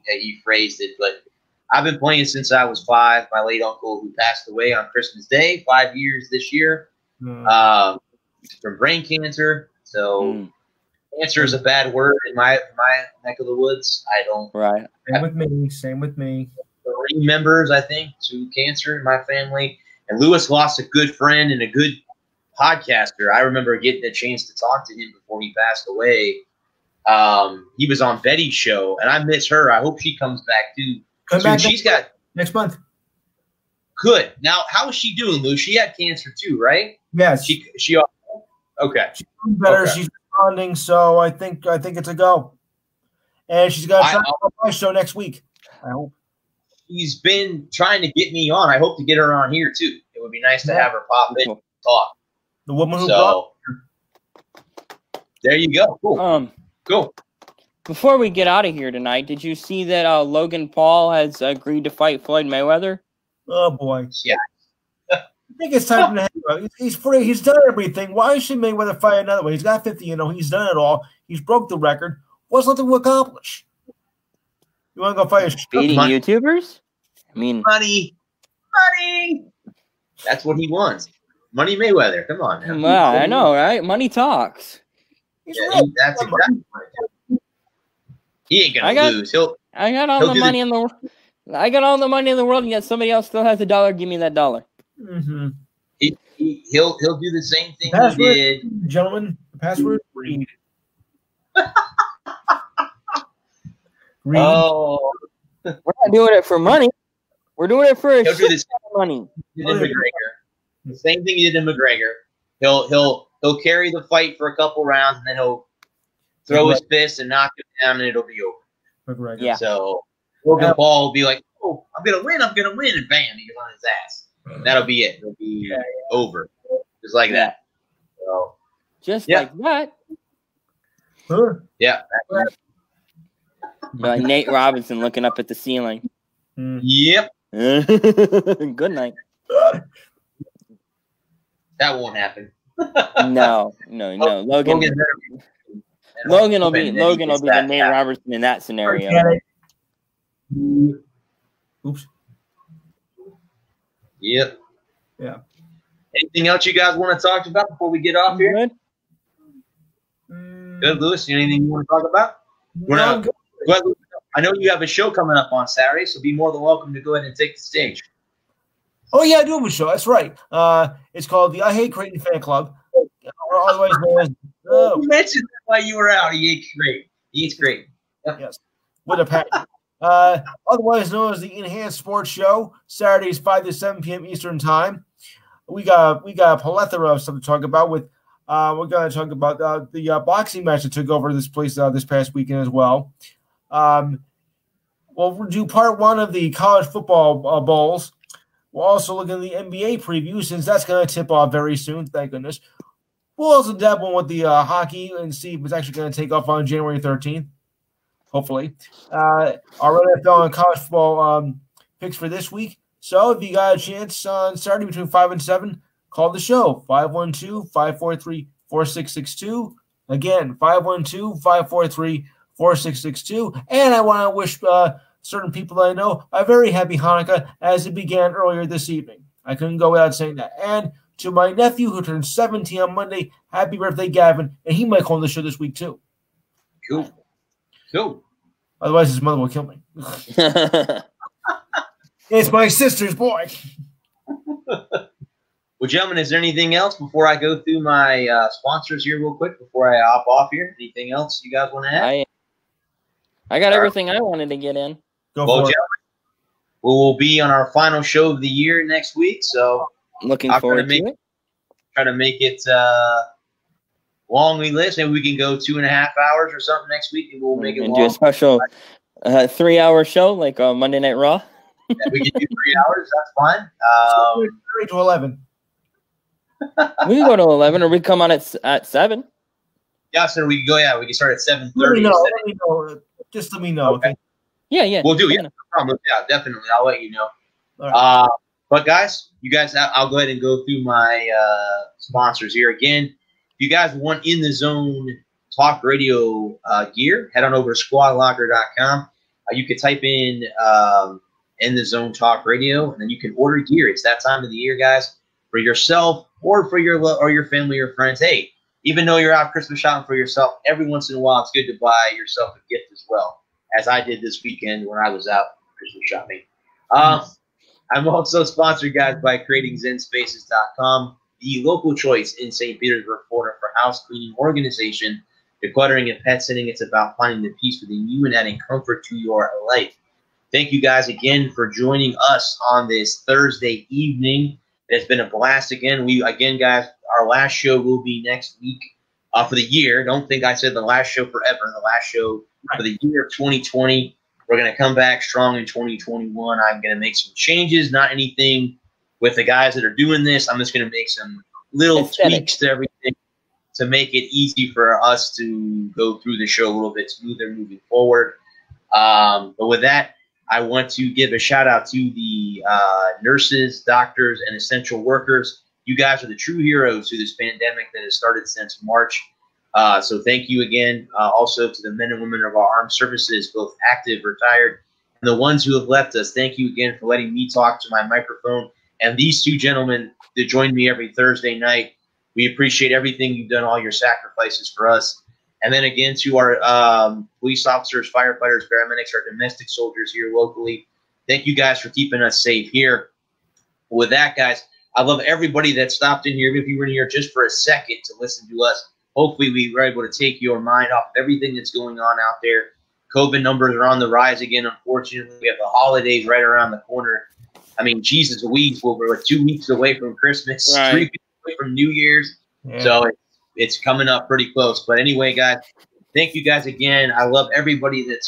He phrased it, but I've been playing since I was 5. My late uncle, who passed away on Christmas Day, 5 years this year, from brain cancer. So. Cancer is a bad word in my neck of the woods. I don't. Right. Same with me. 3 members, I think, to cancer in my family. And Lewis lost a good friend and a good podcaster. I remember getting a chance to talk to him before he passed away. He was on Betty's show, and I miss her. I hope she comes back too. She's got next month. Good. Now, how is she doing, Lou? She had cancer too, right? Yes. She okay. She's doing better. Okay. She's responding, so I think it's a go. And she's got to try on my show next week. I hope. She's been trying to get me on. I hope to get her on here too. It would be nice to have her pop in and talk. The woman who brought her. There you go. Cool. Cool. Before we get out of here tonight, did you see that Logan Paul has agreed to fight Floyd Mayweather? Oh boy. Yeah. I think it's time to hang. He's free. He's done everything. Why should Mayweather fight another one? He's got 50. He's done it all. He's broke the record. What's left to accomplish? You want to go fight a beating YouTubers? I mean, money. That's what he wants. Money Mayweather. Come on, man. Well, I know, right? Money talks. That's exactly what it is. He ain't gonna lose. I got all the money in the world. I got all the money in the world, and yet somebody else still has $1. Give me that $1. Mm-hmm. He'll do the same thing he did. Gentlemen, the password is read. Oh. We're not doing it for money. We're doing it for a shit ton of money. The same thing he did in McGregor. He'll carry the fight for a couple rounds, and then he'll throw his fist and knock him down, and it'll be over. McGregor. Yeah. So Logan Paul will be like, "Oh, I'm gonna win," and bam, he gets on his ass. That'll be it. It'll be over, just like that. So, just like that. Yeah. Like Nate Robinson looking up at the ceiling. Yep. Good night. That won't happen. No. Logan will be the Nate Robertson in that scenario. Oops. Yep. Yeah. Anything else you guys want to talk about before we get off here? Good. Good, Lewis. Anything you want to talk about? No, Go ahead, Lewis. I know you have a show coming up on Saturday, so be more than welcome to go ahead and take the stage. Oh yeah, I do have a show. That's right. It's called the I Hate Creighton Fan Club, or otherwise known as. You mentioned that while you were out. He eats great. He eats great. Yep. Yes, with a pack. Otherwise known as the Enhanced Sports Show. Saturdays 5 to 7 p.m. Eastern Time. We got a plethora of stuff to talk about. We're going to talk about the boxing match that took over this place this past weekend as well. We'll do part 1 of the college football bowls. We'll also look at the NBA preview since that's going to tip off very soon. Thank goodness. We'll also dabble with the hockey and see if it's actually going to take off on January 13th. Hopefully. Our NFL and college football picks for this week. So if you got a chance on Saturday between 5 and 7, call the show, 512-543-4662. Again, 512-543-4662. And I want to wish certain people that I know a very happy Hanukkah as it began earlier this evening. I couldn't go without saying that. And to my nephew who turned 17 on Monday, happy birthday, Gavin. And he might call the show this week too. Cool. Otherwise, his mother will kill me. It's my sister's boy. Well, gentlemen, is there anything else before I go through my sponsors here real quick before I hop off here? Anything else you guys want to add? I got everything I wanted to get in. Gentlemen, we will be on our final show of the year next week, so looking forward to it. Try to make it longly list. Maybe we can go 2.5 hours or something next week, and we'll make it long. Do a special 3-hour show like Monday Night Raw. Yeah, we can do 3 hours. That's fine. 3 to 11. We can go to 11, or we come on at 7. Yeah, so we can go. Yeah, we can start at 7:30. Let me know. Just let me know. Okay. Yeah. We'll do. Yeah, no problem. Yeah, definitely. I'll let you know. All right. But guys, I'll go ahead and go through my sponsors here again. If you guys want In the Zone talk radio gear, head on over to squadlocker.com. You can type in the Zone talk radio, and then you can order gear. It's that time of the year, guys, for yourself or for your family or friends. Hey, even though you're out Christmas shopping for yourself, every once in a while it's good to buy yourself a gift as well, as I did this weekend when I was out Christmas shopping. I'm also sponsored, guys, by creatingzenspaces.com, the local choice in St. Petersburg, Florida for house cleaning organization. Decluttering and pet sitting, it's about finding the peace within you and adding comfort to your life. Thank you guys again for joining us on this Thursday evening. It's been a blast again. Guys, our last show will be next week for the year. Don't think I said the last show forever. The last show for the year of 2020. We're going to come back strong in 2021. I'm going to make some changes, not anything with the guys that are doing this. I'm just going to make some little tweaks to everything to make it easy for us to go through the show a little bit smoother moving forward. But with that, I want to give a shout out to the nurses, doctors, and essential workers. You guys are the true heroes through this pandemic that has started since March. So thank you again. Also to the men and women of our armed services, both active, retired, and the ones who have left us. Thank you again for letting me talk to my microphone and these two gentlemen that join me every Thursday night. We appreciate everything you've done, all your sacrifices for us. And then again to our police officers, firefighters, paramedics, our domestic soldiers here locally. Thank you guys for keeping us safe here. With that, guys, I love everybody that stopped in here. Even if you were in here just for a second to listen to us, hopefully we were able to take your mind off of everything that's going on out there. COVID numbers are on the rise again, unfortunately. We have the holidays right around the corner. I mean, Jesus Louise, we're 2 weeks away from Christmas, right. 3 weeks away from New Year's. Yeah. So it's coming up pretty close. But anyway, guys, thank you guys again. I love everybody that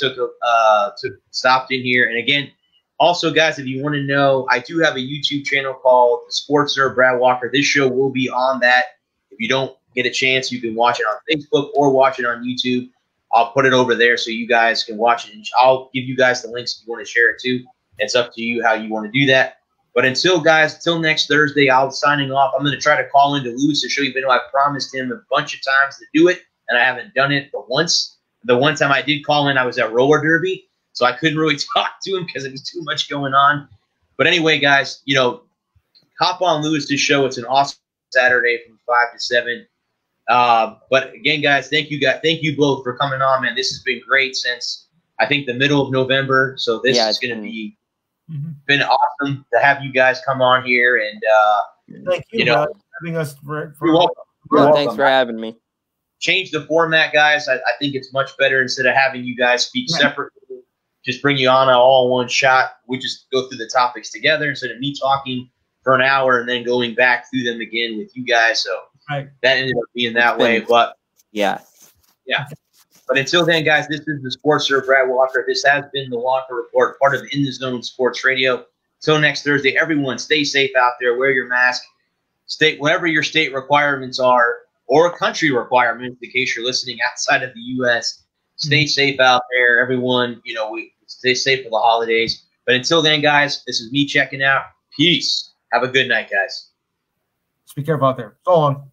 stopped in here. And again, also, guys, if you want to know, I do have a YouTube channel called The Sports Podacsr Brad Walker. This show will be on that. If you don't get a chance, you can watch it on Facebook or watch it on YouTube. I'll put it over there so you guys can watch it. And I'll give you guys the links if you want to share it too. It's up to you how you want to do that. But until next Thursday, I'll be signing off. I'm going to try to call into Lewis to show you, I promised him a bunch of times to do it, and I haven't done it but once. The one time I did call in, I was at roller derby, so I couldn't really talk to him because there was too much going on. But anyway, guys, hop on Lewis's show. It's an awesome Saturday from 5 to 7. But again, guys, thank you both for coming on, man. This has been great since I think the middle of November. So this is going to be been awesome to have you guys come on here, and thank you, for having us. You're welcome. Thanks for having me. Change the format, guys. I think it's much better instead of having you guys speak separately. Just bring you on all in one shot. We just go through the topics together instead of me talking for an hour and then going back through them again with you guys. So that ended up being that way. But yeah. But until then, guys, this is the Sports Sir Brad Walker. This has been the Walker Report, part of In the Zone Sports Radio. Until next Thursday, everyone stay safe out there. Wear your mask. Whatever your state requirements are, or country requirements, in case you're listening outside of the U.S., stay safe out there. Everyone, we stay safe for the holidays. But until then, guys, this is me checking out. Peace. Have a good night, guys. Just be careful out there. So long.